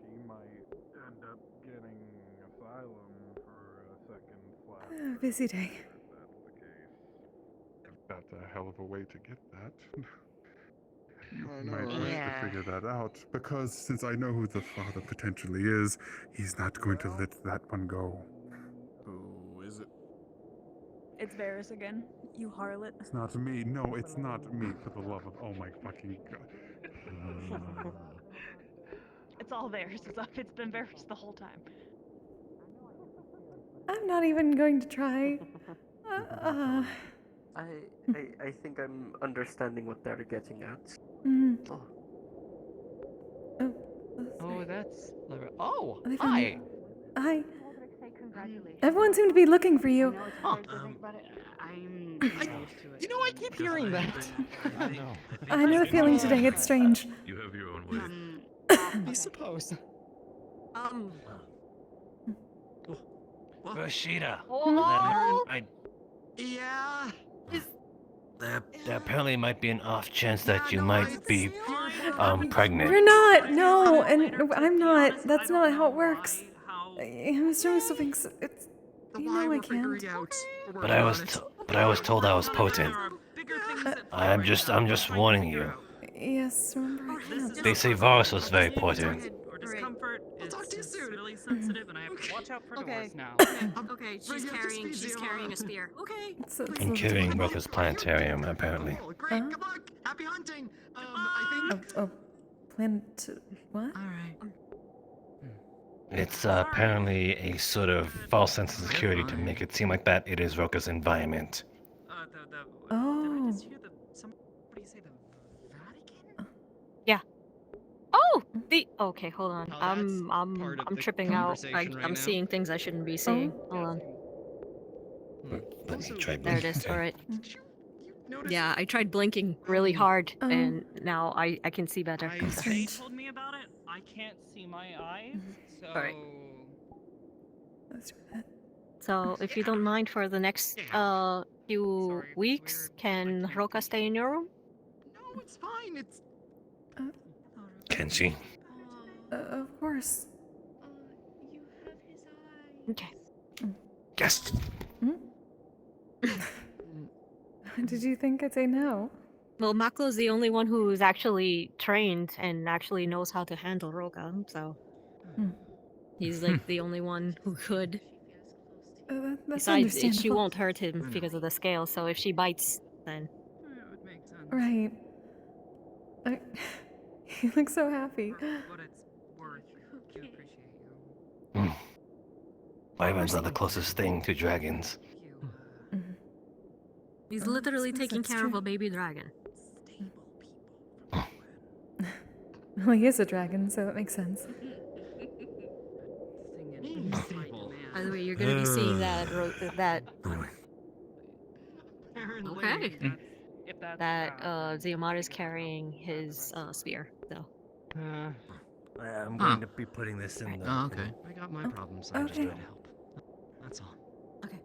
she might end up getting asylum for a second flat. Busy day. That's a hell of a way to get that. I Might know, have right? to figure that out, because since I know who the father potentially is, he's not going to let that one go. Who is it? It's Varys again. You harlot. It's not me. No, it's not me, for the love of... Oh my fucking god. It's all Varys. It's been Varys the whole time. I'm not even going to try. I think I'm understanding what they're getting at. Oh. Oh, that's. Oh, They found hi. you. Hi. Everyone seemed to be looking for you. Huh. I'm You know, I keep hearing that. I know the feeling today. It's strange. You have your own way. I suppose. Roscida. Oh. Yeah. There apparently might be an off chance that you might be pregnant. We're not. No, and I'm not. That's not how it works. Mr. Musso thinks it's. You know I can't. But I was told I was potent. I'm just warning you. Yes, remember I can't. They say Varus was very potent. or discomfort. We'll talk to you soon. Really sensitive, and I have to watch out for Okay. doors now. Okay, she's carrying a spear. Okay. And carrying Ruckus Planetarium, apparently. Great, good luck. Happy hunting. I think. Oh, plan to what? It's apparently a sort of false sense of security to make it seem like that it is Ruckus' environment. Oh. Yeah, Okay, hold on. Oh, that's part of I'm the tripping out. conversation right I'm now. seeing things I shouldn't be seeing. Hold on. Let me try There it blinking. is. All right. Notice Yeah, I tried blinking really hard, and now I can see better. They told me about it. I can't see my eyes, so. Alright. Let's do that. So, if you don't mind, for the next few weeks, can Roka stay in your room? No, it's fine. It's. Can she? Of course. Okay. Yes. Did you think I'd say no? Well, Mako's the only one who's actually trained and actually knows how to handle Roka, so he's like the only one who could. That's Besides, she understandable. won't hurt him because of the scale, so if she bites, then. It would make sense. Right. You look so happy. What it's worth. I do appreciate you. Wyverns are the closest thing to dragons. He's literally taking that's care of true. a baby dragon. Well, he is a dragon, so it makes sense. By the way, you're gonna be seeing that. Okay. That Ziamara's carrying his spear, so. I'm going to be putting this in the. Oh, okay. I got my problems. I just try to help. That's all. Okay.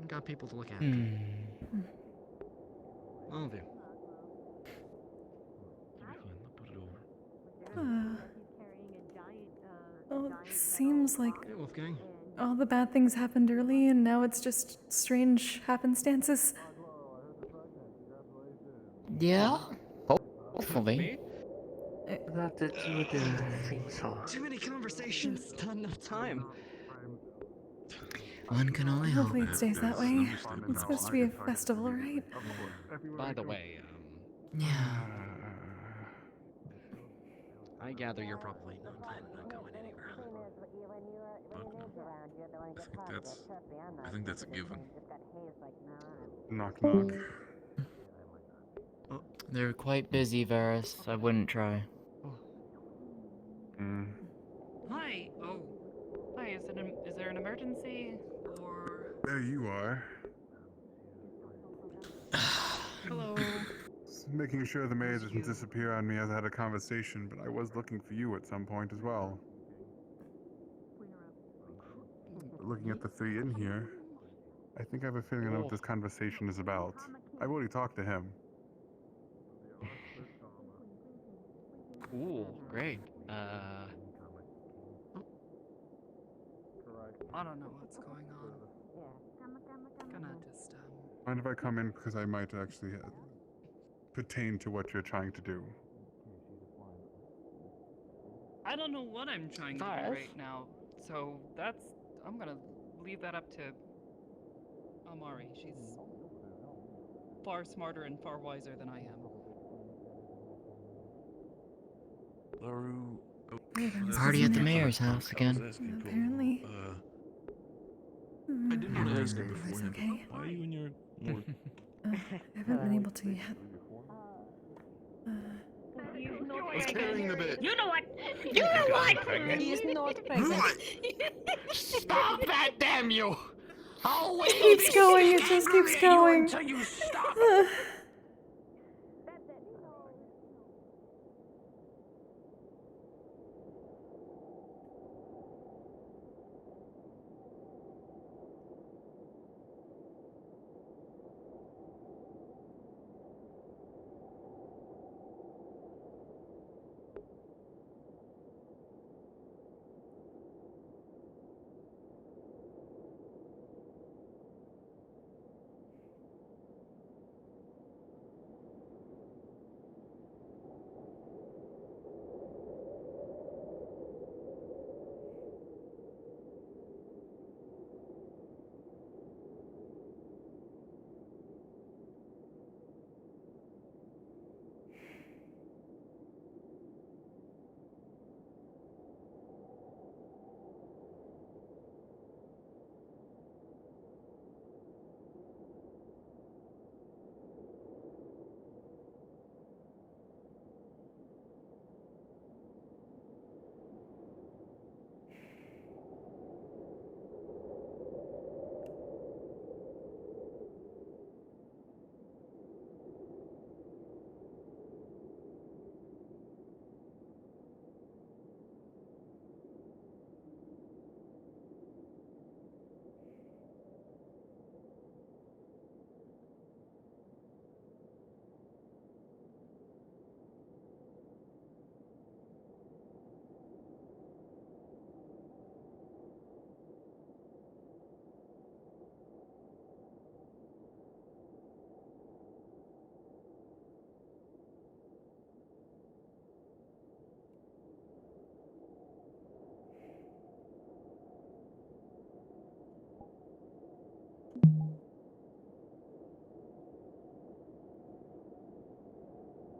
Got people to look after. I'll do. Put it over. Well, it seems like Hey, Wolfgang. all the bad things happened early, and now it's just strange happenstances. Yeah. Hopefully. That it would think so. Too many conversations, not enough time. One can only hope. Hopefully it stays that way. It's supposed to be a festival, right? By the way, yeah. I gather you're probably not planning on going anywhere. I think that's a given. Knock knock. They're quite busy, Varys. I wouldn't try. Hi. Oh. Hi. Is there an emergency or? There you are. Hello. Just making sure the maze doesn't disappear on me as I had a conversation, but I was looking for you at some point as well. But looking at the three in here, I think I have a feeling I know what this conversation is about. I've already talked to him. Cool. Great. I don't know what's going on. Gonna just Mind if I come in, because I might actually pertain to what you're trying to do. I don't know what I'm trying to do right now, so I'm gonna leave that up to Amari. She's far smarter and far wiser than I am. Laru. Party at the mayor's house again. Apparently. I didn't want to ask him Everything's beforehand. okay. Why are you in your more? I haven't been able to yet. He's carrying the bit. You know what? You know what? He's not pregnant. Stop that, damn you! I'll wait. It keeps going, it just keeps going. Until you stop.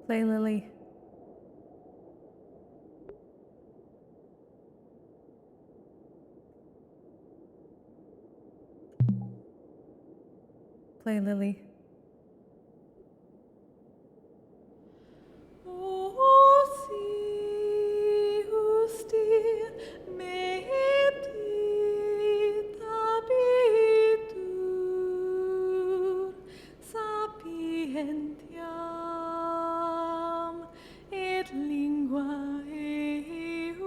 Play Lily. Play Lily. Sapientiam et lingua eius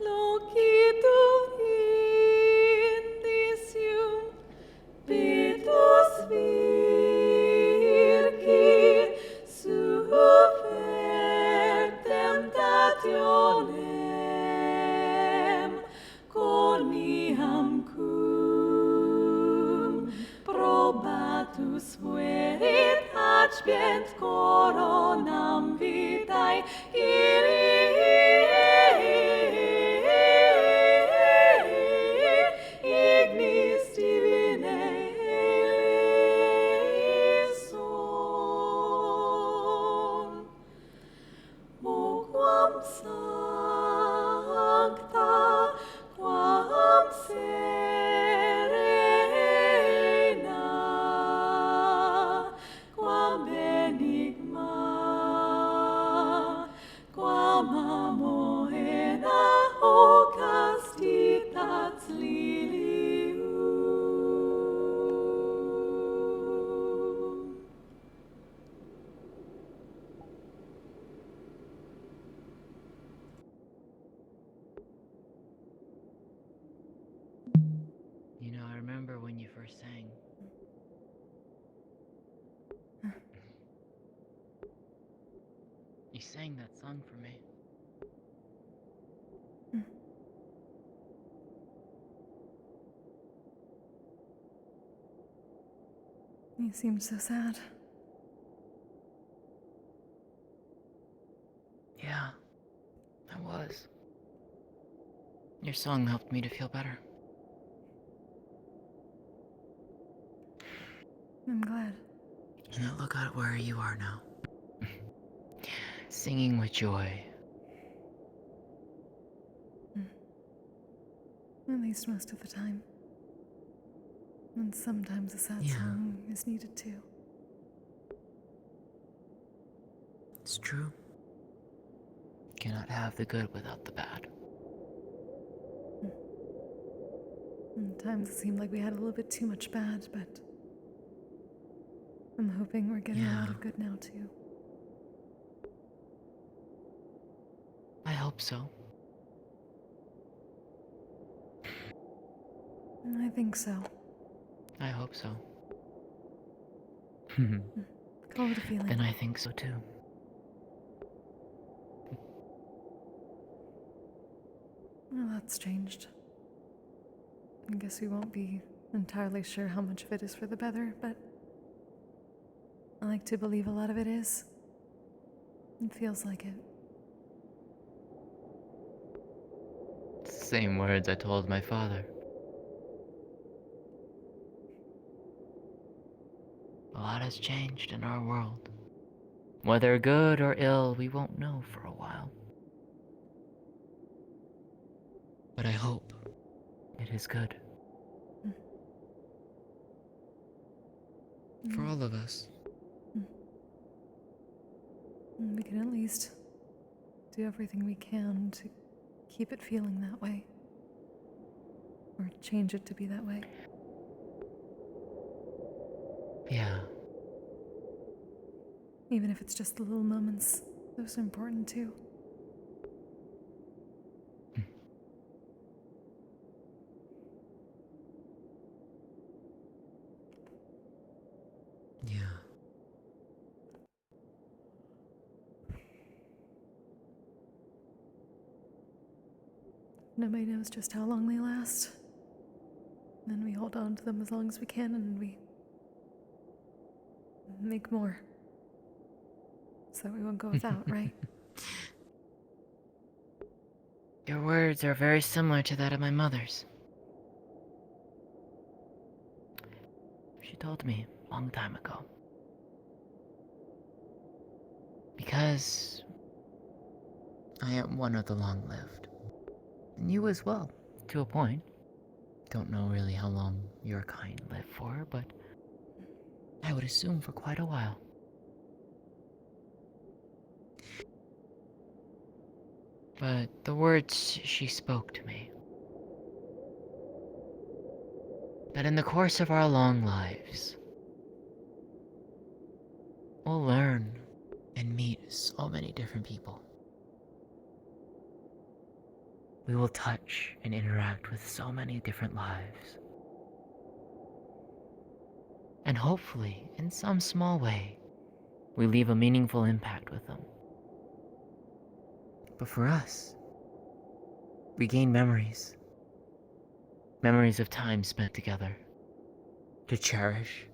locitur indicium Petus virgi sufer tentationem coniam cum probatus fuerit acpient coronam vitae ignis divinae eleison. O quam sancta, quam serena, quam benigna, quam amoena, o castitas lilium. You know, I remember when you first sang. You sang that song for me. You seemed so sad. Yeah, I was. Your song helped me to feel better. I'm glad. And now look at where you are now. Singing with joy. At least most of the time. And sometimes a sad song is needed too. It's true. Cannot have the good without the bad. And times it seemed like we had a little bit too much bad, but I'm hoping we're getting a lot of good now too. I hope so. I think so. I hope so. Call it a feeling. Then I think so too. Well, that's changed. I guess we won't be entirely sure how much of it is for the better, but I like to believe a lot of it is. It feels like it. It's the same words I told my father. A lot has changed in our world. Whether good or ill, we won't know for a while. But I hope it is good. For all of us. We can at least do everything we can to keep it feeling that way. Or change it to be that way. Yeah. Even if it's just the little moments, those are important too. Yeah. Nobody knows just how long they last. Then we hold on to them as long as we can and we make more. So that we won't go without, right? Your words are very similar to that of my mother's. She told me a long time ago. Because I am one of the long-lived. And you as well, to a point. Don't know really how long your kind live for, but I would assume for quite a while. But the words she spoke to me, that in the course of our long lives, we'll learn and meet so many different people. We will touch and interact with so many different lives. And hopefully, in some small way, we leave a meaningful impact with them. But for us, we gain memories. Memories of time spent together, to cherish.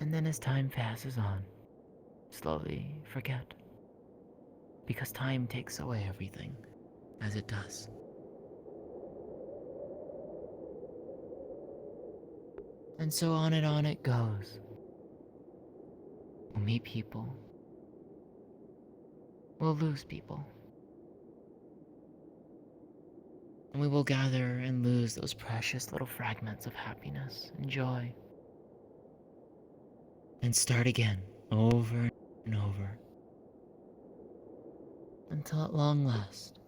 And then as time passes on, slowly forget. Because time takes away everything, as it does. And so on and on it goes. We'll meet people. We'll lose people. And we will gather and lose those precious little fragments of happiness and joy. And start again, over and over. Until at long last,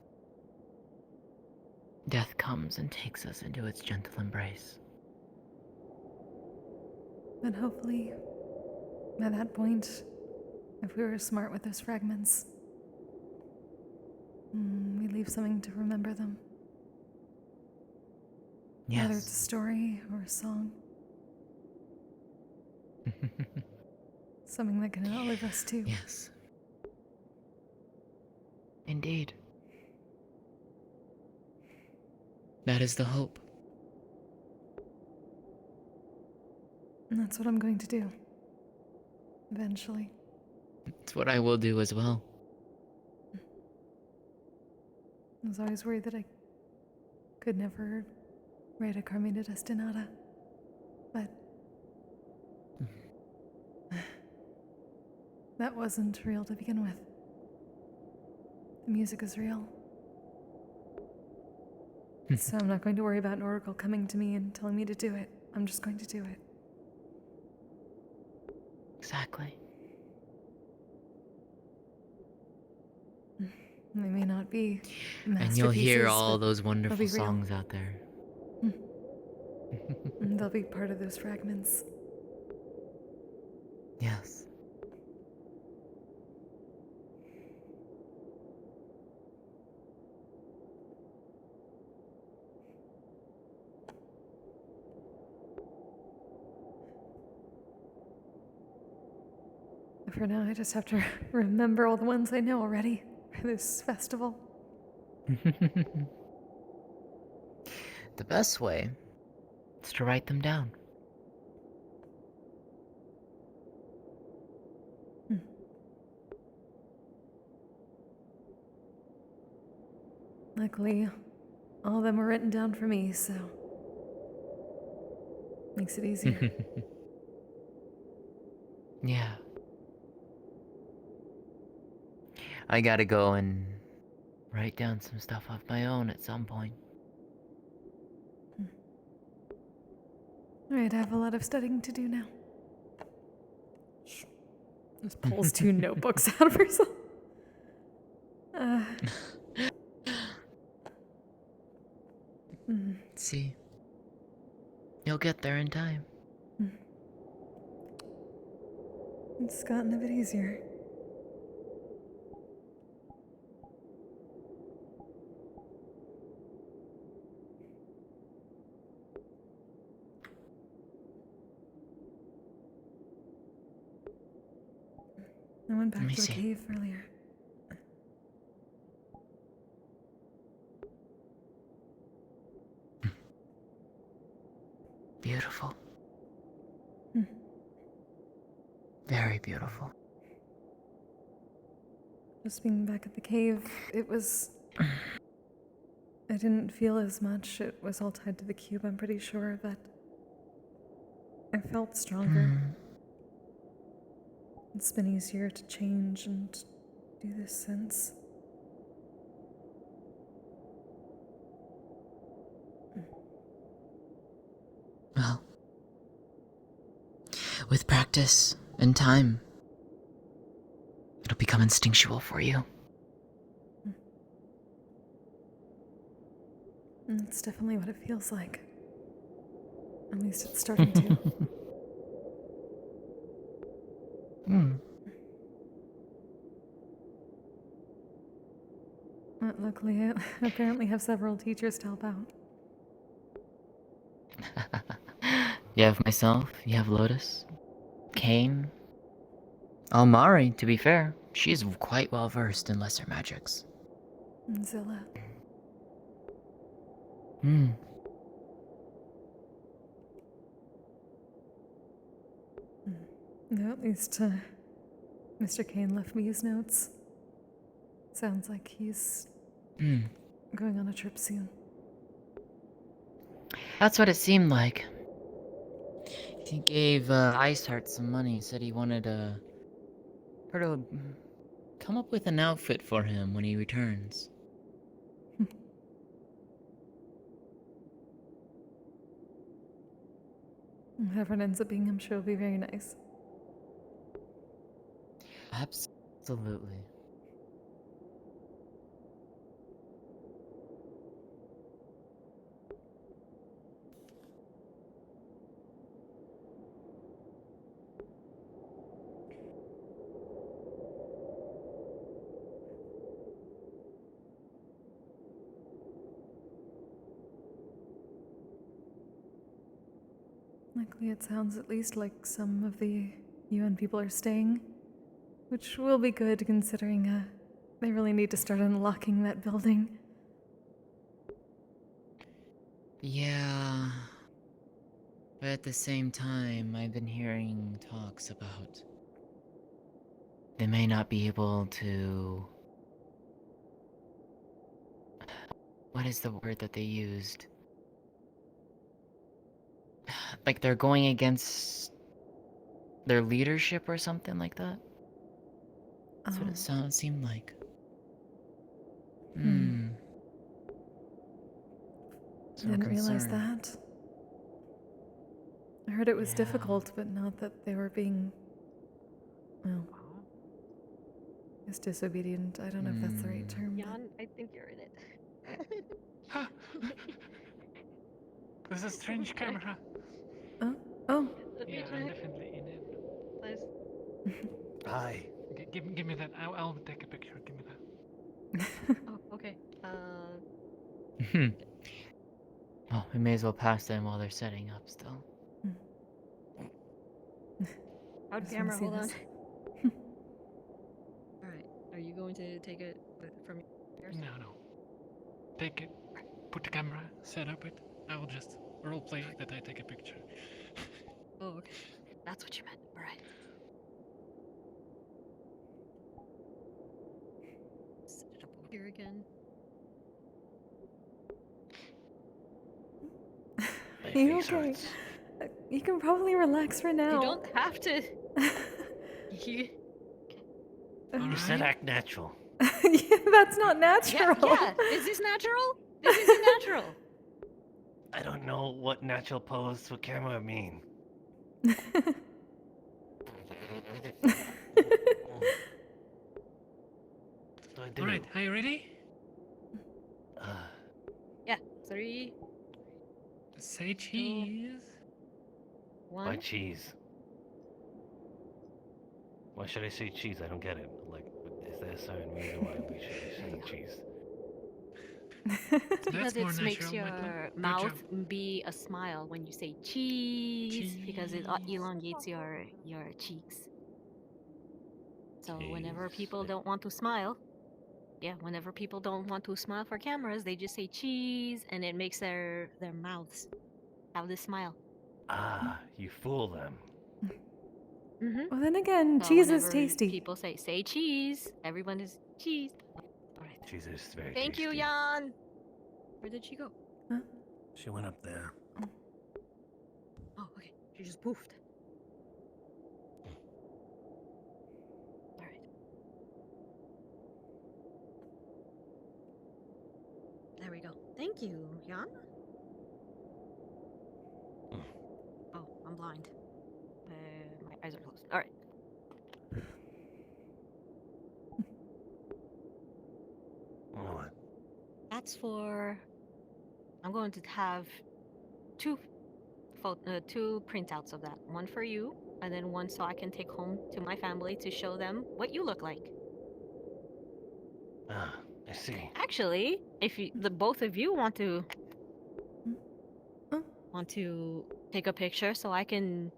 death comes and takes us into its gentle embrace. But hopefully, by that point, if we were smart with those fragments, we leave something to remember them. Yes. Whether it's a story or a song. Something that can outlive us too. Yes. Indeed. That is the hope. And that's what I'm going to do. Eventually. It's what I will do as well. I was always worried that I could never write a Carmina Destinata. But that wasn't real to begin with. The music is real. So I'm not going to worry about an oracle coming to me and telling me to do it. I'm just going to do it. Exactly. They may not be And you'll hear masterpieces, all but those they'll wonderful be real. songs out there. And they'll be part of those fragments. Yes. For now, I just have to remember all the ones I know already for this festival. The best way is to write them down. Luckily, all of them were written down for me, so makes it easier. Yeah. I gotta go and write down some stuff of my own at some point. Alright, I have a lot of studying to do now. Just pulls two notebooks out of herself. See? You'll get there in time. It's gotten a bit easier. I went back to the cave earlier. Beautiful. Very beautiful. Just being back at the cave, it was... I didn't feel as much. It was all tied to the cube, I'm pretty sure, but I felt stronger. it's been easier to change and do this since. Well, with practice and time, it'll become instinctual for you. It's definitely what it feels like. At least it's starting to. Luckily, I apparently have several teachers to help out. You have myself, you have Lotus, Kane, Almari, to be fair. She's quite well versed in lesser magics. And Zilla. No, at least Mr. Kane left me his notes. Sounds like he's going on a trip soon. That's what it seemed like. He gave Iceheart some money, said he wanted her to come up with an outfit for him when he returns. Whoever it ends up being, I'm sure will be very nice. Absolutely. Luckily, it sounds at least like some of the UN people are staying, which will be good considering they really need to start unlocking that building. Yeah. But at the same time, I've been hearing talks about they may not be able to... What is the word that they used? Like they're going against their leadership or something like that? That's what it seemed like. So Didn't realize concerned. that. I heard it was difficult, but not that they were being, well, I guess disobedient. I don't know if that's the right term. Jan, I think you're in it. This is a strange camera. Oh. Yeah, I'm definitely in it. Hi. Give me that. I'll take a picture. Give me that. Oh, okay. Oh, we may as well pass them while they're setting up still. Out camera, hold on. Alright, are you going to take it from yours? No. Take it. Put the camera. Set up it. I will just roleplay that I take a picture. Oh, okay. That's what you meant. Alright. Set it up over here again. Are you okay? You can probably relax for now. You don't have to. You said act natural. Yeah, that's not natural. Yeah. Is this natural? This isn't natural. I don't know what natural pose to camera mean. Alright, are you ready? Yeah. 3. Say cheese. 1. Why cheese? Why should I say cheese? I don't get it. Like, is there a certain reason why we should be saying cheese? Because it makes your mouth be a smile when you say cheese, because it elongates your cheeks. So whenever people don't want to smile, whenever people don't want to smile for cameras, they just say cheese, and it makes their mouths have this smile. Ah, you fool them. Well, then again, So cheese is whenever tasty. People say cheese. Everyone is cheese. Alright. Cheese is very Thank tasty. you, Jan. Where did she go? She went up there. Oh, okay. She just poofed. There we go. Thank you, Jan. Oh, I'm blind. My eyes are closed. All right. What? That's for. I'm going to have two printouts of that. One for you, and then one so I can take home to my family to show them what you look like. Ah, I see. Actually, if the both of you want to take a picture so I can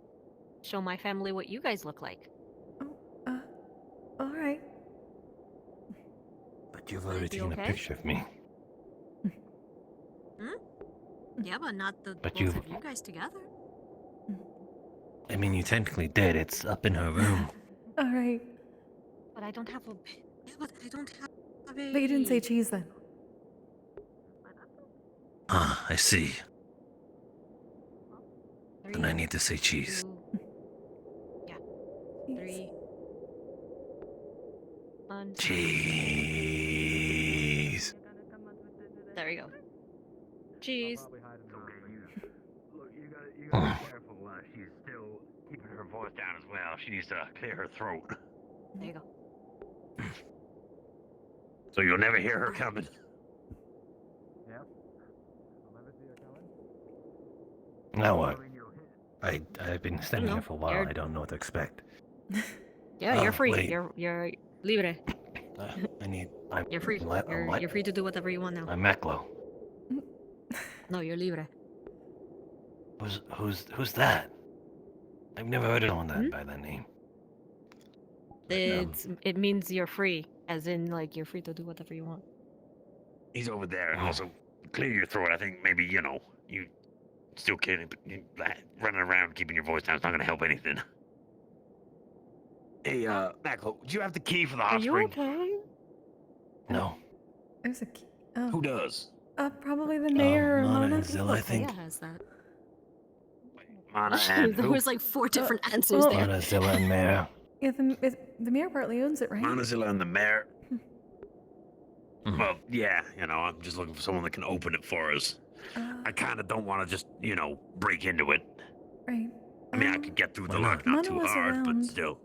show my family what you guys look like. All right. But you've Would it already be taken okay? a picture of me. Yeah, but not the But both you've- of you guys together. I mean, you technically did. It's up in her room. All right. But I don't have a. Yeah, but I don't have a. But you didn't say cheese then. Ah, I see. Then I Three, need to say cheese. 3. 1. Cheese. There we go. Cheese. Look, you gotta be careful. She's still keeping her voice down as well. She needs to clear her throat. There you go. So you'll never hear her coming. Yep. I'll never see her coming. Now what? I've been standing here for a while. You're- I don't know what to expect. Yeah, Oh, you're free. wait. You're libre. You're free. You're free to do whatever you want now. I'm Meklo. No, you're libre. Who's that? I've never heard anyone by that name. It means you're free, as in like you're free to do whatever you want. He's over there. And also, clear your throat. I think maybe, you still kidding, but running around keeping your voice down is not going to help anything. Hey, Maclo, do you have the key for the hot Are you spring? okay? No. There's a key. Oh. Who does? Probably the mayor or Mana Mona. and Zilla, I think. Leia has that. Mana and There who? was like 4 different answers there. Mana, Zilla, and Mayor. Yeah, the mayor partly owns it, right? Manazilla and the mayor. Well, yeah, I'm just looking for someone that can open it for us. I kind of don't want to just, break into it. Right. I mean, I could get through the lock, not too hard, but still.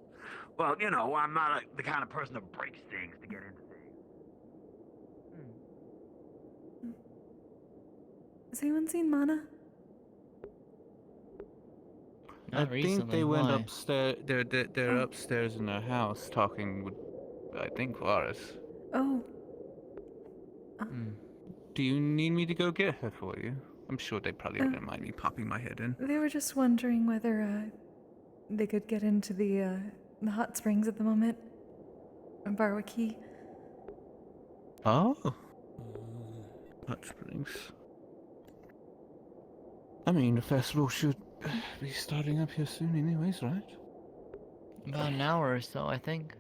Well, I'm not the kind of person that breaks things to get into things. Has anyone seen Mana? I Not think recently, they went why? upstairs. They're upstairs in their house talking with, I think, Varus. Oh. Do you need me to go get her for you? I'm sure they probably wouldn't mind me popping my head in. They were just wondering whether they could get into the hot springs at the moment. And borrow a key. Oh. Hot Springs. I mean, the festival should be starting up here soon anyways, right? About an hour or so, I think.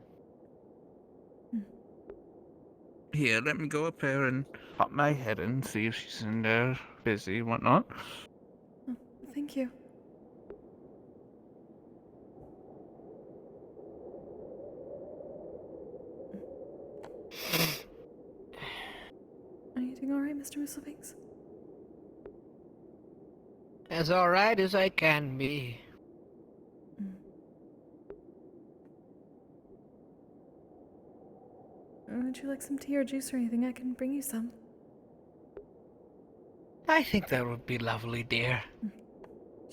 Here, let me go up there and pop my head in, see if she's in there, busy, whatnot. Thank you. Are you doing alright, Mr. Musselbanks? As alright as I can be. Would you like some tea or juice or anything? I can bring you some. I think that would be lovely, dear.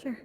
Sure.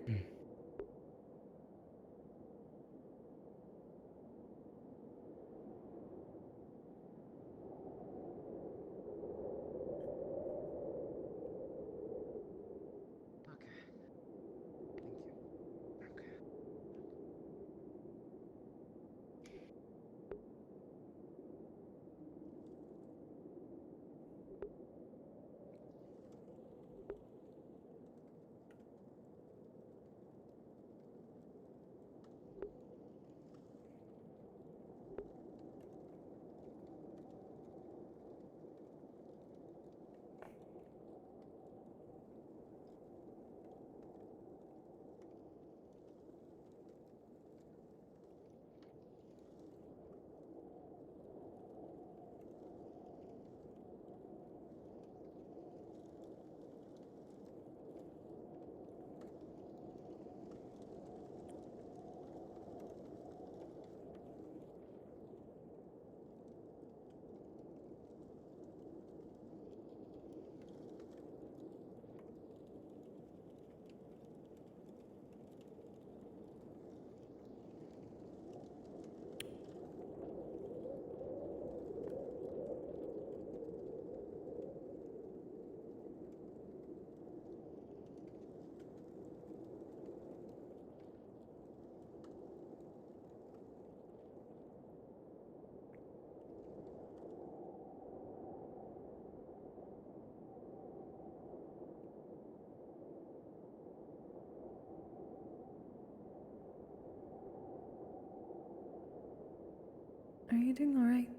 Are you doing alright?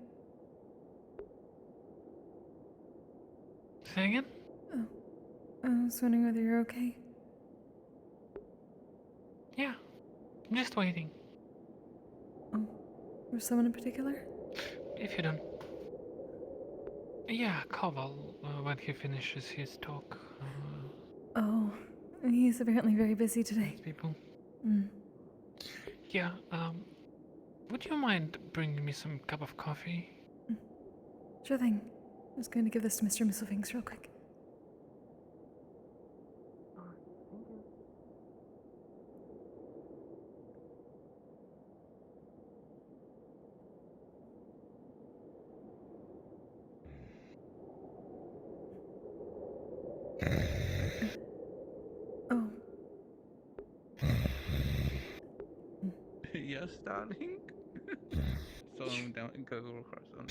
Say again? Oh. I was wondering whether you're okay. Yeah. I'm just waiting. Oh. For someone in particular? If you don't. Yeah, Koval, when he finishes his talk. Oh. He's apparently very busy today. People. Mm. Yeah, would you mind bringing me some cup of coffee? Sure thing. Just going to give this to Mr. Mistlefinks real quick. Oh. Yes, darling. So I'm down and go across on.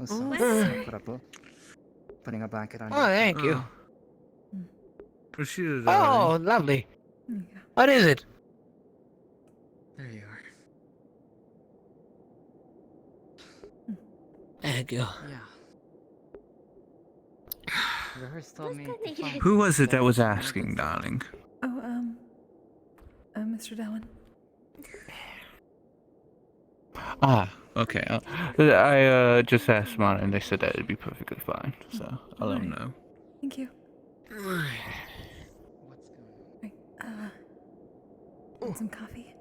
Sorry. Put up putting a blanket on Oh, thank you. Roscida, Oh, darling. lovely. What is it? There you are. Thank you. Yeah. Rehearse told me to find Who was it that was asking, darling? Oh, Mr. Dowan. Ah, okay. I just asked mine and they said that it'd be perfectly fine. So I'll let them know. Thank you. Right, want some coffee?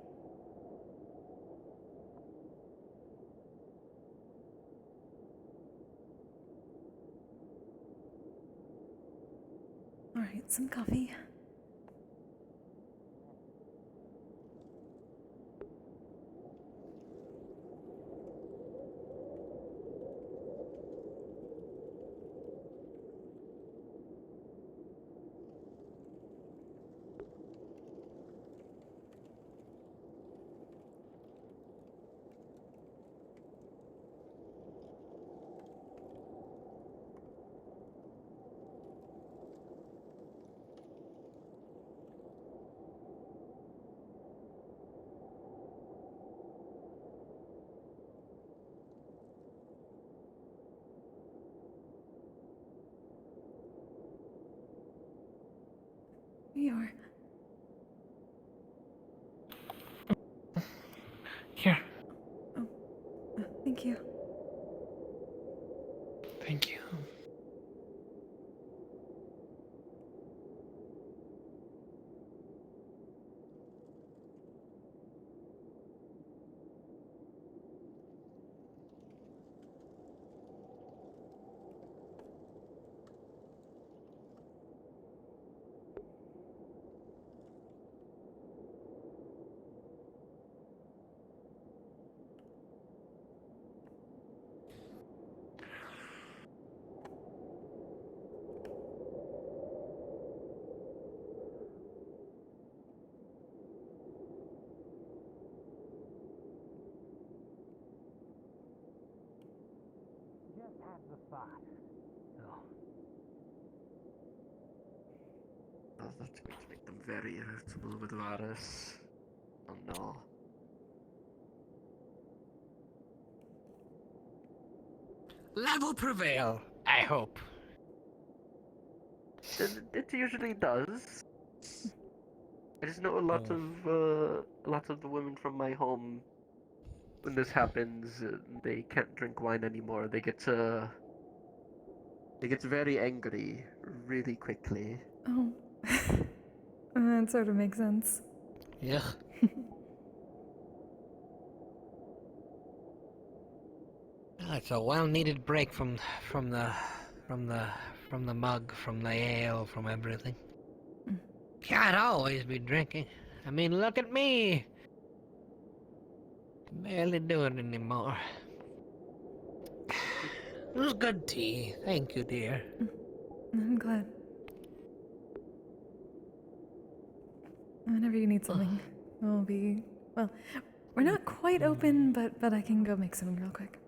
Alright, some coffee. Here you are. Here. Oh, thank you. Thank you. Oh, that's going to make them very irritable with Varus. Oh no. Love will prevail, I hope. It usually does. I just know a lot of the women from my home. When this happens, they can't drink wine anymore. They get very angry really quickly. Oh. That sort of makes sense. Yeah. It's a well-needed break from the mug, from the ale, from everything. Can't always be drinking. I mean, look at me. Barely do it anymore. It was good tea. Thank you, dear. I'm glad. Whenever you need something, we'll be... Well, we're not quite open, but I can go make something real quick.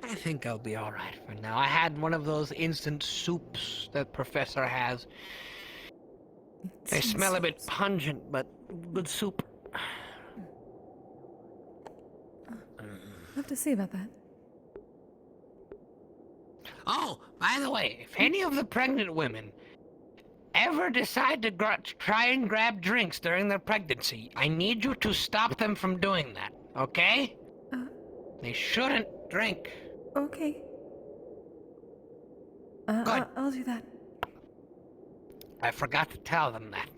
I think I'll be alright for now. I had one of those instant soups that Professor has. They smell a bit pungent, but good soup. have to see about that. Oh, by the way, if any of the pregnant women ever decide to try and grab drinks during their pregnancy, I need you to stop them from doing that, okay? They shouldn't drink. Okay. Good. I'll do that. I forgot to tell them that.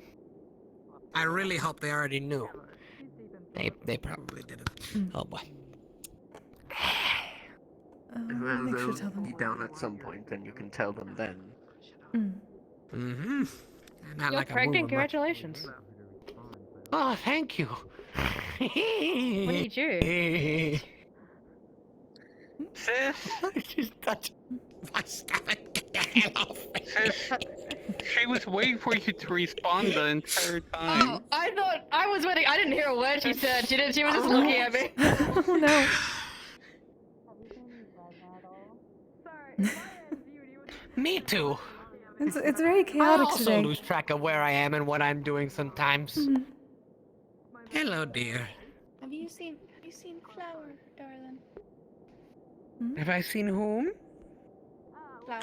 I really hope they already knew. They probably didn't. Oh boy. Well, make sure they'll to tell them. be down at some point, and you can tell them then. Mm-hmm. Not You're like pregnant. a Congratulations. Oh, thank you. What did you do? Sis? Just touch my stomach. Get the hell off me. Sis, she was waiting for you to respond the entire time. Oh, I thought I was waiting. I didn't hear a word she said. She didn't. She was just looking at me. Oh no. Me too. It's very I chaotic also today. lose track of where I am and what I'm doing sometimes. Hello, dear. Have you seen Flower, darling? Have I seen whom? Flower,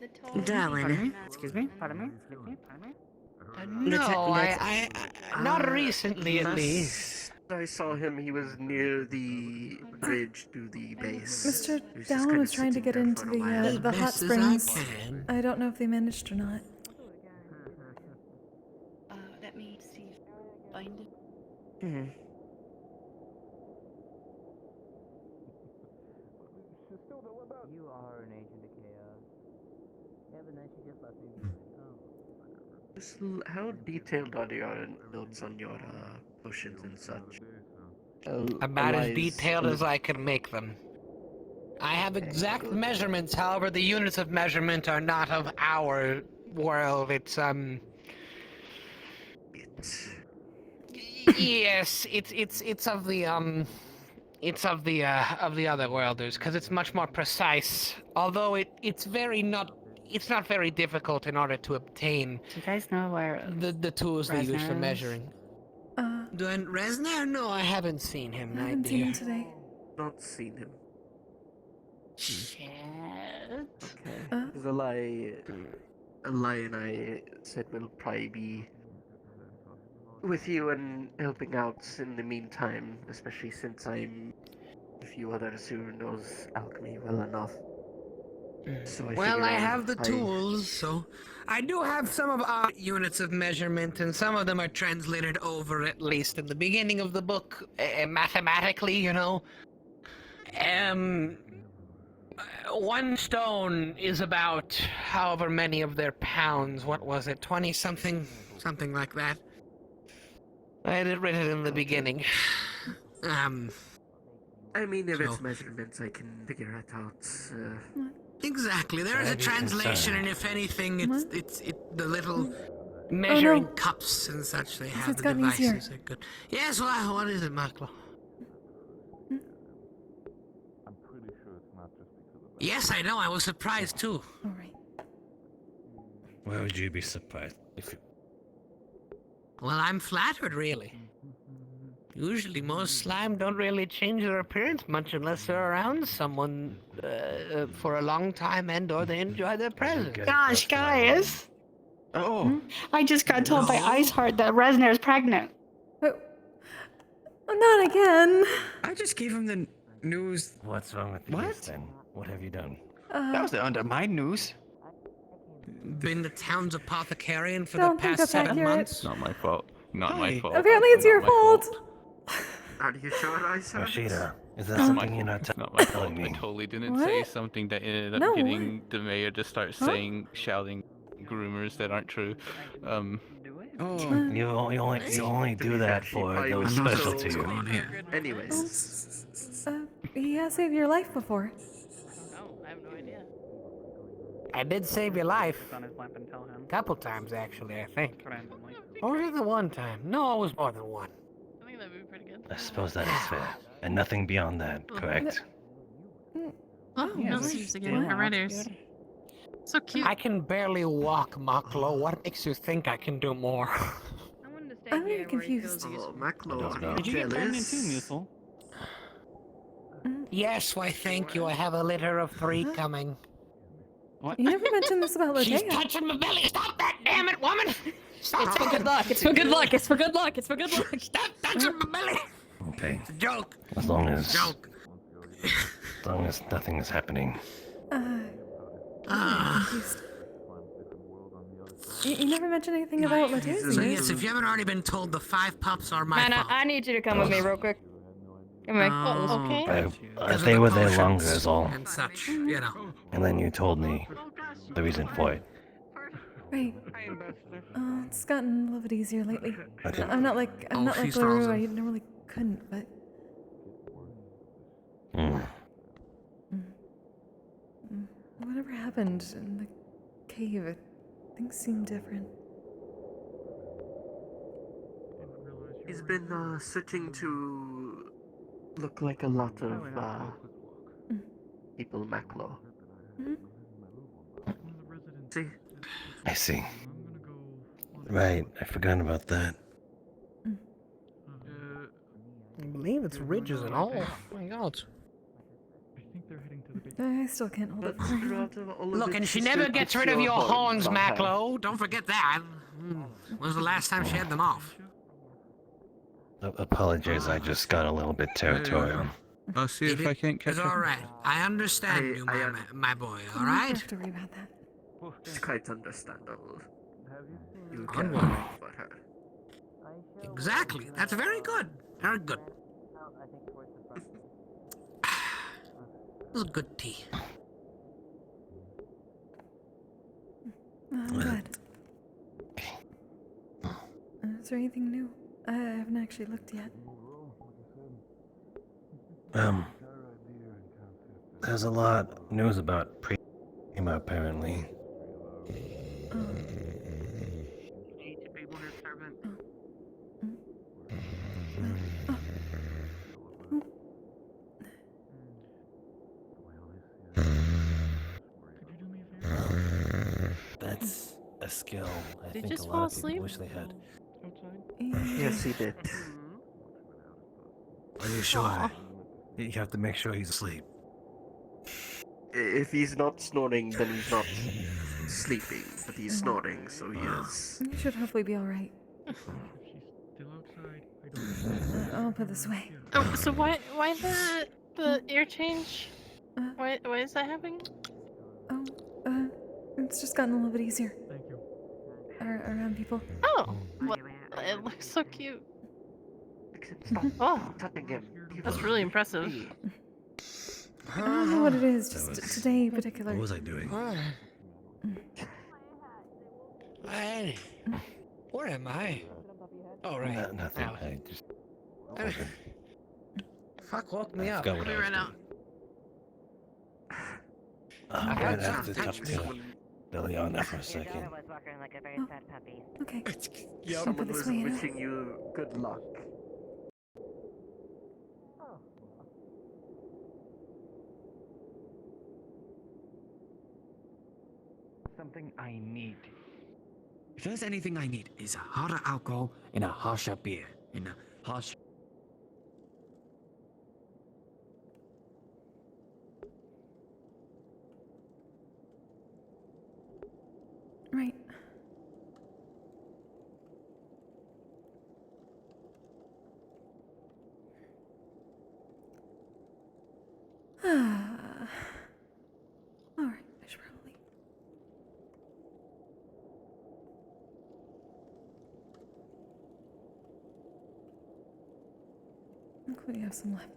the tall. Darling. Excuse me? Pardon me? Excuse me? Pardon me? No, I not recently at Last least. I saw him, he was near the bridge to the base. Mr. He was just Dallin kind was of trying to sitting get there into for a while. the hot Best as I springs. can. I don't know if they managed or not. Let me see if I can find it. Hmm. You are an agent of chaos. Yeah, but then she just left me. How detailed are your notes on your potions and such? About as Eli's detailed as I can make them. I have exact measurements, however, the units of measurement are not of our world. It's yes, it's of the it's of the other worlders, because it's much more precise. Although it's not very difficult in order to obtain. Do you guys know where the tools they use for Resner is? measuring? Doing Resner? No, I haven't seen him. I my haven't seen dear. him today. Not seen him. Shit. Okay. Because Eli and I said we'll probably be with you and helping out in the meantime, especially since I'm a few others who knows alchemy well enough. So Well, I have the tools, so I do have some of our units of measurement, and some of them are translated over, at least in the beginning of the book, mathematically, you know. One stone is about however many of their pounds. What was it? 20-something? Something like that. I had it written in the beginning. I mean, if it's measurements, I can figure it out. Exactly. There is a translation, and if anything, it's the little Oh, measuring cups and such. They have It's the gotten easier. devices. Are good. Yes. Well, what is it, Marklo? I'm pretty sure it's not just because of that. Yes, I know. I was surprised too. All right. Why would you be surprised if you... Well, I'm flattered, really. Usually, most slime don't really change their appearance much unless they're around someone for a long time and/or they enjoy their presence. Gosh, guys. Oh. I just got told by Iceheart that Resner is pregnant. Not again. I just gave him the news. What's wrong with you then? What have you done? That was under my news. Been the town's apothecarian for Don't the think past that's 7 accurate. months. Not my fault. Not my fault. Apparently it's your fault. Are you sure I said? Roscida, is that It's something my you're fault. not It's not my fault. telling me? I totally didn't say What? something that ended up No, getting the mayor to start Huh? shouting rumors that aren't true. Oh. You only do that for those I'm not special so- to you. Anyways. He has saved your life before. I have no idea. I did save your life. Couple times, actually, I think. Or was it the one time? No, it was more than one. I think that'd be pretty good. I suppose that is fair. And nothing beyond that, correct? Oh, no sleeves again already. So cute. I can barely walk, Maklo. What makes you think I can do more? I'm very confused. Oh, Maklo, Don't know. are you jealous? Musil? Yes, why thank you. I have a litter of 3 coming. What? You never mentioned this about She's Latea. touching my belly. Stop that, damn it, woman! Stop It's for good luck. It's for good luck. It's for good luck. It's for good luck. Stop touching my belly. Okay. It's a joke. As long as Joke. as long as nothing is happening. I'm confused. You never mentioned anything about Latea's So ears. yes, if you haven't already been told, the 5 pups are my Man, fault. I need you to come with me real quick. Come here. They were there longer is all. And such, you know. And then you told me the reason for it. Right. It's gotten a little bit easier lately. Okay. I'm not like she's Laru. frozen. I normally couldn't, but whatever happened in the cave, things seem different. He's been switching to look like a lot of people Maclo. See? I see. Right, I forgot about that. I believe it's ridges and all. Oh my god. I still can't hold it for you. Look, and she never gets rid of your horns, Maclo. Don't forget that. When was the last time she had them off? Apologize, I just got a little bit territorial. I'll see if I can't catch It's up. alright. I understand you, my boy, alright? don't have to worry about that. It's quite understandable. You Onward. care for her. Exactly. That's very good. Very good. This is good tea. I'm glad. Is there anything new? I haven't actually looked yet. There's a lot of news about Prima apparently. That's a skill I Did you think just a fall lot of people asleep? wish they had. Yes, he did. Are you sure? You have to make sure he's asleep. If he's not snoring, then he's not sleeping, but he's snoring, so he is. You should hopefully be alright. I'll put this away. Oh, so why the ear change? Why is that happening? It's just gotten a little bit easier. Thank you. Around people. Oh, well, it looks so cute. Oh, that's really impressive. I don't know what it is, just today in particular. What was I doing? Where am I? Oh, right. Nothing. Oh. I just. Fuck woke me I up. forgot what I was ran out. I'm gonna have to talk to Billy on that for a second. Okay. Someone was wishing you good luck. Something I need. If there's anything I need, is a harder alcohol in a harsher beer. In a harsh. Right. Alright, I should probably. Look what you have some left.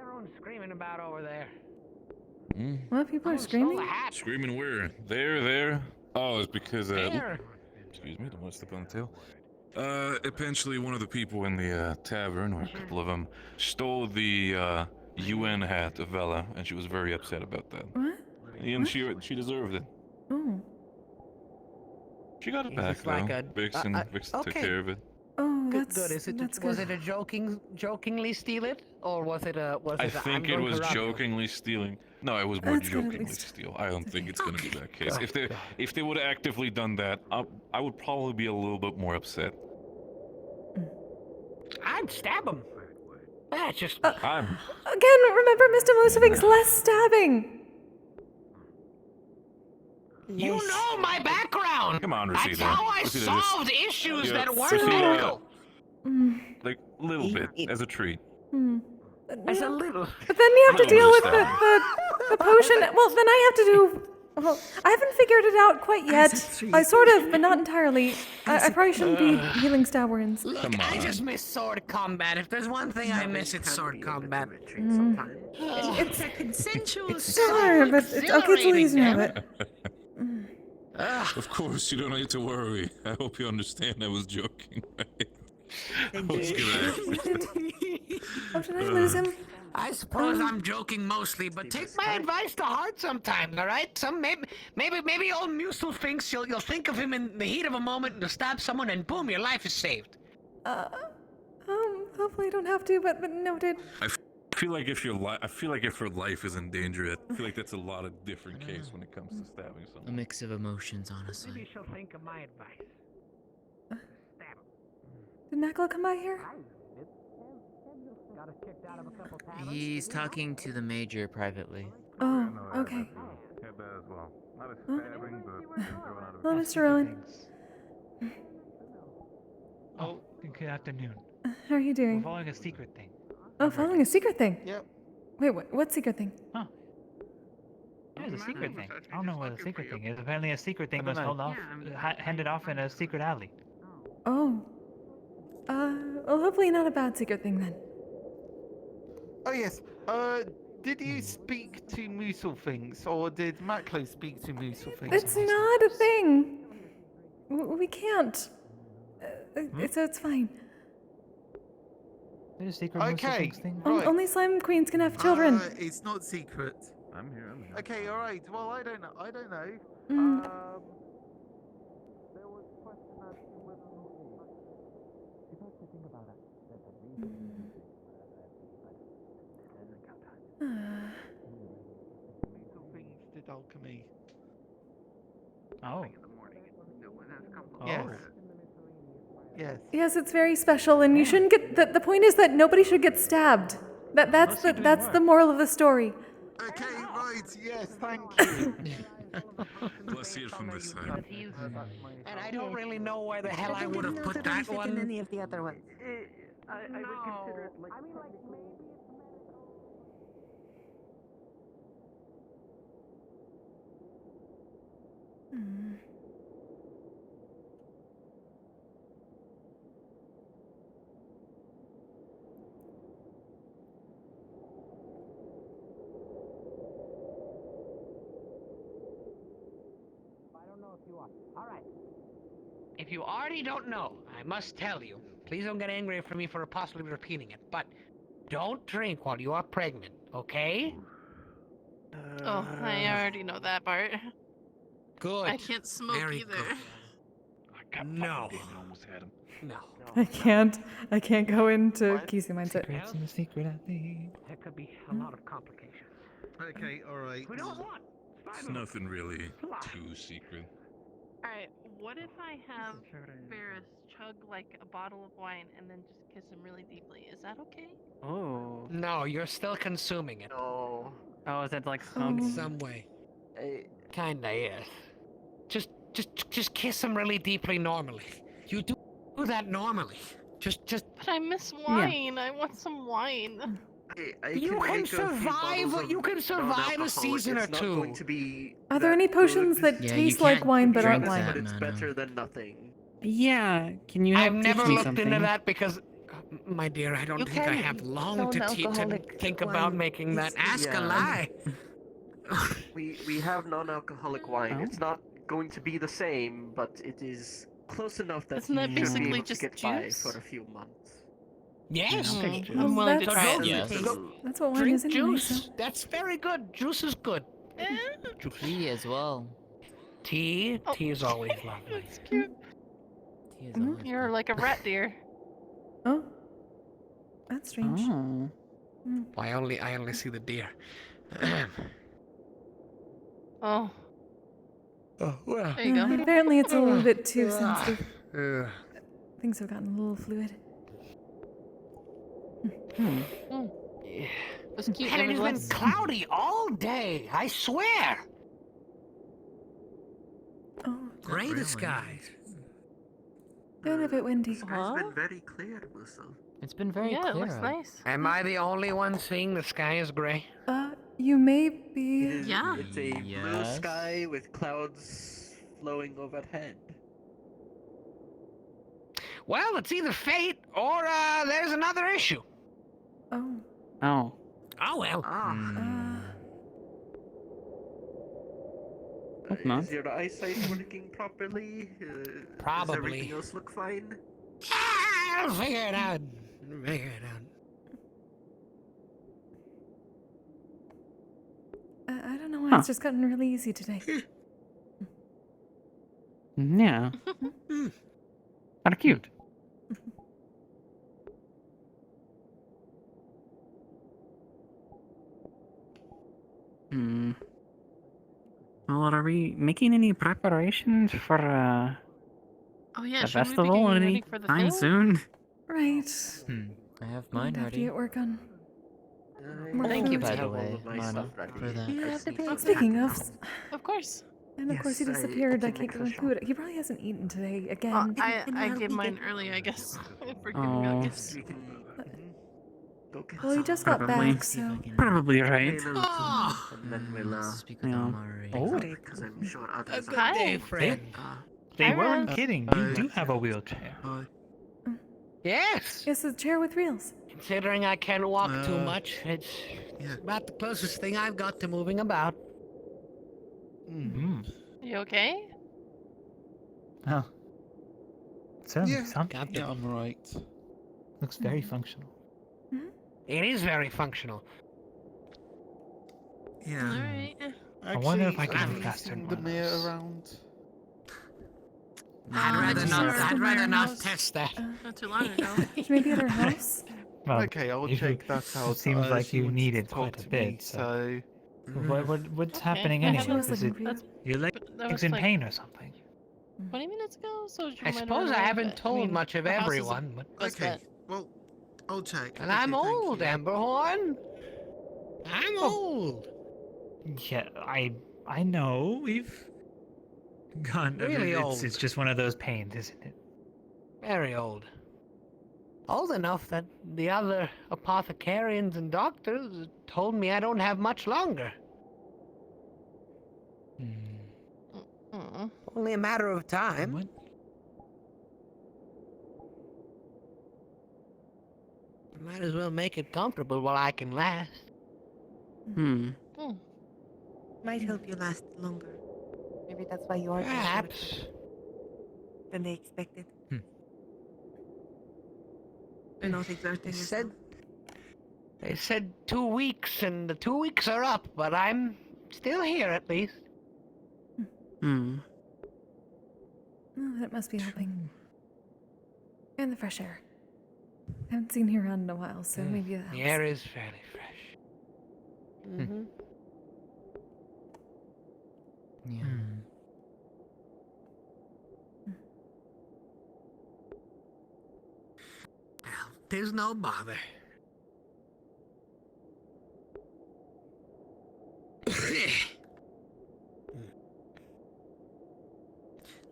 Everyone's screaming about over there. What? People are screaming? Screaming where? There? Oh, it's because, There. excuse me, don't want to step on the tail. Eventually one of the people in the, tavern, or a couple of them, stole the, UN hat of Vela, and she was very upset about that. What? And she deserved it. Oh. She got it Is back this like though. a- Vixen took okay. care of it. Oh, Good, that's good. Is it that's was good. it a jokingly steal it, or was it a I think it was jokingly stealing. No, it was more That's good, at jokingly least. steal. I don't think it's gonna be that case. Good, If they would have actively done that, I would probably be a little bit more upset. I'd stab him. That's just. I'm. Again, remember, Mr. Musovic's less stabbing. You know my background. Come on, That's Roscida. how I Roscida, solved just- issues yeah, that weren't Roscida, medical. Like a little bit as a treat. As a little. But then you have to Little deal with bit the potion. Well, then I have to do. Well, I haven't figured it out quite yet. I sort of, but not entirely. I probably shouldn't be healing stab wounds. Look, I just miss sword combat. If there's one thing I miss, it's sword combat. It's a consensual. It's hard, but it's okay to leave you of it. Of course, you don't need to worry. I hope you understand I was joking, right? I was gonna Oh, did I lose him? I suppose I'm joking mostly, but take my advice to heart sometimes, all right? Maybe old Musil thinks you'll think of him in the heat of a moment and you'll stab someone and boom, your life is saved. Hopefully I don't have to, but noted. I feel like if your life is in danger, I feel like that's a lot of different case when it comes to stabbing A someone. mix of emotions, honestly. Maybe she'll think of my advice. Did Mackle come by here? He's talking to the major privately. Oh, okay. Hello, Mr. Rowan. Oh, good afternoon. How are you We're doing? following a secret thing. Oh, following a secret thing? Yep. Wait, what secret thing? Huh. It was a secret thing. I don't know what a secret thing is. Apparently a secret thing was held off, handed off in a secret alley. Oh. Well, hopefully not a bad secret thing then. Oh yes. Did you speak to Musil things, or did Maclo speak to Musil things? It's not a thing. We can't. It's fine. There's a secret Okay, thing. right. Only slime queens can have children. It's not secret. I'm here. Okay, all right. Well, I don't know. There was a question as to whether you'd like to think about it. Musil things did alchemy. Oh. Yes. Yes. Yes, it's very special, and you shouldn't get. The point is that nobody should get stabbed. That's the moral of the story. Okay, right. Yes, thank you. Let's see it from this side. And I don't really know where the hell I would have put that one. in any of the other ones. I would consider it like. All right. If you already don't know, I must tell you. Please don't get angry for me for possibly repeating it, but don't drink while you are pregnant, okay? Oh, I already know that part. Good. I can't smoke Very either. good. No. Almost had him. No. I can't go into Kisi mindset. Secrets in the secret alley. There could be a lot of complications. Okay, all right. We don't want. It's nothing really too secret. Alright, what if I have Ferris chug like a bottle of wine and then just kiss him really deeply? Is that okay? Oh. No, you're still consuming it. No. Oh, is it like In smoking? some way. Kinda, yes. Just kiss him really deeply normally. You do that normally. Just. But I miss wine. I want some wine. You can survive. You can survive a season or It's not two. going to be Are there any potions that taste like wine but aren't wine? But it's better than nothing. Yeah, can you I've teach never me looked something? into that because, my dear, I don't You think I can have long to non-alcoholic think about wine. making that. Ask a Yeah. lie. We have non-alcoholic wine. It's not going to be the same, but it is close enough that Isn't that you should be basically able just to get by juice? for a few months. Yes. I'm willing to that's- try it. Yes. That's what wine Drink is anyway. juice. That's very good. Juice is good. Tea as well. Tea? Tea is always lovely. That's cute. Tea is always You're like a rat deer. Oh, that's strange. Oh. I only see the deer. Oh. Oh, well. There you go. Apparently, it's a little bit too sensitive. Things have gotten a little fluid. Yeah. Was cute. And it has been nevertheless. cloudy all day, I swear. Oh, Gray the skies. been a bit windy. It's been very clear, Musso. It's been very Yeah, clear. it looks nice. Am I the only one seeing the sky is gray? You may be. Yeah. It's a blue sky with clouds flowing overhead. Well, it's either fate or there's another issue. Oh. Oh. Oh well. Hope not. Is your eyesight working properly? Probably. Does everything else look fine? I'll figure it out. Figure it out. I don't know why it's just gotten really easy today. Yeah. Kind of cute. Well, are we making any preparations for Oh yeah, the should we be festival getting ready any for the time thing? soon? Right. I have I'd mine have to ready. get work on. More Thank you, food. by the way, Mana, for that. Speaking of, Of course. and of course he disappeared. I can't get my food. He probably hasn't eaten today again. I gave mine early, I guess. For giving me Oh. gifts. Well, he just got Probably. back, so. Probably right. And then we'll Speak with Yeah. Amari. Oh, because I'm sure others Good are. day, friend. they Hi, weren't Ren. kidding. You do have a wheelchair. Yes. Yes, a chair with wheels. Considering I can't walk too much, it's about the closest thing I've got to moving about. You okay? Oh. Certainly something. Yeah, I'm right. Looks very functional. It is very functional. Yeah. Alright. I wonder if I Actually, can have move you faster seen than the one of mayor those. around? I'd rather not house. test that. Not too long ago. Maybe at our house. Well, Okay, I'll you- check that out. Seems like she you wants need to it talk quite a to bit. me, So, so what's Okay. happening Yeah, anyway? she was Is looking it for you. your That leg's was in like pain or something? 20 minutes ago? So I suppose I haven't told much of everyone, but okay. Well, I'll check. and I'm Okay, thank old, you. Amberhorn. I'm Oh. old. Yeah, I know. We've gone. Really it's, old. It's just one of those pains, isn't it? Very old. Old enough that the other apothecarians and doctors told me I don't have much longer. Only a matter of time. What? Might as well make it comfortable while I can last. Might help you last longer. Maybe that's why you are Perhaps. than they expected. Hmm. You're not exerting yourself. They said 2 weeks, and the 2 weeks are up, but I'm still here at least. Oh, that must be helping. And the fresh air. I haven't seen you around in a while, so maybe that helps. The air is fairly fresh. Mm-hmm. Yeah. Well, 'tis no bother.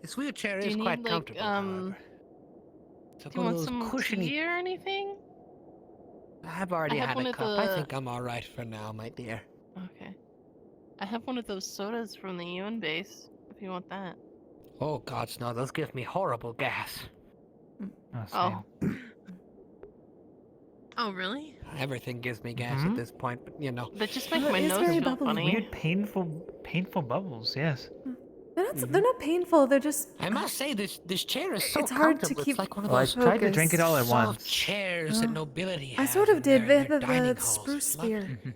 This wheelchair Do is you quite need, like, comfortable, however. It's do like you one want of those some cushiony. tea or anything? I've already I have had one a of cup. I the- think I'm all right for now, my dear. Okay. I have one of those sodas from the UN base, if you want that. Oh, gods, no, those give me horrible gas. Oh. Oh, really? Everything gives me gas at this point, but you know. That just makes Well, my it is nose very feel bubbly. funny. Weird, painful bubbles. Yes. They're not painful. They're just. I must say, this chair is so It's hard to comfortable. keep It's like one of Well, I those tried to drink it all at soft once. chairs that Oh. nobility I has sort of in did their with dining the halls. spruce It's lovely. spear.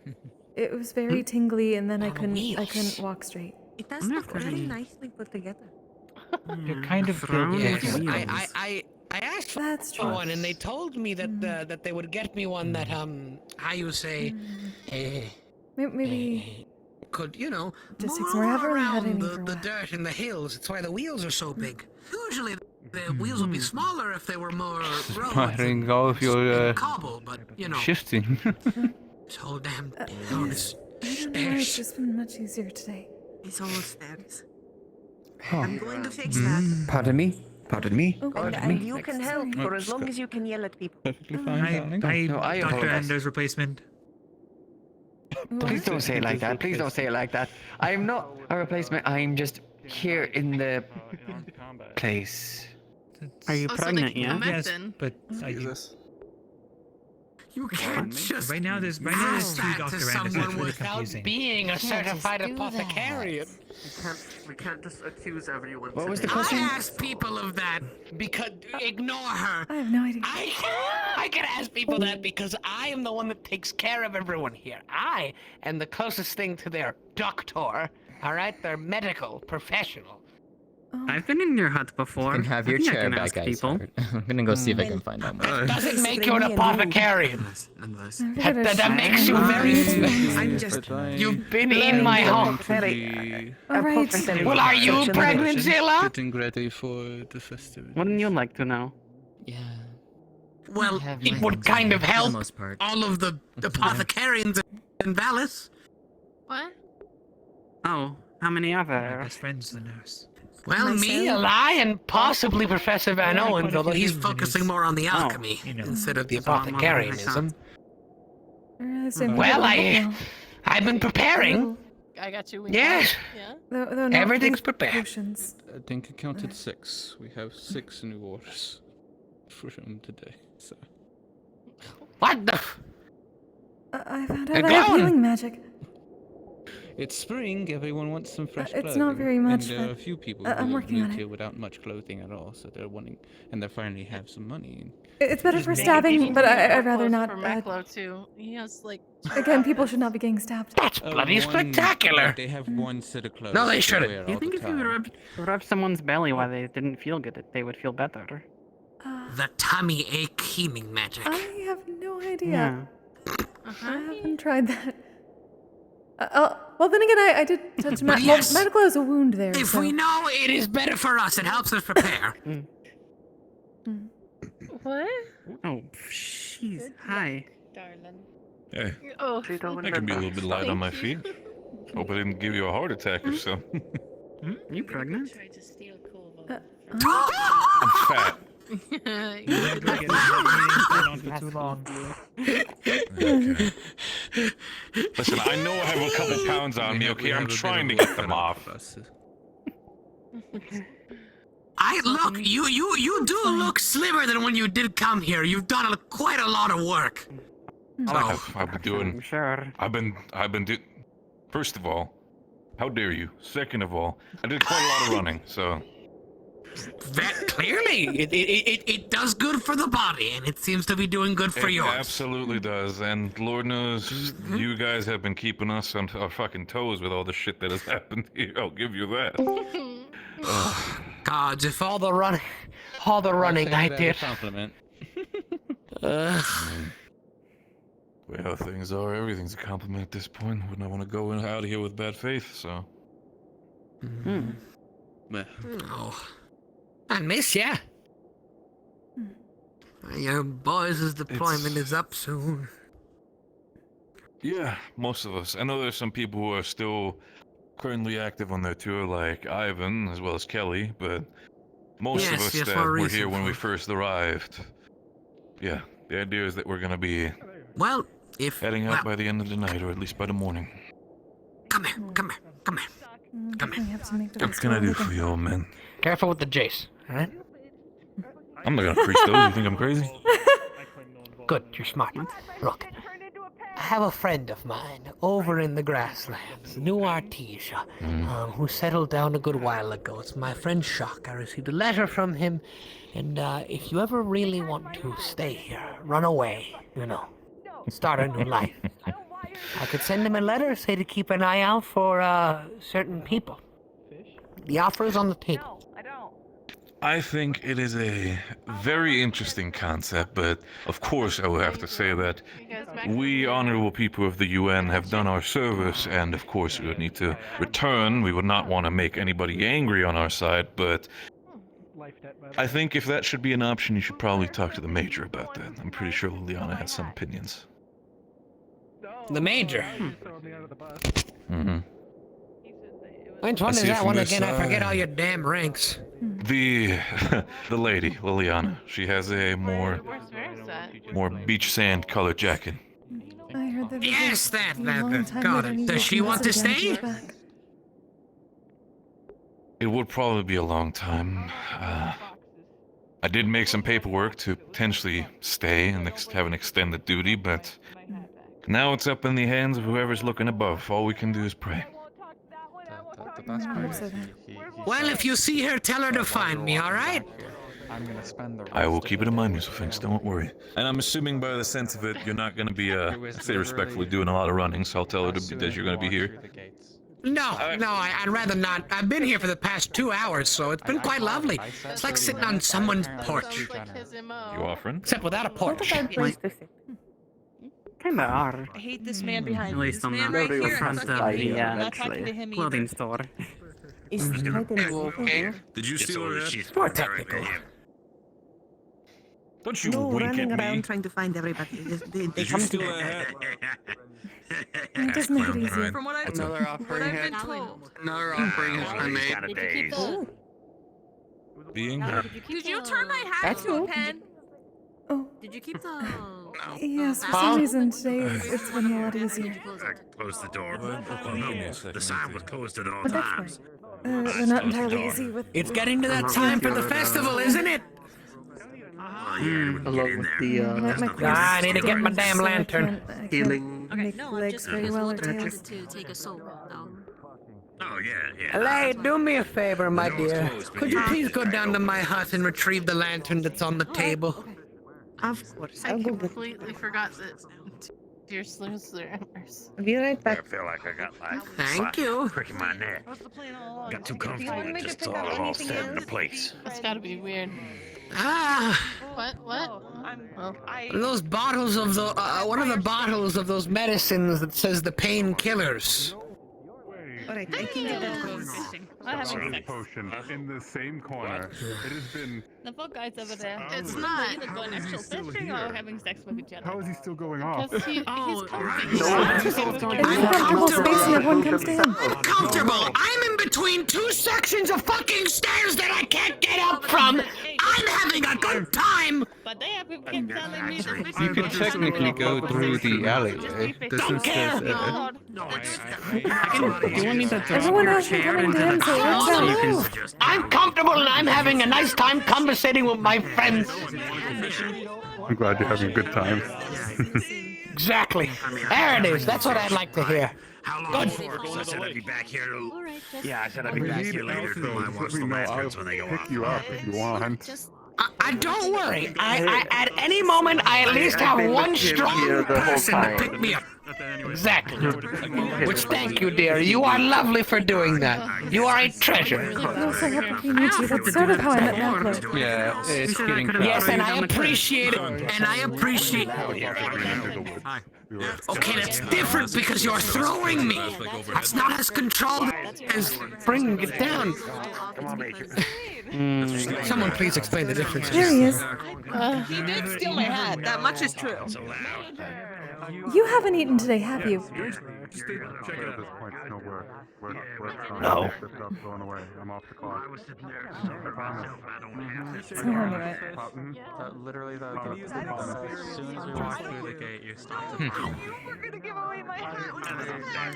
It was very tingly, and then I couldn't walk straight. It does look really nicely put together. You're kind of guilty. Yes, of it. I asked for That's true. one, and they told me that that they would get me one that how you say, Maybe could just move take some more. I haven't really had around any the, for a the while. dirt and the hills. It's why the wheels are so big. Usually the wheels would be smaller if they were more roads Firing all of your cobble, but shifting. this whole damn I don't know. It's just been much easier today. It's all stairs. Oh. I'm going to fix that. Pardon me? Pardon me? And you can help for as long as you can yell at people. Perfectly fine, darling. I Dr. Ender's replacement. Please don't say it like that. Please don't say it like that. I'm not a replacement. I'm just here in the place. Are you pregnant yet? Yes, but You can't just right now there's two that Dr. to Enders. someone That's really without confusing. being a can't just certified do apothecarian. We can't just accuse everyone. What was the question? I asked people of that because ignore her. I have no idea. I can ask people that because I am the one that takes care of everyone here. I am the closest thing to their doctor. All right, they're medical professional. I've been in your hut before. You can have I your think I chair can back, ask guys. people. I'm gonna go see if I can find out more. Doesn't make you an apothecarian. Never got a That makes you very. I'm just. You've been in my home. Alright. Well, are you pregnant, Zilla? Getting ready for the festival. Wouldn't you like to know? Yeah. Well, have it my would things kind on of for the help most part. all of the apothecarians in Valis. What? Oh, how many are My there? best friend's the nurse. Well, me, Eli, and possibly Professor Van Yeah, Owens, quite a although few he's humans. focusing more on the Oh, alchemy you know. instead of the So I'm on the apothecarianism. Well, Well, I've been preparing. I got you. Yes. Yeah. Everything's prepared. Potions. I think I counted 6. We have 6 new orders from today. So What the? I found They're out I have glowing. healing magic. it's spring. Everyone wants some fresh It's clothing. not very much, And there are a but few people I'm who working on moved it. here without much clothing at all, so they're wanting, and they finally have some money. It's better for make it stabbing, but I'd rather Clothes not. For Maclo too. He has like. Again, people should not be getting stabbed. That's bloody spectacular. They have one set of clothes. No, they that shouldn't. wear You all think the if you time. rub someone's belly while they didn't feel good, that they would feel better? The tummy ache healing magic. I have no idea. Yeah. I haven't tried that. Well, then again, I did touch Yes. medical has a wound there. If so. we know it is better for us, it helps us prepare. What? Oh, jeez. Hi. Darling. Hey, Oh. I can be a little bit light on my feet. Hope I didn't give you a heart attack or something. You pregnant? I'm fat. For too long. Okay. Listen, I know I have a couple pounds on me, okay? I'm trying to get them off. You do look slimmer than when you did come here. You've done quite a lot of work. I've been doing. Sure. I've been doing. First of all, how dare you? Second of all, I did quite a lot of running, so. Clearly, it does good for the body, and it seems to be doing good for It yours. absolutely does, and Lord knows you guys have been keeping us on our fucking toes with all the shit that has happened here. I'll give you that. Gods, if all the running I did. Compliment. Well, how things are, everything's a compliment at this point. Wouldn't I want to go out of here with bad faith, so. Oh, I miss ya. Your boys' deployment is up soon. Yeah, most of us. I know there's some people who are still currently active on their tour, like Ivan, as well as Kelly, but most of us that were here when we first arrived. Yeah, the idea is that we're gonna be heading out by the end of the night, or at least by the morning. Come here. What can I do for you, old man? Careful with the Jace, alright? I'm not gonna preach those. You think I'm crazy? Good, you're smart. Look, I have a friend of mine over in the grasslands, new Artesia, who settled down a good while ago. It's my friend Shock. I received a letter from him, and if you ever really want to stay here, run away, start a new life. I could send him a letter, say to keep an eye out for certain people. The offer is on the table. I think it is a very interesting concept, but of course I will have to say that we honorable people of the UN have done our service, and of course we would need to return. We would not want to make anybody angry on our side, but I think if that should be an option, you should probably talk to the Major about that. I'm pretty sure Liliana has some opinions. The Major? Mm-hmm. Which one is that one again? I forget all your damn ranks. The lady, Liliana. She has a more beach sand colored jacket. I heard that. Yes, that. Got it. Does she want to stay? It would probably be a long time. I did make some paperwork to potentially stay and have an extended duty, but now it's up in the hands of whoever's looking above. All we can do is pray. Well, if you see her, tell her to find me, alright? I will keep it in mind, Mr. Finks, don't worry. And I'm assuming by the sense of it, you're not going to be, say respectfully, doing a lot of running, so I'll tell her that you're going to be here. No, I'd rather not. I've been here for the past 2 hours, so it's been quite lovely. It's like sitting on someone's porch. You offering? Except without a porch. Kinda are. I hate this man behind At me. least This on man the right here. front I'm of not talking to the him clothing either. store. Did you steal her hat? More technical. Don't you No, wink running at around me. trying to find everybody. They Did you come steal together. that hat? It does make it easier. From what I've been told. Another offering has been made. Did you keep the? Being Did you turn my hat into a pen? Oh. Did you keep the? Yes, for some reason today it's been a lot easier. Close the door. Well, no, the sign was closed at all But that's times. fine. They're not entirely easy with. It's getting to that time for the festival, isn't it? Along with the, I need to get my damn lantern. healing. Okay, Make no, legs just very because well or Walter tails. wanted to take a soul down. Oh, yeah. Lay, do me a favor, my dear. Could you please go down to my hut and retrieve the lantern that's on the table? Of course. I completely forgot that you're slammers. I'll be right back. I feel like I got like Thank you. crick in my neck. Got too comfortable and just thought it all set into place. That's gotta be weird. Ah, What? those bottles of the, one of the bottles of those medicines that says the painkillers. Alright, I can get that for you. Potion in the same corner. It has been. The fuck guys over there. It's not. Either going actual fishing or having sex with each other. How is he still going off? Because he's comfy. It's a comfortable space and everyone comes to him. Comfortable. I'm in between two sections of fucking stairs that I can't get up from. I'm having a good time. But they have kept telling me that You could technically go through the alleyway. Don't care. Do you want me to throw Everyone your else is chair coming into to him, the so it works crowd out. so you can... I'm comfortable and I'm having a nice time conversating with my friends. I'm glad you're having a good time. Exactly. There it is. That's what I'd like to hear. Good. I said I'd be back here. Yeah, I said I'd If be you back need here later anything, till I just watch let me the know. lanterns when they go I'll off. pick you up if you want. I don't worry. I at any moment I at least have one strong person to pick me up. Exactly. Which thank you, dear. You are lovely for doing that. You are a treasure. I'm so happy he meets you. That's sort of how I met Malcolm. Yeah, it's getting Yes, and I crowded. appreciate it. And I appreciate. Okay, that's different because you're throwing me. That's not as controlled as bringing it down. Someone please explain the difference. There he is. He did steal my hat. That much is true. You haven't eaten today, have you? No. I'm off the clock. Literally, as soon as we walk through the gate, you start to...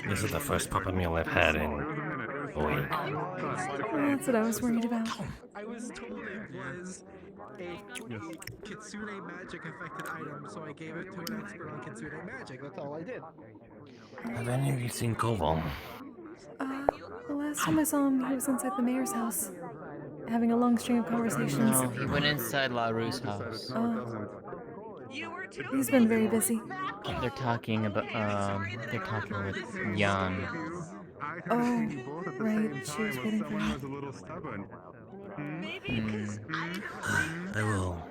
This is the first puppet meal I've had in a week. That's what I was worried about. I was told it was a Kitsune magic affected item, so I gave it to an expert on Kitsune magic. That's all I did. Have any of you seen Koval? The last time I saw him, he was inside the mayor's house, having a long string of conversations. No, he went inside La Rue's house. He's been very busy. They're talking about, they're talking with Jan. Oh, right, she was waiting for him. I will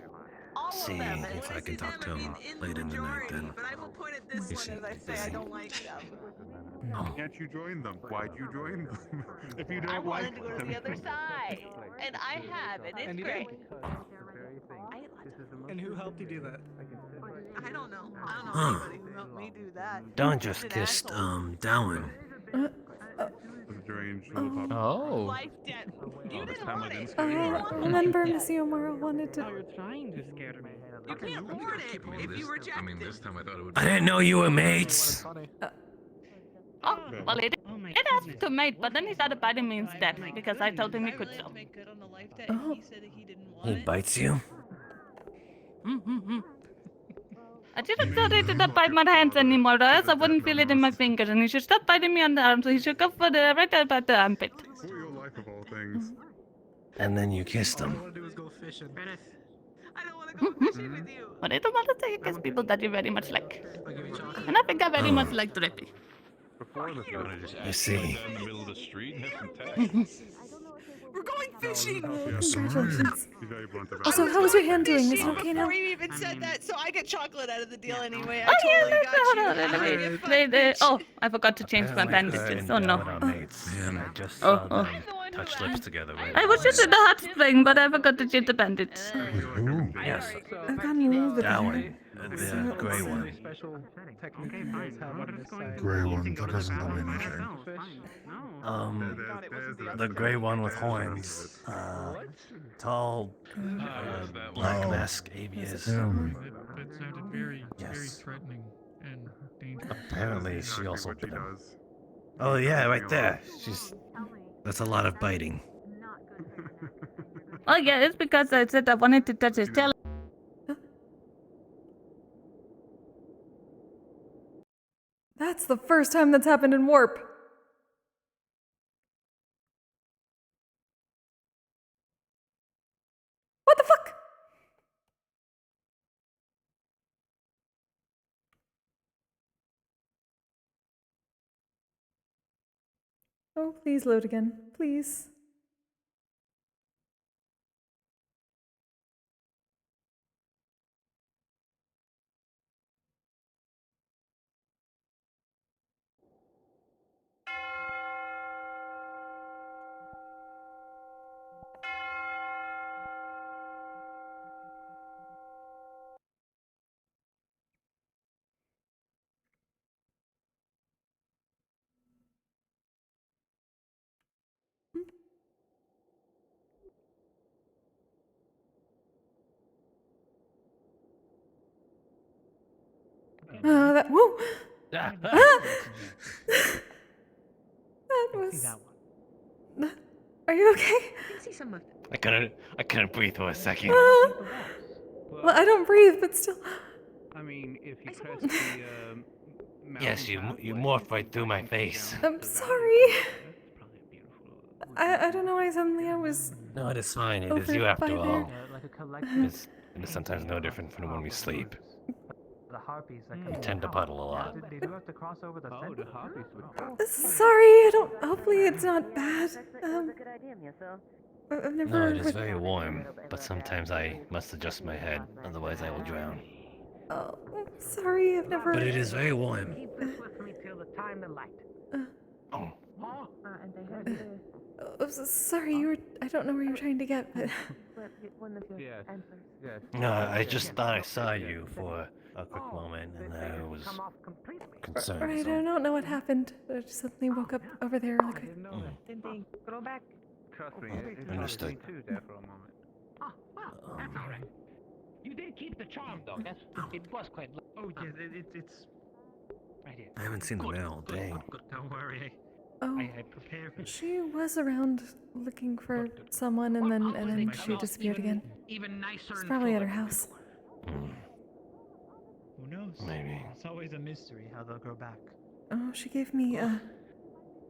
see if I can talk to him late in the night then. He seems busy. Can't you join them? Why'd you join them? If you don't I wanted like to go to them. the other side, and I have, and it's great. And who helped you do that? I don't know. I don't know Huh. anybody who helped me do that. Dawn just kissed, Darwin. Oh. Life debt. You didn't time I want didn't it. scare you. Remember, Monsieur Morrow wanted to. You're trying to scare me. You can't afford it if you reject I mean, it. this time I thought it would I didn't know you were mates. Oh, well, it asked to mate, but then he started biting me instead because I told him he could so. Oh. He bites you? I didn't tell him to not bite my hands anymore, or else I wouldn't feel it in my fingers, and he should stop biting me on the arm, so he should go for the right there by the armpit. For your life of all things. And then you kissed All I him. want to do is go fishing. I don't want to go fishing with you. But I don't want to say kiss people that you very much like. I'll give you chocolate. And I think I very much like Drippy. Before this, I'm gonna just I see. down in the middle of the street and have some tax. We're going fishing. Congratulations. Be very blunt about Also, it. how is your hand doing? Is it okay now? Before you even said that, so I get chocolate out of the deal anyway. Oh, I totally yeah, got you. hold on, oh, I forgot to change my bandages. Oh no. Mates, and I just Oh, saw oh. them touch lips together right I was just in the hot spring, but I forgot to change the bandage. Yes. I've gotten a little bit better. Darwin, the gray one. Special technique you guys have on this side. Gray one, that doesn't know anything. The gray one with horns. Tall, black mask avius. That sounded very Yes. threatening and dangerous. Apparently, she also bit him. Oh yeah, right there. That's a lot of biting. Oh yeah, it's because I said I wanted to touch his tail. That's the first time that's happened in Warp. What the fuck? Oh, please load again. Please. Whoa! Ah. That was. Are you okay? I couldn't breathe for a second. Well, I don't breathe, but still. I mean, if you press the Yes, you morphed right through my face. I'm sorry. I don't know why suddenly I was. No, it is fine. It is over you after by all. there. It's sometimes no different from when we sleep. the harpies that We tend to puddle a lot. They do have to cross over the fence. The harpies Sorry, I don't. Hopefully, it's not bad. I've never. No, it is very warm, but sometimes I must adjust my head, otherwise I will drown. Oh, sorry, I've never. But it is very warm. Oh, sorry, you were. I don't know where you were trying to get, but. Yes. No, I just thought I saw you for a quick moment, and I was concerned. Right, so- I don't know what happened. I just suddenly woke up over there really quick. Didn't they grow back? Trust me, it Understood. me too there for a moment. Oh, well, that's all right. You did keep the charm, though. Yes, it was quite. Oh yes, it's right here. I haven't seen the mail all day. Don't worry. Oh, I prepared. she was around looking for someone, and then she disappeared again. Even nicer. She's probably at her house. Who knows? Maybe. It's always a mystery how they'll grow back. Oh, she gave me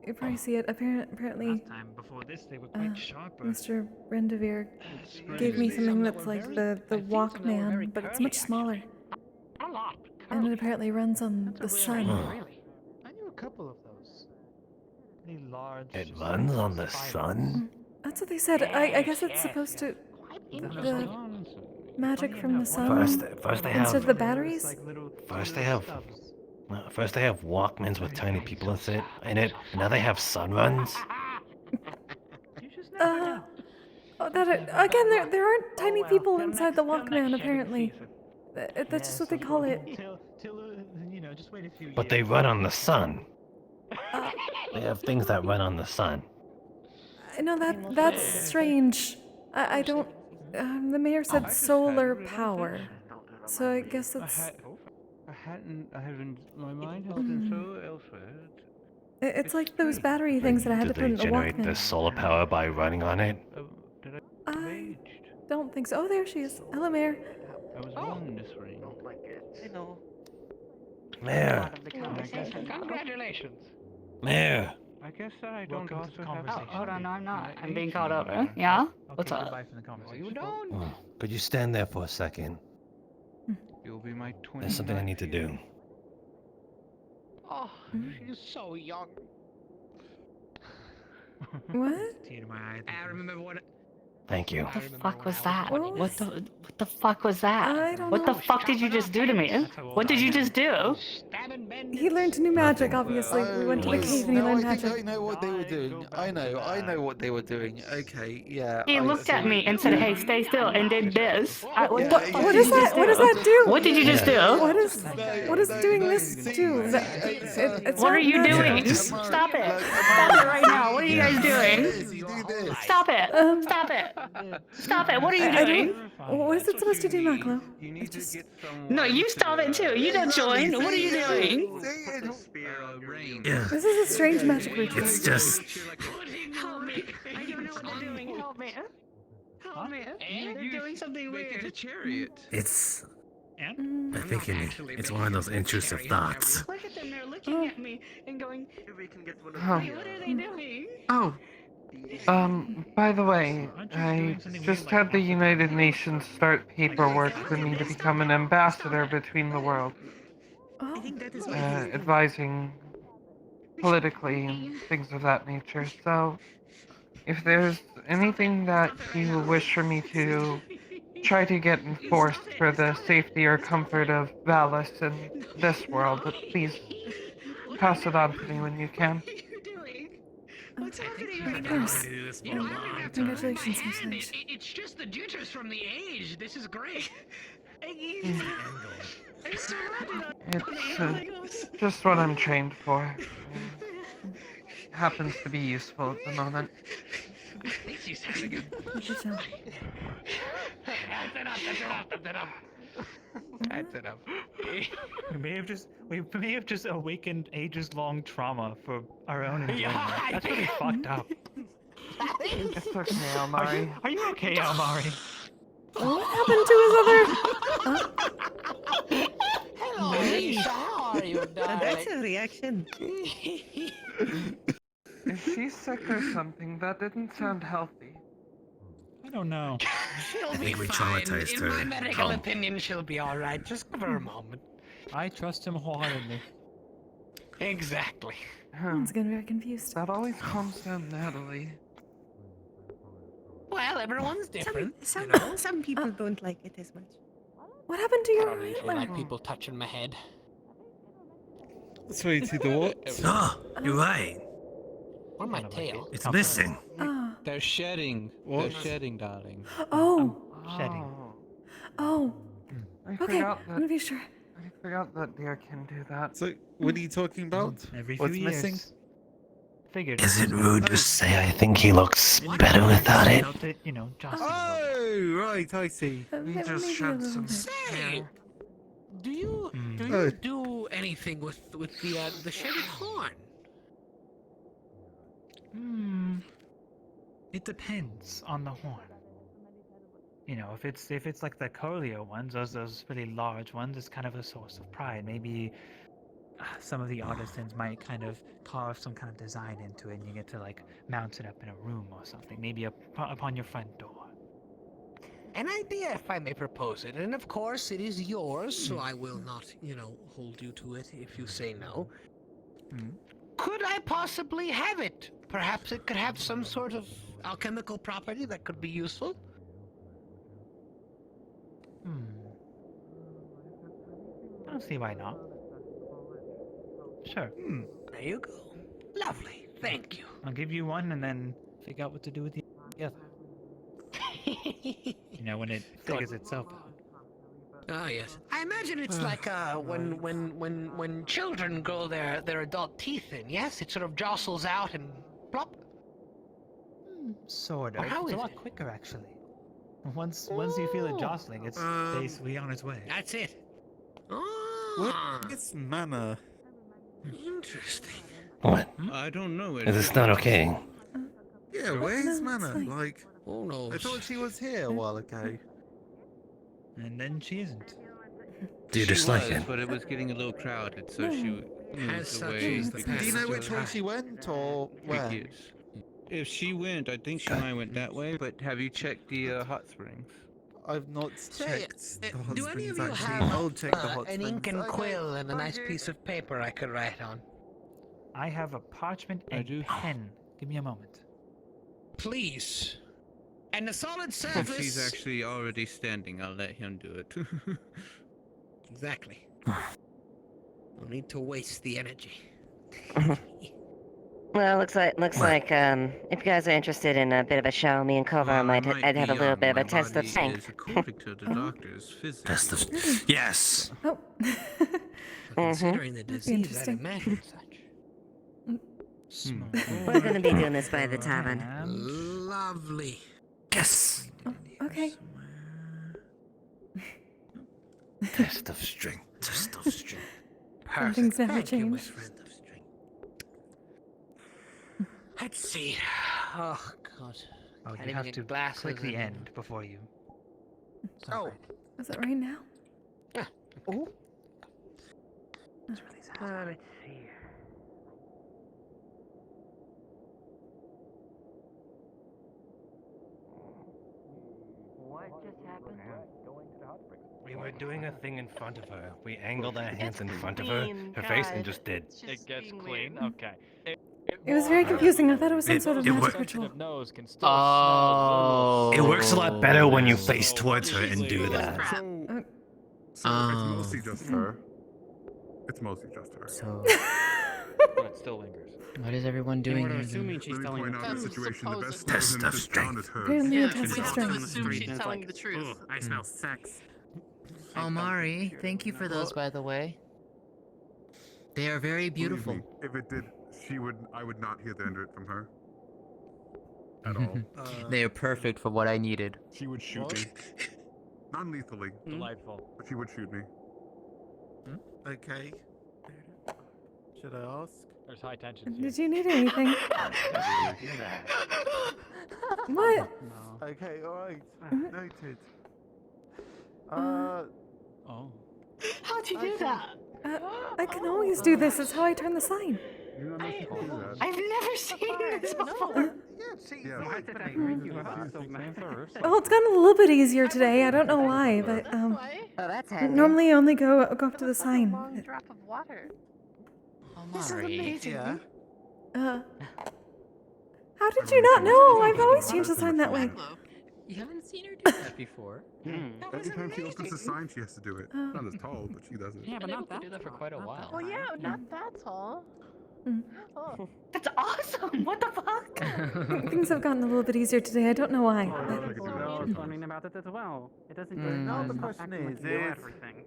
you probably see it. Apparently, Last time before this, they were quite sharper. Mr. Rendevere gave me something that's like the Walkman, but it's much smaller. And it apparently runs on the sun. I knew a couple of those. Pretty large. It runs on the sun? That's what they said. I guess it's supposed to... The magic from the sun First they instead have... of the batteries? First they have Walkmans with tiny people in it, and now they have sun runs? Again, there aren't tiny people inside the Walkman, apparently. That's just what they call it. Just wait a few years. But they run on the sun. They have things that run on the sun. No, that's strange. I don't... the mayor said solar power. So I guess that's... My mind has been so elsewhere. It's like those battery things that I had to put in the Walkman. Did they generate the solar power by running on it? I don't think so. Oh, there she is. Hello, Mayor. I was born in this ring. Hello. Mayor. Congratulations. Mayor. I guess that I don't also have... Oh, hold on, no, I'm not. I'm being called over. Yeah? What's up? You don't? Could you stand there for a second? You'll be my twin. There's something I need to do. Oh, she's so young. What? Tear to my eyes. I remember what... Thank you. What the fuck was that? What What the fuck was that? I don't What know. the fuck did you just do to me? What did you just do? He learned new magic, obviously. We went to the cave and he learned I think magic. I know what they were doing. I know what they were doing. Okay, yeah. He looked at me and said, "Hey, stay still," and did this. What is that? What does that do? What did you just do? What is doing this do? What are you doing? Stop it! Stop it right now! What are you guys doing? Stop it! Stop it! Stop it! What are you doing? What is it supposed to do, Maklo? No, you stop it too. You don't join. What are you doing? Yeah. This is a strange magic ritual. It's just... Help me! I don't know what they're doing. Help me! Help me! They're doing something weird. It's... I think it's one of those intrusive thoughts. Look at them. They're looking at me and going, "Wait, what are they doing?" Oh. By the way, I just had the United Nations start paperwork for me to become an ambassador between the world. Advising politically and things of that nature. So, if there's anything that you wish for me to try to get enforced for the safety or comfort of Valis in this world, please pass it on to me when you can. What's happening Of course. Congratulations, Miss Lynch. It's just the jitters from the age. This is great. It's just what I'm trained for. Happens to be useful at the moment. That's enough. We may have just awakened ages-long trauma for our own enjoyment. That's really fucked up. It's okay, Almari. Are you okay, Almari? What happened to his other... Hello, Lisa. How are you, darling? That's a reaction. Is she sick or something? That didn't sound healthy. I don't know. She'll I be think we fine. traumatized In her. my medical opinion, she'll be all right. Just give her a moment. I trust him wholeheartedly. Exactly. Everyone's gonna be very confused. That always calms down Natalie. Well, everyone's different. Some people don't like it as much. What happened to I your don't usually antler? like people touching my head. Sweetie, the what? Oh, you're right. Or my tail. It's missing. Ah. They're shedding. What? They're shedding, darling. Oh. Shedding. Oh. I Okay, forgot I'm that. gonna be sure. I forgot that deer can do that. So, what are you talking about? Every What's few missing? years. Figured. Is it rude to say I think he looks better without it? You know, just Oh, right, I see. We just shed some Say, hair. do you do anything with the shedded horn? It depends on the horn. You know, if it's like the Colio ones, those really large ones, it's kind of a source of pride. Maybe some of the artisans might kind of carve some kind of design into it, and you get to like mount it up in a room or something. Maybe upon your front door. An idea, if I may propose it, and of course it is yours, so I will not, hold you to it if you say no. Could I possibly have it? Perhaps it could have some sort of alchemical property that could be useful? I don't see why not. Sure. There you go. Lovely. Thank you. I'll give you one and then figure out what to do with the other. When it figures itself out. Ah, yes. I imagine it's like when children grow their adult teeth in. Yes, it sort of jostles out and plop. Sort of. Or how It's is a lot it? quicker, actually. Once you feel it jostling, it's basically on its way. That's it. It's mana. Interesting. What? I don't know. It's not okay. Yeah, where's No, it's mana? fine. Like, Who knows? I thought she was here a while ago. And then she isn't. Do you dislike it? But it was getting a little crowded, so No. she Has moved such away. is the Do you know past. which way she went, or where? Yes. If she went, I think she might went that way. But have you checked the hot springs? I've not Say, checked the hot do any of springs you actually. have I'll check the hot an springs. ink and Okay, quill and a nice okay. piece of paper I could write on? I have a parchment I and do. pen. Give me a moment. Please. And a solid If surface. she's actually already standing, I'll let him do it. Exactly. No need to waste the energy. Well, looks like if you guys are interested in a bit of a show, me and Cobra I'd have a little bit of a test of strength. According to the doctor's physics. Test of. Yes. Oh. Considering the That'd be disease, I'd interesting. imagine such. We're gonna be doing this by the tavern. Lovely. Yes. Oh, okay. Test of strength. Test of strength. Some things never Thank you, my change. friend of strength. Let's see. Oh, God. Oh, Can't you even have get to glasses click the and- end before you. Oh. Is it right now? Oh. Let's see. What just happened? We were doing a thing in front of her. We angled our hands in front of clean, her face, God. and just did. It's just being weird. Okay. It was very confusing. I thought it was some It- sort of it magic wa- ritual. Nose can still Oh. It works a lot better when you face towards her and do that. Oh. Um, It's mostly just her. It's mostly just her. So, But it still lingers. what is everyone doing here? then? Let me point out the situation. The best Test person of to strength. down is her. Apparently Yeah, a test we of have to strength. assume she's telling the truth. I smell sex. Mari, thank you for those, by the way. They are very Believe beautiful. me, if it did, I would not hear the end of it from her. At all. They are perfect for what I needed. She would shoot me. Non-lethally. Delightful. But she would shoot me. Okay. Should I ask? There's high tension. Did you need anything? What? Okay, alright. Mhm. Noted. Oh. How'd you do that? I can always do this. It's how I turn the sign. You're not supposed to do that. I've never seen this before. Well, it's gotten a little bit easier today. I don't know why, but Oh, that's handy. normally I only go up to the sign. Long drop of water. This is amazing. Yeah. How did you not know? I've always changed the sign that way. You haven't seen her do that before. Every time she opens the sign, she has to do it. Not as tall, but she does it. Yeah, but not that. Do that for quite a while. Oh yeah, not that tall. Mm. Oh. That's awesome. What the fuck? Things have gotten a little bit easier today. I don't know why. I was wondering about it as well. It doesn't Now the question is, everything.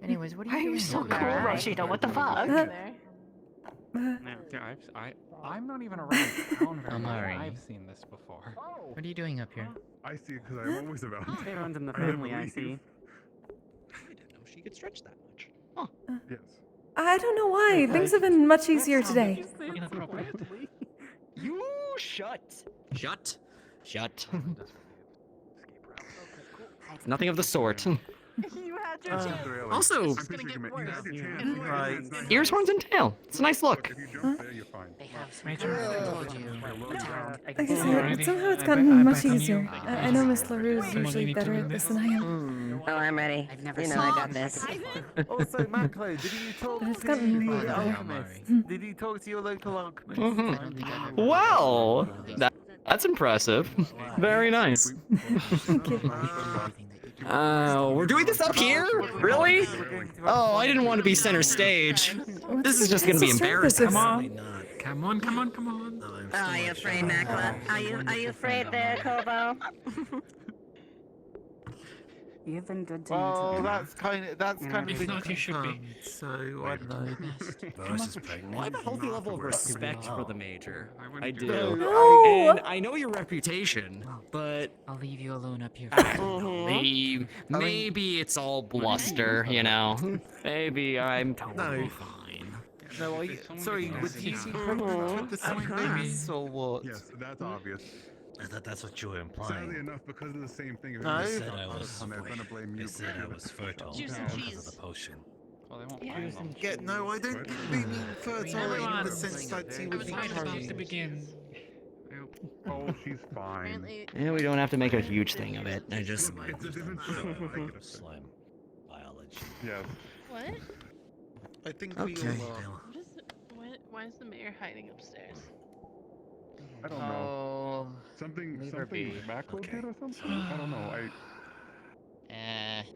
Anyways, what are Why you are you doing? so over cool, there? Roscida? What the fuck? I'm not even around town very much. Amari. I've seen this before. What are you doing up here? I see it because I'm always around. It runs in the I never family, I leave. see. I didn't know she could stretch that much. Yes. I don't know why. Things have been much easier today. You shut. Shut. Shut. Nothing of the sort. You had Also, I'm pretty sure you had your chance. Right. ears, horns, and tail. It's a nice look. If you jump there, you're fine. Like I said, somehow it's gotten much easier. I know Miss LaRue is usually better at this than I am. Oh, I'm ready. You know I got this. Also, Maclo, did you talk But it's to gotten the better. alchemist? Did you talk to your local alchemist? Well, that's impressive. Very nice. We're doing this up here? Really? Oh, I didn't want to be center stage. This is just gonna be embarrassing. Come on. Come on. Oh, are you afraid, Macla? Are you afraid there, Kobo? You've been good to me. Well, that's kind of If been not, you should be. confirmed, so I don't know. Well, I have a healthy level of respect for the major. I do. No! And I know your reputation, but I'll leave you alone up here. maybe it's all bluster, you know? Maybe I'm totally fine. No, sorry, was you with the same names or what? Yes, that's obvious. I thought that's what you were Sadly implying. enough, because of the same thing. No. I said I was. I'm gonna blame you. I said I was fertile Juice and because cheese. of the potion. Well, they won't Yeah. find them. Yeah, no, I don't mean fertile in the sense that he would be Right about to carrying. begin. Oh, she's fine. Apparently, Yeah, we don't have to make a huge thing of it. I just... It's a different story. Slime biology. Yes. what? I think Okay. we all are. Why is the mayor hiding upstairs? I don't know. Something Macro did or something? I don't know.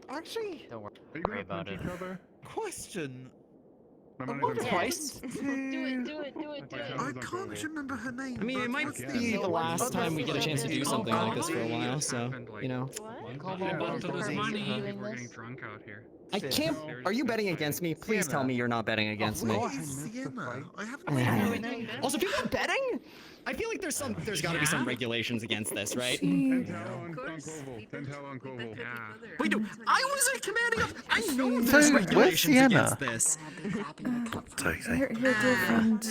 Actually, Don't worry Are you gonna about punch it. each other? question. I'm I not wonder- even Twice? Do it. I can't remember her name. I mean, it but might what's be the last time we get a chance to do something like this for a while, so, you know. What? We're getting drunk out here. I can't... Are you betting against me? Please tell me you're not betting against me. What is Sienna? I haven't Also, people are betting? I feel like there's got to be some regulations against this, right? Ten towel on Koval. Wait, no, I wasn't commanding of... I know So, there's where's regulations Sienna? against this. Her dear friend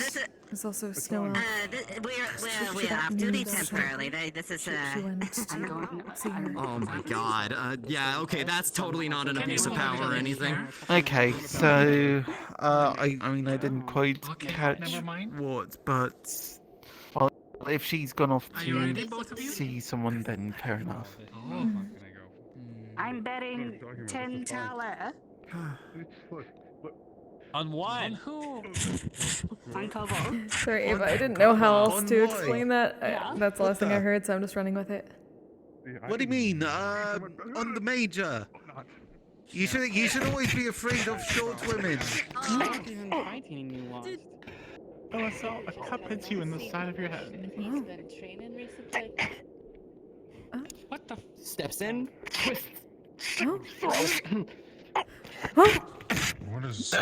is also Snow Elf. We're off duty temporarily. This is She went to see her. Oh my god. Yeah, okay, that's totally not an abuse of power or anything. Okay, so I mean I didn't quite catch never mind. what, but well, if she's gone off Are you ready, to both of you? see someone, then fair enough. I'm betting 10 thaler. On what? On who? On Kobo. Sorry, Ava, I didn't know how else on to what? explain that. That's the What last thing I the? heard, so I'm just running with it. What do you mean? On the major. You should always be afraid of short women. Oh, I saw a cup hits you in the side of your head. What the? Steps in, twists, Oh. throws. What is?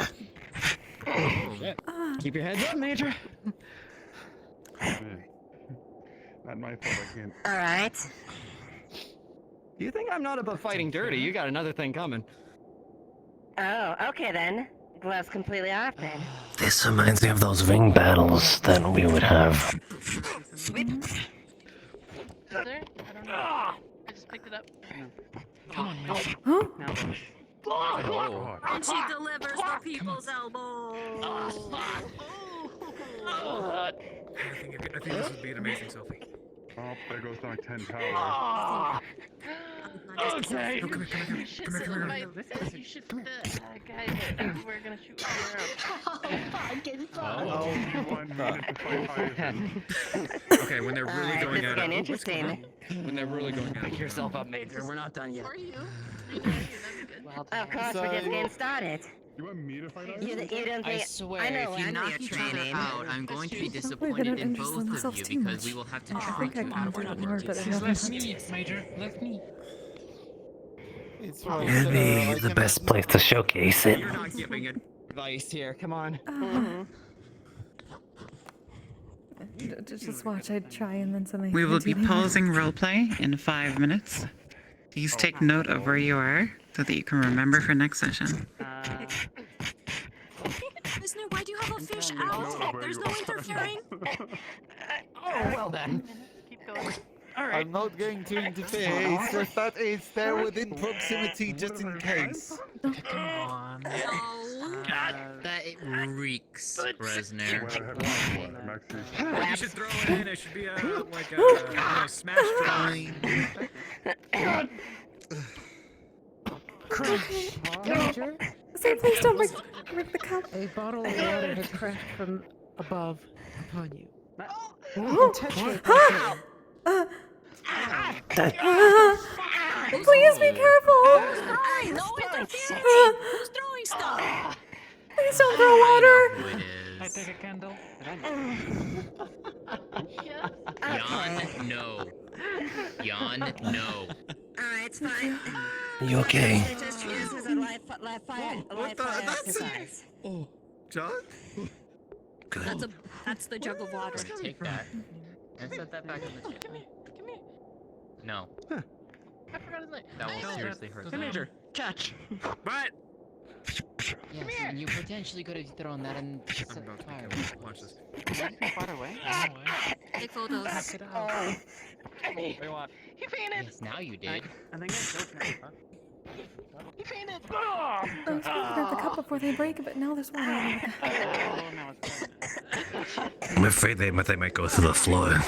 Keep your heads up, Major. Not my fault. I can't. All right. You think I'm not above fighting dirty? You got another thing coming. Oh, okay then. Gloves completely off then. This reminds me of those ring battles that we would have. Is there? I don't know. I just picked it up. Come on, man. Huh? And she delivers the people's elbow. I think this would be an amazing Sophie. Oh, there goes my 10 towel. Okay. No, come here. You should, guys, we're gonna shoot Okay, when they're really Alright, going this is at getting it. interesting. When they're really going at it. Pick yourself up, Major. We're not done yet. How are you? Of course, we're just getting started. You want me to fight You don't think... I swear, I know, if you I know knock you're each other training. out, I'm going to be Hopefully they disappointed don't in interest both of themselves you too because much. we will have to I train think I you can out do it more, but I Let haven't. me, Major. Let me. It's right. It'd be the best place to showcase it. You're not giving advice here. Come on. Just watch. I'd try and then something. We will happens be anyway. pausing roleplay in 5 minutes. Please take note of where you are so that you can remember for next session. Miss New, why do you have a fish out? There's no interfering. Oh, well then. Keep going. I'm not going to interfere. It's just that they're within proximity just in case. Come on. That it reeks, Resner. You should throw it in. It should be like a smash drawing. Major? Sir, please don't break the cup. A bottle of water has crashed from above upon you. Please be careful. No interference! Who's throwing stuff? Please don't throw water. I take a candle. Yawn, no. Yawn, no. Alright, it's fine. You okay? I just used as a live fire exercise. Oh, John? That's the jug of water. Take that. And set that back on the table. Come here. No. I forgot his name. That will seriously hurt. Hey, Major, catch. What? Yes, you potentially could have thrown that in the fire. Watch this. Far away. Take photos. He fainted. Yes, now you did. I think it's okay. He fainted. I was trying to grab the cup before they break, but now there's water over the I'm afraid they might go through the floor.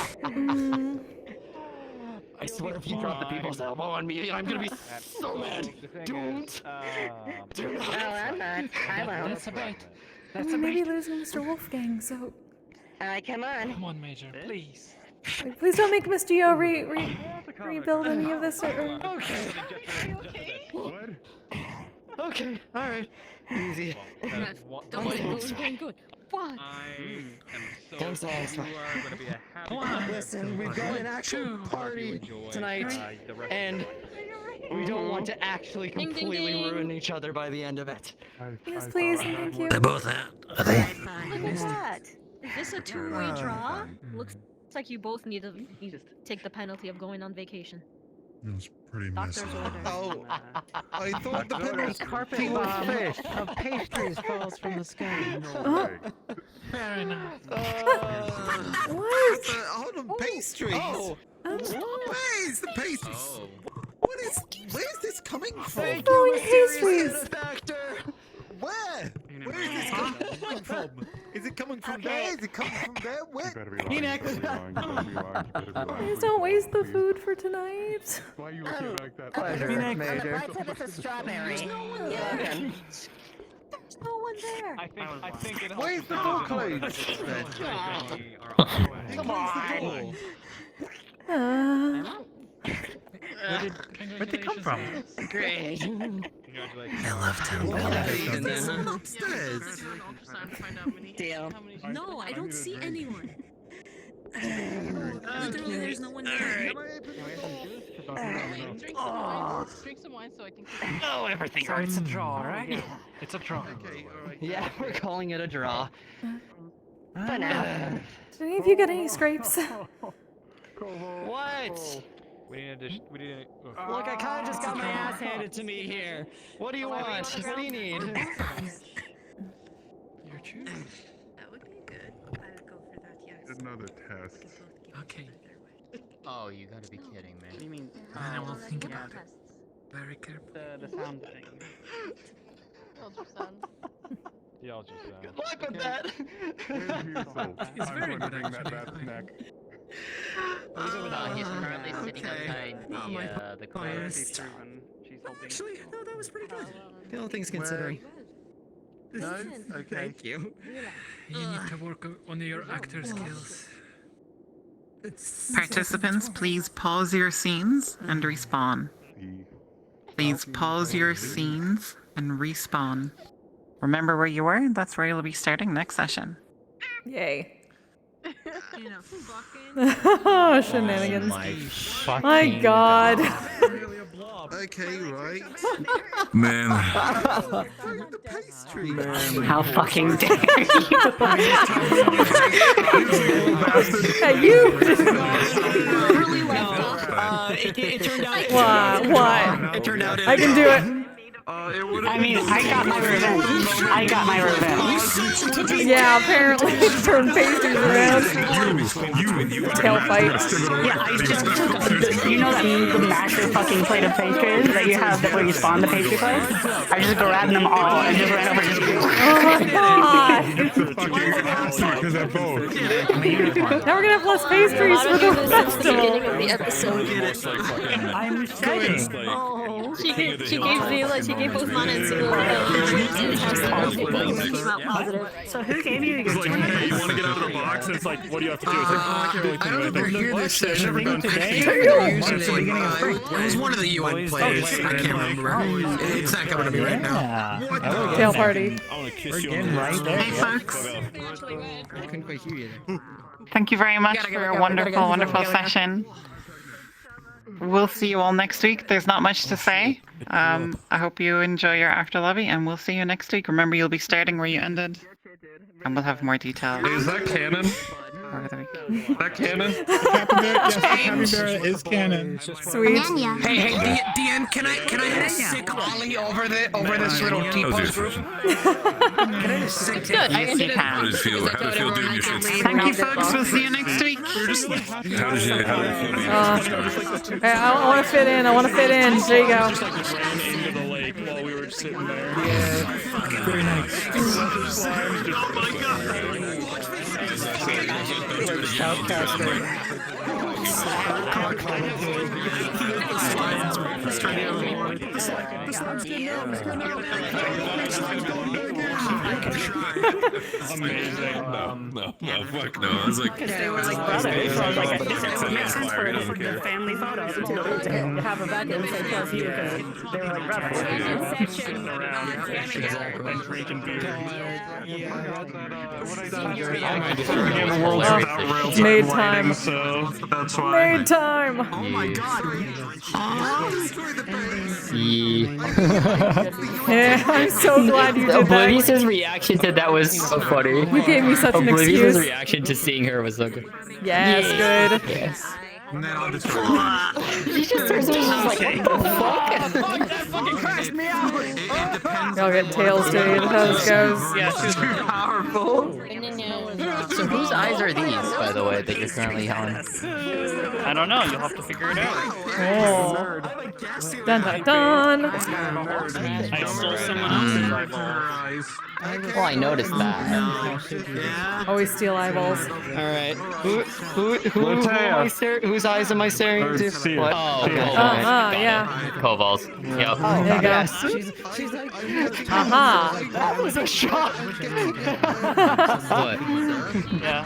I swear if you drop the people's elbow on me, I'm gonna be so mad. Don't. Oh, I'm not. I won't. That's a bite. We may be losing Mr. Wolfgang, so Come on. Come on, Major, please. please don't make Mr. Yo rebuild any of this. Okay. What? Okay. All right. Easy. Don't going good. What? Don't say you are going to be a happy. Come on. Listen, we've got an actual party tonight, and we don't want to actually completely ruin each other by the end of it. Yes, please, thank you. They both are they? Look at that. Is this a two-way draw? Looks like you both need to take the penalty of going on vacation. It was pretty Doctor's messy. orders. Oh, I thought the penalty Carpet of pastries falls from the sky. Fair enough. What? Hold on, pastries. Oh. Where's the pastries? Oh. Where's this coming from? I'm throwing pastries. Where? Where is this coming from? Is it coming from there? Is it coming from there? Where? You better be lying. You better be lying. You better be lying. Please don't waste the food for tonight. Why are you looking like that? Major. I said it's a strawberry. There's no one there. There's no one there. I think it Where's the door closed? Come on. Where'd they come from? Great. I love town. Upstairs. Deal. No, I don't see anyone. Literally, there's no one there. Drink some wine so I can. Oh, everything. So it's a draw, right? Yeah. It's a draw. Okay, all right. Yeah, we're calling it a draw. For now. Did any of you get any scrapes? What? We need Look, I kind of just got my ass handed to me here. What do you want? What do you need? Your choose. That would be good. I would go for that, yes. Another test. Okay. Oh, you gotta be kidding me. What do you mean? I will think about it. Very careful. The sound thing. Y'all just Good luck with that. It's very good, Bring that actually. bad snack. He's currently sitting outside the car. Biased. Actually, no, that was pretty good. All things considering. No? Okay. Thank you. You need to work on your actor skills. Participants, please pause your scenes and respawn. Please pause your scenes and respawn. Remember where you were? That's where you'll be starting next session. Yay. In a fucking. Oh, shenanigans. My God. Okay, right. Man. The pastry. How fucking dare you? It turned out. What? It turned out. I can do it. I mean, I got my revenge. I got my revenge. Yeah, apparently turn pastries around. Tail fight. Yeah, I just took, you know that massive fucking plate of pastries that you have where you spawn the pastry place? I just grabbed them all and just ran over just Oh my god! Because they're both. Now we're gonna have less pastries for the festival. The episode. I'm shedding. Oh, she gave Zayla, she gave both Mana and Zayla came out positive. So who gave you It's like, hey, you want to get out of the box? It's like, what do you have to do? It's like, oh, I can't really think of anything. I've never done today. It was one of the UN plays. I can't remember. It's not coming to me right now. Tail party. We're getting right there. Hey, folks. Thank you very much for a wonderful, wonderful session. We'll see you all next week. There's not much to say. I hope you enjoy your after lobby, and we'll see you next week. Remember, you'll be starting where you ended, and we'll have more details. Is that canon? Over the week. Is that canon? Yes, the capybara is canon. Sweet. Hey, DN, can I have a sick ollie over this little T-pose group? Can I just sick Good. Yes, you How can. does it feel? How does it feel doing your shit? Thank you, folks. We'll see you next week. How does it feel doing your shit? I want to fit in. I want to fit in. There you go. Just like just ran into the lake while we were sitting there. Yeah, very nice. Oh my god! Amazing. No, fuck no. I was like, They were like brothers, so I was like, it makes sense for the family photo to have a back and say plus you because they were like brothers. Sitting around and drinking beer. It's made time. So that's why. Made time. Oh my god. Yeah, I'm so glad you did that. Oblivious's reaction to that was so funny. You gave me such an Oblivious's excuse. reaction to seeing her was so good. Yes, good. Yes. And then I'll just She just turns around and she's like, what the fuck? That fucking crashed me out. Y'all get tails to you. That's how this goes. Yeah, she's powerful. So whose eyes are these, by the way, that you're currently on? I don't know. You'll have to figure it out. Oh. Dun dun dun. I stole someone else's eyeball. Well, I noticed that. Always steal eyeballs. Alright. Whose eyes am I staring into? What? Oh, okay. Yeah. Koval's. Yep. There you go. Yes. She's like, Aha. That was a shot. What? Yeah.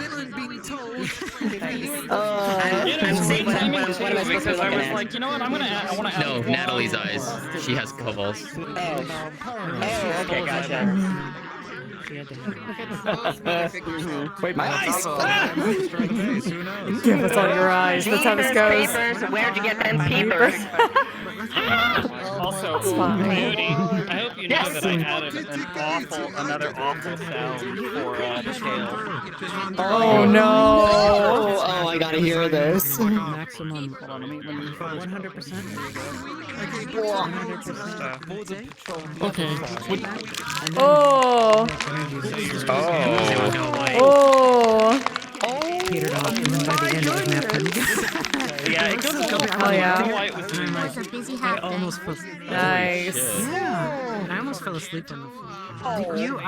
Same timing Because I was like, you know what? I want to add. No, Natalie's eyes. She has Koval's. Oh, okay, gotcha. Wait, my eyes! Give us all your eyes. That's how this goes. Papers, where'd you get them papers? Also, Coyote, I hope you know that I added another awful sound for the tail. Oh no! Oh, I gotta hear this. Maximum. Hold on, let me 100%. Okay. Oh. Oh. Oh. Petered off, and then by the end it was napkins. Yeah, it goes a little Oh yeah. white with doing like. I almost fell. Nice. Yeah. And I almost fell asleep on the floor. You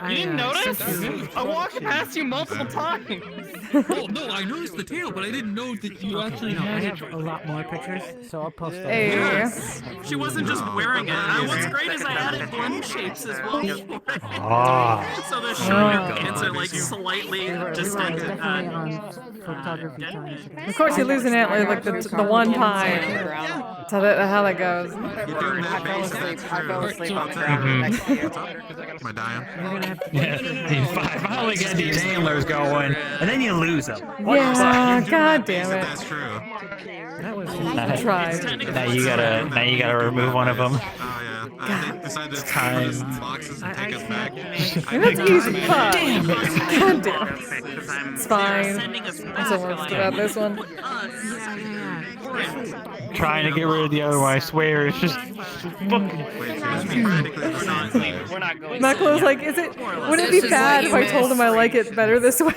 didn't notice? I walked past you multiple times. Oh no, I noticed the tail, but I didn't know that you actually No, I had have a lot more pictures, so I'll post them. Hey. Yes. She wasn't just wearing it. What's great is I added blend shapes as well. So the shoulder pants are like slightly distended. Of course, you lose an antler like the one time. That's how that goes. I fell asleep on the ground next to you. Am I dying? If I finally get these antlers going, and then you lose them. Yeah, god damn it. That's true. I tried. Now you gotta remove one of them. Oh yeah. I decided to Time. take some boxes and take us back. You have to use damn it. God damn it. It's fine. I'm so worried about this one. trying to get rid of the other one. I swear, it's just fucking. We're not going. Macklo's like, would it be bad if I told him I like it better this way?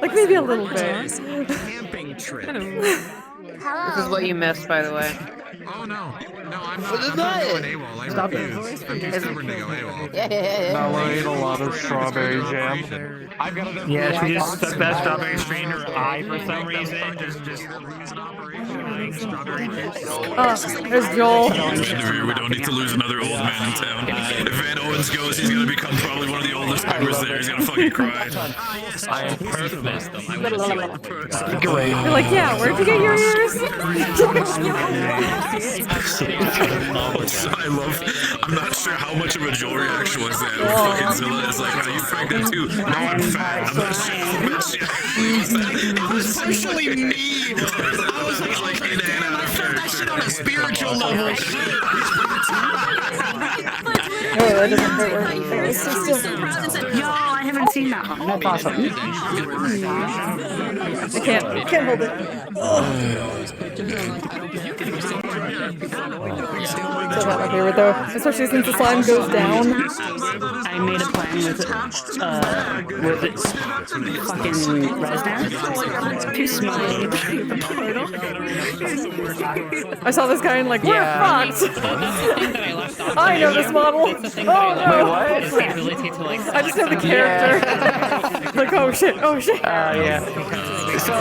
Like maybe a little bit. Camping trip. This is what you missed, by the way. Oh no, I'm not going AWOL. Stop I'm stubborn to go AWOL. Bella ate a lot of strawberry jam. Yeah, she just stuck that strawberry strain in her eye for some reason. Just There's Joel. We don't need to lose another old man in town. If Van Owens goes, he's gonna become probably one of the oldest members there. He's gonna fucking cry. I am perfect. Great. You're like, yeah, where'd you get your ears? I'm not sure how much of a Joel reaction was that. Fucking Zilla is like, are you pregnant too? No, I'm fat. I'm not sure how much she actually was that. It was partially me. I was like, damn, I felt that shit on a spiritual level. No, that doesn't quite work. Yo, I haven't seen that one. That's awesome. I can't hold it. Still not my favorite though, especially since the slime goes down. I made a plan with fucking Resnar to smile the portal. I saw this guy and like, we're fucked. I know this model. Oh no. I just know the character. Like, oh shit. Yeah. So,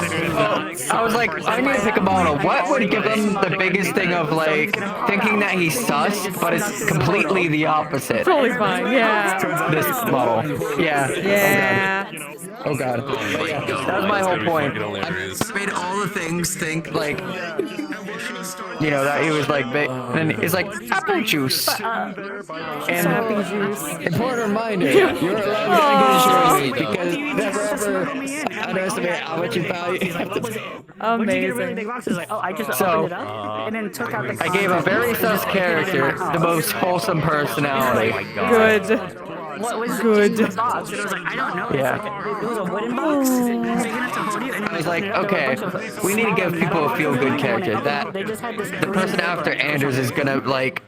I was like, I need to pick a model. What would give them the biggest thing of like thinking that he's sus, but it's completely the opposite? Totally fine, yeah. This model. Yeah. Yeah. Oh god. But yeah, that was my whole point. I made all the things think like, you know, that he was like big, and he's like apple juice. And apple juice. Important reminder: you're allowed to get insurance because never ever underestimate how much you value. Amazing. I just opened it up and then took out the. I gave a very sus character the most wholesome personality. Good. What was good? The box? And I was like, I don't know. Yeah. It was a wooden box. Big enough to hold you. And I was like, okay, we need to give people a feel-good character. That the person after Anders is gonna like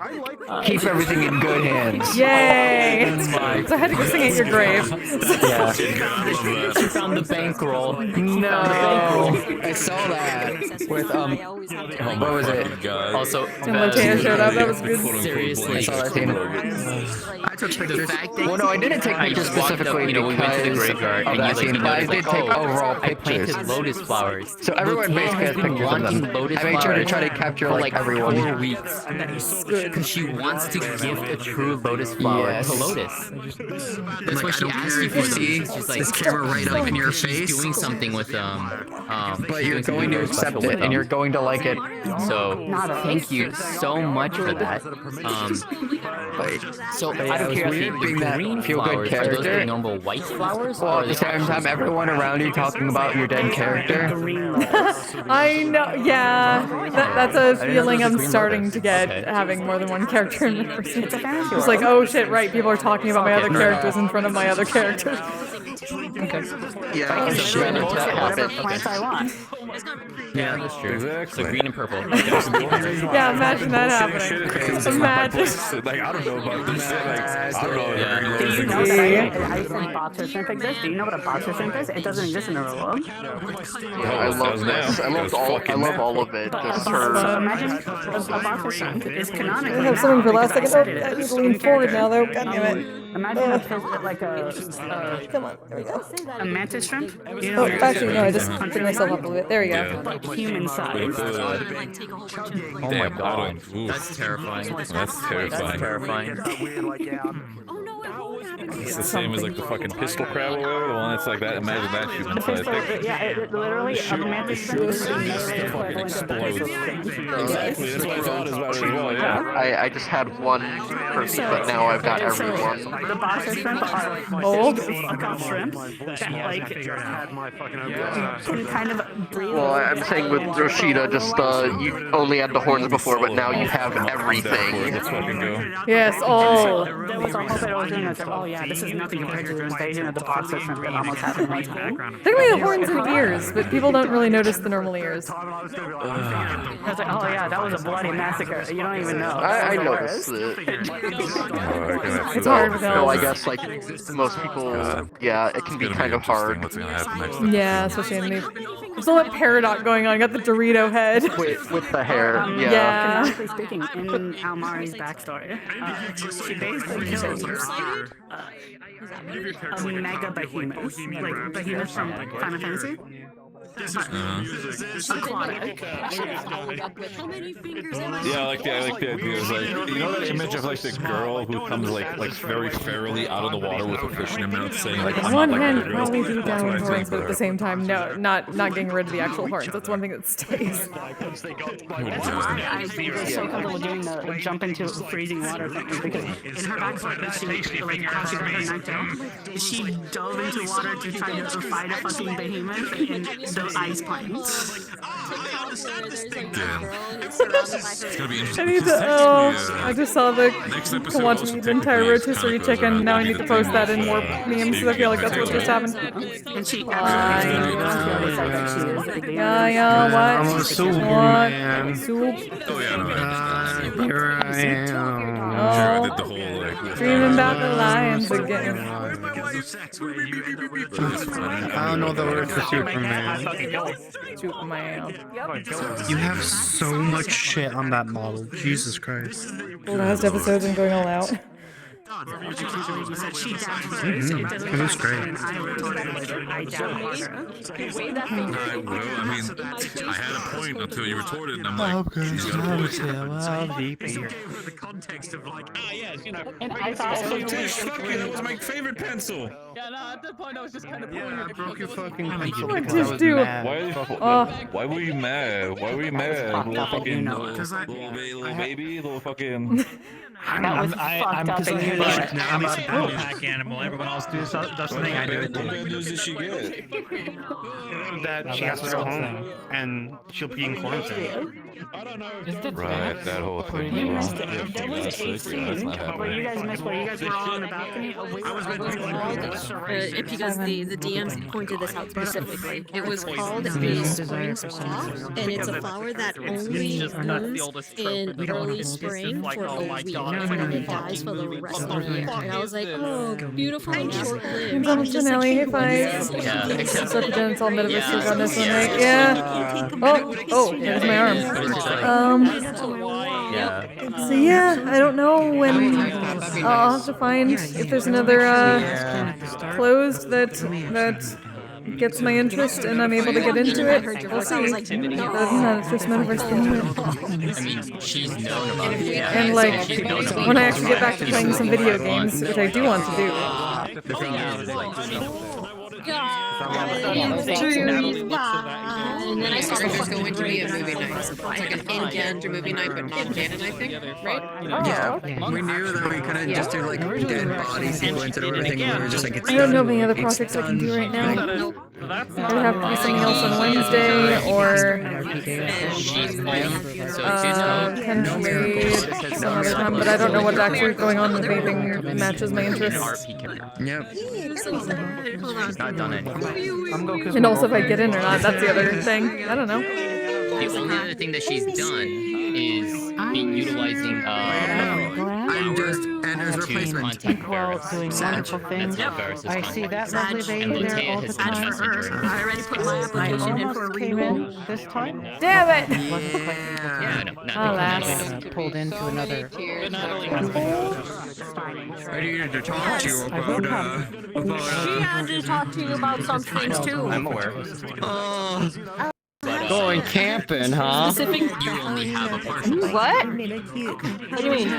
keep everything in good hands. Yay! So I had to go sing at your grave. Yeah. She found the bankroll. No, I saw that with what was it? Also, Tim Latana showed up. That was good. Seriously, I saw that scene. I took pictures. Well, no, I didn't take pictures specifically we went to the graveyard of and that scene, but I did take overall I pictures. planted lotus flowers. So everyone basically has pictures of them. I made sure to try to capture for like everyone. 4 weeks. Because she wants to gift a true lotus flower to Lotus. That's why she asked you for them. She's like, this camera right up in your she's face. doing something with But you're going to accept it, and you're going to like it. So thank you so much for that. So I don't care if you being that feel-good character. Are those the normal white flowers? Well, at the same time, everyone around you talking about your dead character. I know, yeah. That's a feeling I'm starting to get, having more than one character in my person. It's like, oh shit, right, people are talking about my other characters in front of my other characters. Okay. Yeah, it's random to happen. Plants I want. Yeah, that's true. Exactly. So green and purple. Yeah, imagine that happening. Imagine. Like, I don't know about this. Like, I don't know. Yeah. Do you know that I said boxer shrimp exists? Do you know what a boxer shrimp is? It doesn't exist in the real world. I love this. I love all of it. Just So imagine a boxer shrimp is canonically. I have something for last second. Oh, I need to lean forward now, though. God damn it. Imagine like a Come on, there we go. a mantis shrimp. You Oh, know, actually, no, I just picked myself up a little bit. There we go. like human size. Oh my god. That's terrifying. That's terrifying. Terrifying. It's the same as like the fucking pistol crab or whatever, the one that's like that. Imagine that human size thing. Yeah, it literally a mantis shrimp is Fucking explodes. Exactly, that's what I thought about it as well, yeah. I just had one person, but now I've got everyone. The boxer shrimp are old fucking shrimps that like can kind of breathe. Well, I'm saying with Roscida, just you only had the horns before, but now you have everything. Yes, oh. That was all that I was doing. I said, oh yeah, this is nothing compared to the invasion of the pod system that almost happened last week. Technically the horns and ears, but people don't really notice the normal ears. I was like, oh yeah, that was a bloody massacre. You don't even know. I noticed it. It's hard with No, I elves. guess like most people, yeah, it can be kind of hard. Yeah, especially in the... There's all that paradox going on. Got the Dorito head. With the hair, yeah. Canonically speaking, in Almari's backstory, she basically kills a mega behemoth, like behemoth from Final Fantasy. Aquatic. How many fingers am I? Yeah, I like the idea. It's like, you know that image of like the girl who comes like very fairly out of the water with a fish in her mouth, saying like, On I'm one not like hand, other girls. probably do That's down what with I'm saying horns, for but at the her. same time, no, not getting rid of the actual horns. That's one thing that stays. I feel so comfortable doing the jump into freezing water thing because in her backstory, she like how she got her knocked out. She dove into water to try to fight a fucking behemoth in the ice plains. It's gonna be interesting. I need to. I just saw the. To watch me eat an entire rotisserie chicken. Now I need to post that in more memes because I feel like that's what just happened. And she absolutely said that she is like the Yeah, what? I'm a soup What? man. Soup? Oh yeah, no, I understand. Here I am. Sure, I did the whole like. Dreaming about the lions again. I don't know the word for Superman. Superman. You have so much shit on that model. Jesus Christ. The last episode's been going all out. It was great. I will. I mean, I had a point until you retorted, and I'm like, she's got a point. The context of like, And I thought That was my favorite pencil. Yeah, no, at that point I was just kind of pulling I broke your fucking pencil What because I just was do? mad. Why were you mad? Why were you mad? Little fucking little baby, little fucking. that was fucked up and you I'm a pack animal. Everyone else does something. I do it What too. bad news did she get? That she has to go home and she'll be in quarantine. Right, that whole thing. You missed it. There was a scene where you guys missed where you guys were all on the balcony. Because the DMs pointed this out specifically. It was called a spring spa, and it's a flower that only blooms in early spring for a week, and it dies for the rest of the year. And I was like, oh, beautiful and short-lived. Donald Finelli, hey five. It's all bit of a soup on this one, right? Yeah. Oh, there's my arm. So yeah, I don't know when. I'll have to find if there's another closed that gets my interest and I'm able to get into it. We'll see. Other than that, it's just Metaverse thing. I mean, she's known about it. And like, when I actually get back to playing some video games, which I do want to do. And then I saw There's going to be a movie night. It's like an in-character movie night, but not canon, I think, right? Yeah, we knew that we couldn't just do like dead body sequence and everything. We were just like, it's I don't know of done. any other projects I can do right now. It would have to be something else on Wednesday, or potentially some other time, but I don't know what's actually going on with anything that matches my interests. Yep. She's not done anything. And also if I get in or not, that's the other thing. I don't know. The only other thing that she's done is utilizing Ender's replacement. doing wonderful things. I see that lovely baby there all the time. I already put my application in for a renewal this time. Damn it! Yeah, no, Alas, pulled into another. I needed to talk to you about She had to talk to you about some things too. I'm aware. going camping, huh? You only have a partial. What? What do you mean?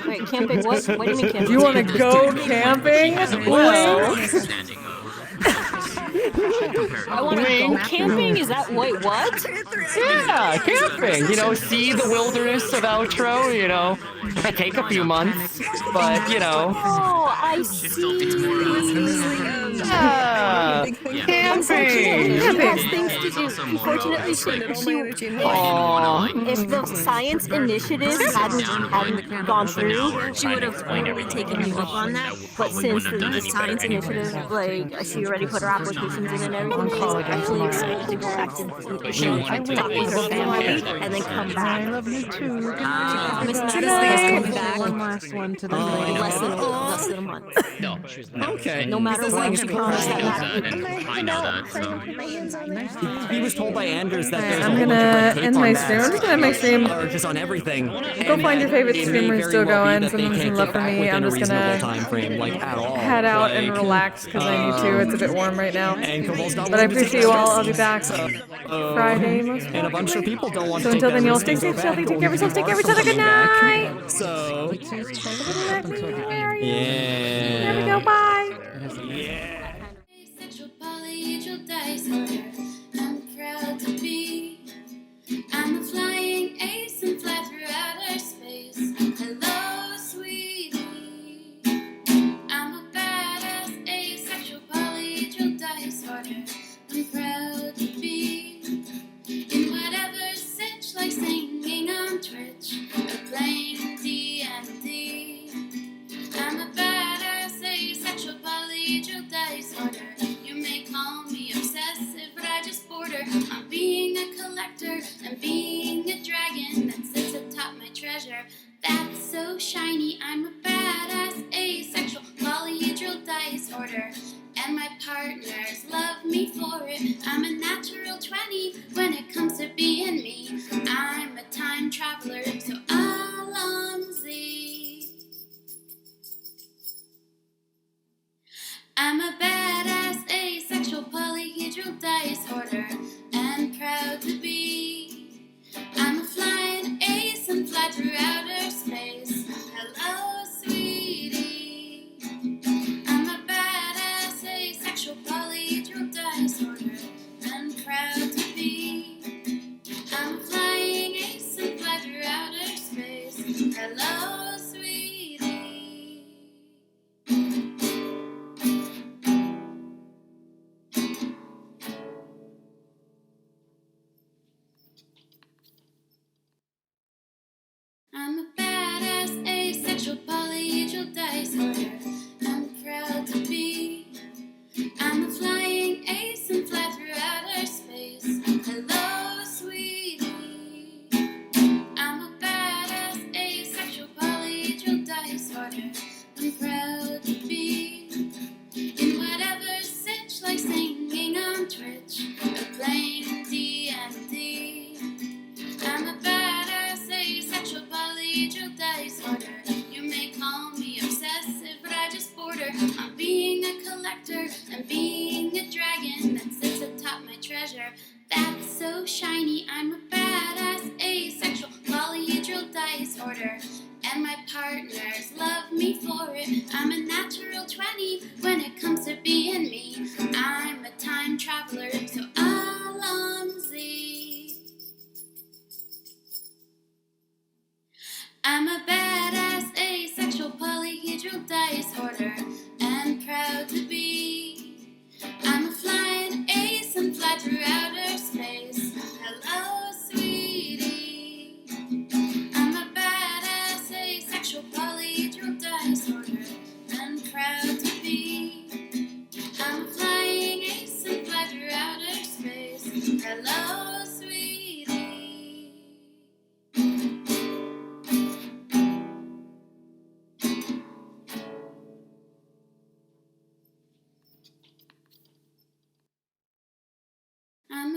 Wait, camping? What do you mean camping? Do you want to go camping? Standing I want to go camping? Is that, wait, what? Yeah, camping. You know, see the wilderness of Outro. You know, it might take a few months, but you know. Oh, I see. Yeah, camping. She has things to do. Unfortunately, if the science initiative hadn't gone through, she would have totally taken you up on that. But since the science initiative, like, she already put her applications in and everything, she's actually excited to go back to talk with her family and then come back. I love you too. Promise not Good to night. coming back. One last one to the Less than a month. No, she was never. Okay. No matter what, she promised that. I know that, so. He was told by Anders that there's I'm a whole gonna bunch of red tape end on my that. stream. I'm just gonna end my stream. Or just on everything. Go find your favorite streamers still going. Send them They some can't love get for back me. within I'm a just reasonable gonna time frame, like at all. head out and Like, relax because I need to. It's a bit warm right now. And Koval's not But I willing to take appreciate you all. I'll be stress. back Friday most And a bunch of people don't want So to take until that then, y'all risk stay and go safe, back healthy, take care of when yourselves, take care of each Marshall's other. Good coming back. night. So, yeah. There we go. Bye. Sexual polyhedral disorder. I'm proud to be. I'm a flying ace and fly through outer space. Hello, sweetie. I'm a badass asexual polyhedral disorder. I'm proud to be in whatever sitch, like singing on Twitch or playing D&D. I'm a badass asexual polyhedral disorder. You may call me obsessive, but I just border on being a collector and being a dragon that sits atop my treasure. That's so shiny. I'm a badass asexual polyhedral disorder, and my partners love me for it. I'm a natural 20 when it comes to being me. I'm a time traveler, so Alonzi. I'm a badass asexual polyhedral disorder and proud to be. I'm a flying ace and fly through outer space. Hello, sweetie. I'm a badass asexual polyhedral disorder and proud to be. I'm a flying ace and fly through outer space. Hello, sweetie. I'm a badass asexual polyhedral disorder. I'm proud to be. I'm a flying ace and fly through outer space. Hello, sweetie. I'm a badass asexual polyhedral disorder. I'm proud to be in whatever sitch, like singing on Twitch or playing D&D. I'm a badass asexual polyhedral disorder. You may call me obsessive, but I just border on being a collector and being a dragon that sits atop my treasure. That's so shiny. I'm a badass asexual polyhedral disorder, and my partners love me for it. I'm a natural 20 when it comes to being me. I'm a time traveler, so Alonzi. I'm a badass asexual polyhedral disorder and proud to be. I'm a flying ace and fly through outer space. Hello, sweetie. I'm a badass asexual polyhedral disorder and proud to be. I'm a flying ace and fly through outer space. Hello, sweetie. I'm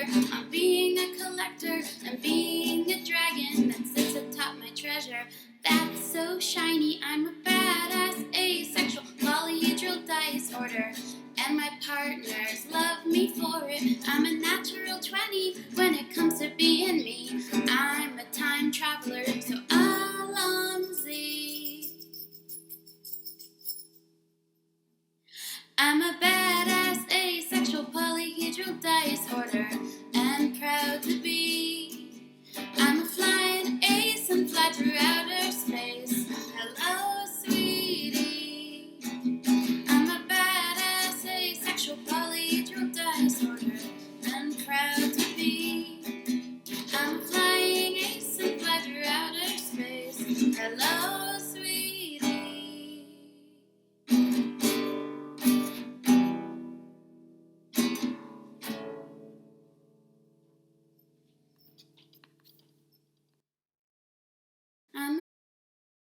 order. I'm being a collector and being a dragon that sits atop my treasure. That's so shiny. I'm a badass asexual polyhedral disorder. And my partners love me for it. I'm a natural 20 when it comes to being